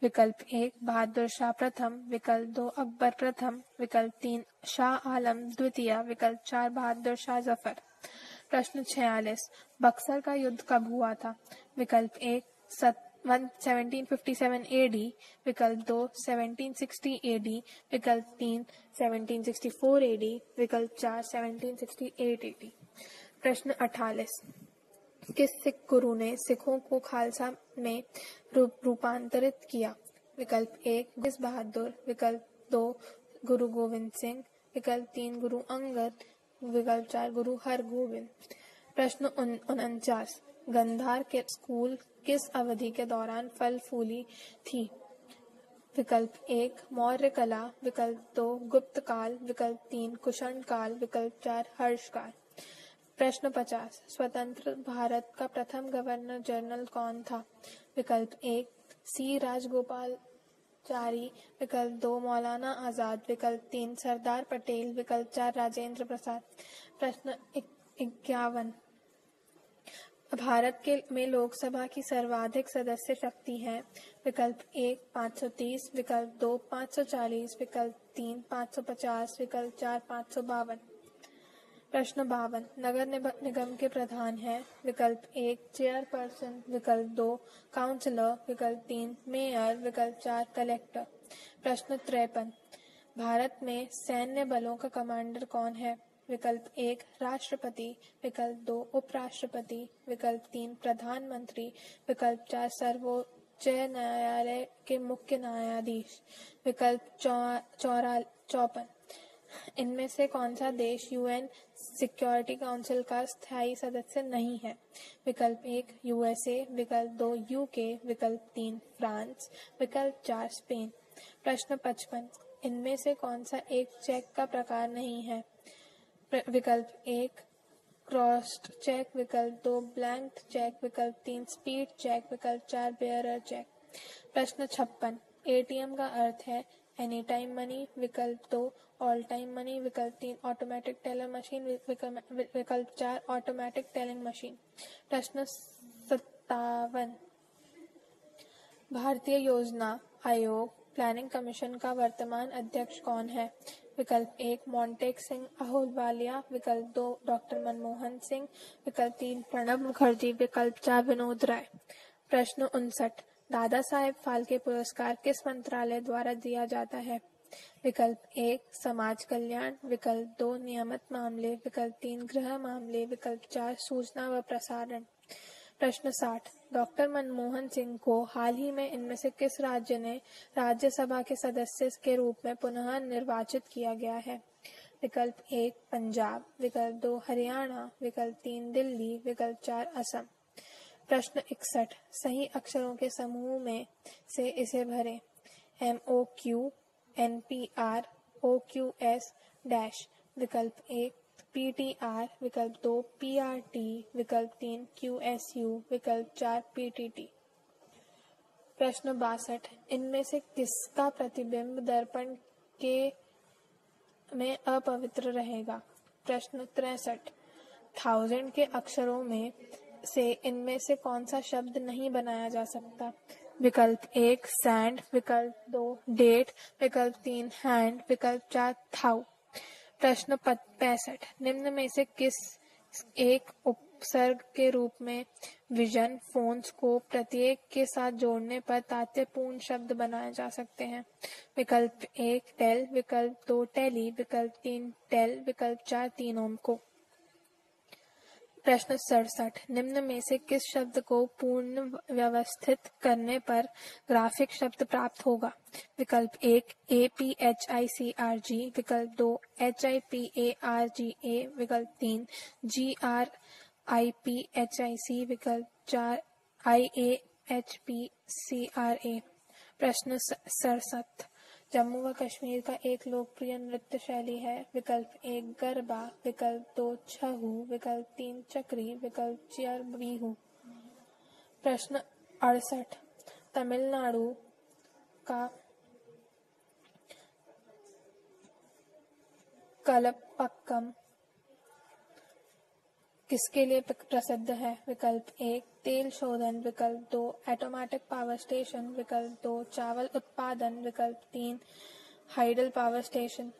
विकल्प 1 बहादुर शाह प्रथम, विकल्प 2 अकबर प्रथम, विकल्प 3 शाह आलम द्वितीय, विकल्प 4 बहादुर शाह जफर। प्रश्न 46, बक्सर का युद्ध कब हुआ था? विकल्प 1 1757 AD, विकल्प 2 1760 AD, विकल्प 3 1764 AD, विकल्प 4 1768 AD। प्रश्न 48, किस सिख गुरु ने सिखों को खालसा में रूपांतरित किया? विकल्प 1 गुरु बहादुर, विकल्प 2 गुरु गोविंद सिंह, विकल्प 3 गुरु अंगद, विकल्प 4 गुरु हरगोविंद। प्रश्न 49, गांधार के स्कूल किस अवधि के दौरान फल फूली थी? विकल्प 1 मौर्य कला, विकल्प 2 गुप्त काल, विकल्प 3 कुषाण काल, विकल्प 4 हर्ष काल। प्रश्न 50, स्वतंत्र भारत का प्रथम गवर्नर जनरल कौन था? विकल्प 1 सी राजगोपालाचारी, विकल्प 2 मौलाना आजाद, विकल्प 3 सरदार पटेल, विकल्प 4 राजेंद्र प्रसाद। प्रश्न 51, भारत में लोकसभा की सर्वाधिक सदस्य शक्ति है? विकल्प 1 530, विकल्प 2 540, विकल्प 3 550, विकल्प 4 552। प्रश्न 52, नगर निगम के प्रधान हैं? विकल्प 1 चेयरपर्सन, विकल्प 2 काउंसलर, विकल्प 3 मेयर, विकल्प 4 कलेक्टर। प्रश्न 53, भारत में सैन्य बलों का कमांडर कौन है? विकल्प 1 राष्ट्रपति, विकल्प 2 उपराष्ट्रपति, विकल्प 3 प्रधानमंत्री, विकल्प 4 सर्वोच्च न्यायालय के मुख्य न्यायाधीश, विकल्प 54। इनमें से कौन सा देश यूएन सिक्योरिटी काउंसिल का स्थायी सदस्य नहीं है? विकल्प 1 यूएसए, विकल्प 2 यूके, विकल्प 3 फ्रांस, विकल्प 4 स्पेन। प्रश्न 55, इनमें से कौन सा एक चेक का प्रकार नहीं है? विकल्प 1 क्रॉस्ड चेक, विकल्प 2 ब्लैंक चेक, विकल्प 3 स्पीड चेक, विकल्प 4 बेयरर चेक। प्रश्न 56, एटीएम का अर्थ है एनी टाइम मनी, विकल्प 2 ऑल टाइम मनी, विकल्प 3 ऑटोमेटिक टेलर मशीन, विकल्प 4 ऑटोमेटिक टेलिंग मशीन। प्रश्न 57, भारतीय योजना आयोग प्लानिंग कमीशन का वर्तमान अध्यक्ष कौन है? विकल्प 1 मोंटेक सिंह अहलूवालिया, विकल्प 2 डॉक्टर मनमोहन सिंह, विकल्प 3 प्रणब मुखर्जी, विकल्प 4 विनोद राय। प्रश्न 59, दादा साहेब फाल्के पुरस्कार किस मंत्रालय द्वारा दिया जाता है? विकल्प 1 समाज कल्याण, विकल्प 2 नियामत मामले, विकल्प 3 गृह मामले, विकल्प 4 सूचना व प्रसारण। प्रश्न 60, डॉक्टर मनमोहन सिंह को हाल ही में इनमें से किस राज्य ने राज्यसभा के सदस्य के रूप में पुनः निर्वाचित किया गया है? विकल्प 1 पंजाब, विकल्प 2 हरियाणा, विकल्प 3 दिल्ली, विकल्प 4 असम। प्रश्न 61, सही अक्षरों के समूह में से इसे भरें। MOQ, NPR, OQS dash. विकल्प 1 PTR, विकल्प 2 PRT, विकल्प 3 QSU, विकल्प 4 PTT। प्रश्न 62, इनमें से किसका प्रतिबिंब दर्पण के में अपवित्र रहेगा। प्रश्न 63। 1000 के अक्षरों में से इनमें से कौन सा शब्द नहीं बनाया जा सकता? विकल्प 1 सैंड, विकल्प 2 डेट, विकल्प 3 हैंड, विकल्प 4 थाउ। प्रश्न 65। निम्न में से किस एक उपसर्ग के रूप में विजन, फोन्स को प्रत्येक के साथ जोड़ने पर तात्पर्यपूर्ण शब्द बनाए जा सकते हैं? विकल्प 1 टेल, विकल्प 2 टेली, विकल्प 3 टेल, विकल्प 4 तीनों को। प्रश्न 67। निम्न में से किस शब्द को पूर्ण व्यवस्थित करने पर ग्राफिक शब्द प्राप्त होगा? विकल्प 1 APHICRG, विकल्प 2 HIPARGA, विकल्प 3 GRIPHIC, विकल्प 4 IAHPCRA। प्रश्न 67। जम्मू व कश्मीर का एक लोकप्रिय नृत्य शैली है। विकल्प 1 गरबा, विकल्प 2 छहू, विकल्प 3 चक्री, विकल्प 4 बिहू। प्रश्न 68। तमिलनाडु का कलपक्कम किसके लिए प्रसिद्ध है? विकल्प 1 तेल शोधन, विकल्प 2 ऑटोमेटिक पावर स्टेशन, विकल्प 2 चावल उत्पादन, विकल्प 3 हाइडल पावर स्टेशन।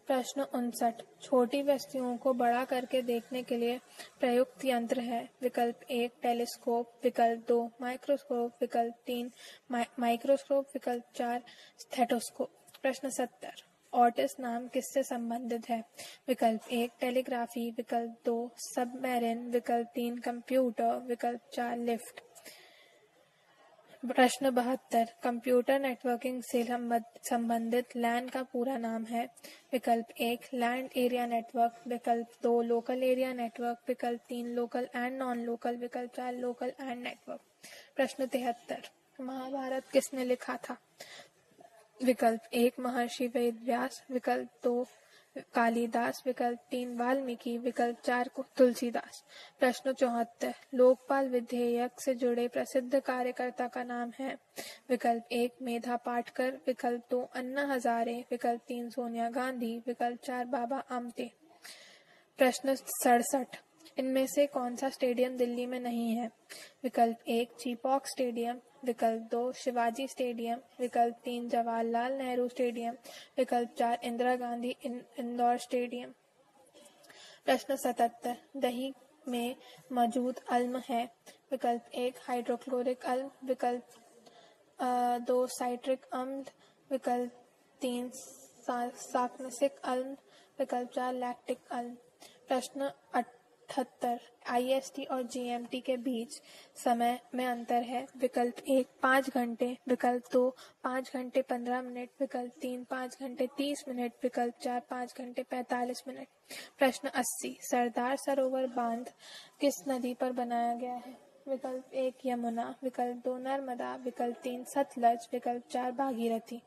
प्रश्न 59। छोटी वस्तुओं को बड़ा करके देखने के लिए प्रयुक्त यंत्र है। विकल्प 1 टेलीस्कोप, विकल्प 2 माइक्रोस्कोप, विकल्प 3 माइक्रोस्कोप, विकल्प 4 स्टेथोस्कोप। प्रश्न 70। ऑटिस नाम किससे संबंधित है? विकल्प 1 टेलीग्राफी, विकल्प 2 सबमरीन, विकल्प 3 कंप्यूटर, विकल्प 4 लिफ्ट। प्रश्न 72। कंप्यूटर नेटवर्किंग से संबंधित लैन का पूरा नाम है। विकल्प 1 लैंड एरिया नेटवर्क, विकल्प 2 लोकल एरिया नेटवर्क, विकल्प 3 लोकल एंड नॉन लोकल, विकल्प 4 लोकल एंड नेटवर्क। प्रश्न 73। महाभारत किसने लिखा था? विकल्प 1 महर्षि वेद व्यास, विकल्प 2 कालिदास, विकल्प 3 वाल्मीकि, विकल्प 4 को तुलसीदास। प्रश्न 74। लोकपाल विधेयक से जुड़े प्रसिद्ध कार्यकर्ता का नाम है। विकल्प 1 मेधा पाटकर, विकल्प 2 अन्ना हजारे, विकल्प 3 सोनिया गांधी, विकल्प 4 बाबा आमटे। प्रश्न 67। इनमें से कौन सा स्टेडियम दिल्ली में नहीं है? विकल्प 1 चीपॉक स्टेडियम, विकल्प 2 शिवाजी स्टेडियम, विकल्प 3 जवाहरलाल नेहरू स्टेडियम, विकल्प 4 इंदिरा गांधी इंदौर स्टेडियम। प्रश्न 77। दही में मौजूद अम्ल है। विकल्प 1 हाइड्रोक्लोरिक अम्ल, विकल्प 2 साइट्रिक अम्ल, विकल्प 3 सार्कनिक अम्ल, विकल्प 4 लैक्टिक अम्ल। प्रश्न 78। IST और GMT के बीच समय में अंतर है। विकल्प 1 5 घंटे, विकल्प 2 5 घंटे 15 मिनट, विकल्प 3 5 घंटे 30 मिनट, विकल्प 4 5 घंटे 45 मिनट। प्रश्न 80। सरदार सरोवर बांध किस नदी पर बनाया गया है? विकल्प 1 यमुना, विकल्प 2 नर्मदा, विकल्प 3 सतलज, विकल्प 4 भागीरथी।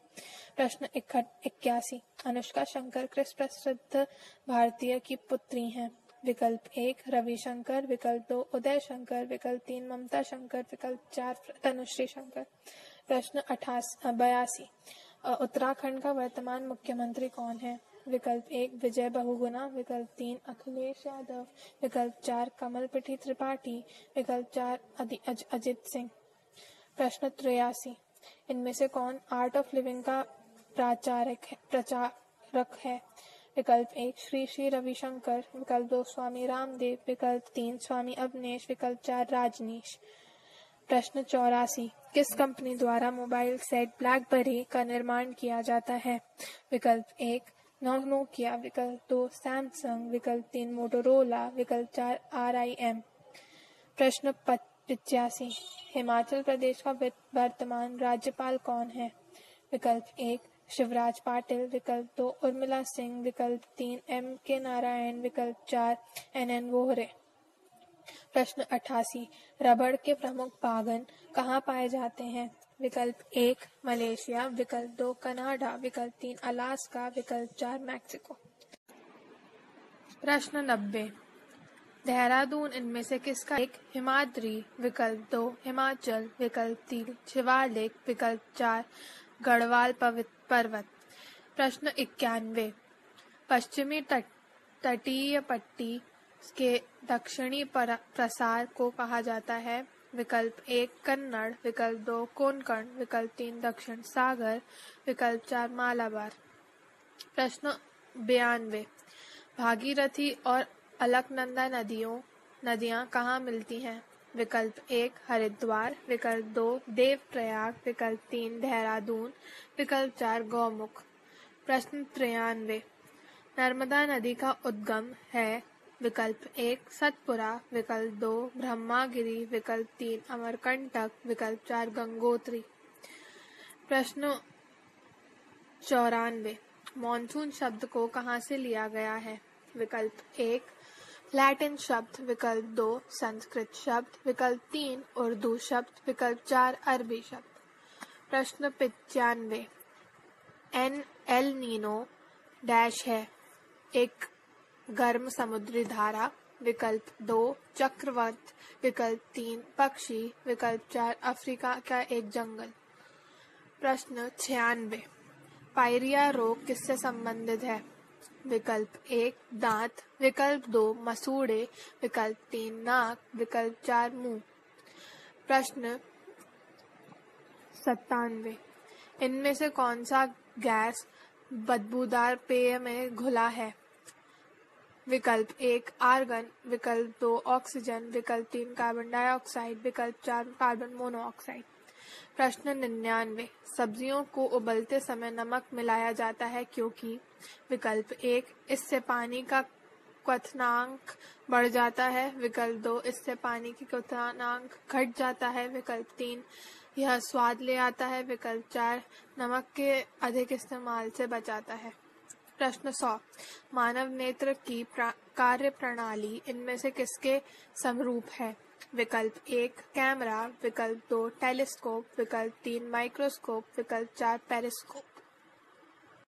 प्रश्न 81। अनुष्का शंकर किस प्रसिद्ध भारतीय की पुत्री हैं? विकल्प 1 रविशंकर, विकल्प 2 उदय शंकर, विकल्प 3 ममता शंकर, विकल्प 4 तनुश्री शंकर। प्रश्न 82। उत्तराखंड का वर्तमान मुख्यमंत्री कौन है? विकल्प 1 विजय बहुगुणा, विकल्प 3 अखिलेश यादव, विकल्प 4 कमल पति त्रिपाठी, विकल्प 4 अजित सिंह। प्रश्न 83। इनमें से कौन आर्ट ऑफ लिविंग का प्रचारक है? विकल्प 1 श्री श्री रविशंकर, विकल्प 2 स्वामी रामदेव, विकल्प 3 स्वामी अवनेश, विकल्प 4 राजनीश। प्रश्न 84। किस कंपनी द्वारा मोबाइल सेट ब्लैकबेरी का निर्माण किया जाता है? विकल्प 1 नोकिया, विकल्प 2 सैमसंग, विकल्प 3 मोटोरोला, विकल्प 4 RIM। प्रश्न 85। हिमाचल प्रदेश का वर्तमान राज्यपाल कौन है? विकल्प 1 शिवराज पाटिल, विकल्प 2 उर्मिला सिंह, विकल्प 3 MK नारायण, विकल्प 4 NN वोहरे। प्रश्न 88। रबड़ के प्रमुख बागान कहाँ पाए जाते हैं? विकल्प 1 मलेशिया, विकल्प 2 कनाडा, विकल्प 3 अलास्का, विकल्प 4 मैक्सिको। प्रश्न 90। देहरादून इनमें से किसका एक हिमाद्री, विकल्प 2 हिमाचल, विकल्प 3 शिवालिक, विकल्प 4 गढ़वाल पर्वत। प्रश्न 91। पश्चिमी तटीय पट्टी के दक्षिणी प्रसार को कहा जाता है। विकल्प 1 कन्नड़, विकल्प 2 कोंकण, विकल्प 3 दक्षिण सागर, विकल्प 4 मालाबार। प्रश्न 92 भागीरथी और अलकनंदा नदियां कहाँ मिलती हैं? विकल्प 1 हरिद्वार, विकल्प 2 देवप्रयाग, विकल्प 3 देहरादून, विकल्प 4 गौमुख। प्रश्न 93 नर्मदा नदी का उद्गम है। विकल्प 1 सतपुरा, विकल्प 2 ब्रह्मागिरी, विकल्प 3 अमरकंटक, विकल्प 4 गंगोत्री। प्रश्न 94 मॉनसून शब्द को कहाँ से लिया गया है? विकल्प 1 लैटिन शब्द, विकल्प 2 संस्कृत शब्द, विकल्प 3 उर्दू शब्द, विकल्प 4 अरबी शब्द। प्रश्न 95 एल नीनो डैश है। एक गर्म समुद्री धारा, विकल्प 2 चक्रवात, विकल्प 3 पक्षी, विकल्प 4 अफ्रीका का एक जंगल। प्रश्न 96 पायरिया रोग किससे संबंधित है? विकल्प 1 दांत, विकल्प 2 मसूड़े, विकल्प 3 नाक, विकल्प 4 मुंह। प्रश्न 97 इनमें से कौन सा गैस बदबूदार पेय में घुला है? विकल्प 1 आर्गन, विकल्प 2 ऑक्सीजन, विकल्प 3 कार्बन डाइऑक्साइड, विकल्प 4 कार्बन मोनोऑक्साइड। प्रश्न 99 सब्जियों को उबलते समय नमक मिलाया जाता है क्योंकि? विकल्प 1 इससे पानी का क्वथनांक बढ़ जाता है, विकल्प 2 इससे पानी की क्वथनांक घट जाता है, विकल्प 3 यह स्वाद ले आता है, विकल्प 4 नमक के अधिक इस्तेमाल से बचाता है। प्रश्न 100 मानव नेत्र की कार्य प्रणाली इनमें से किसके समरूप है? विकल्प 1 कैमरा, विकल्प 2 टेलीस्कोप, विकल्प 3 माइक्रोस्कोप, विकल्प 4 पेरिस्कोप।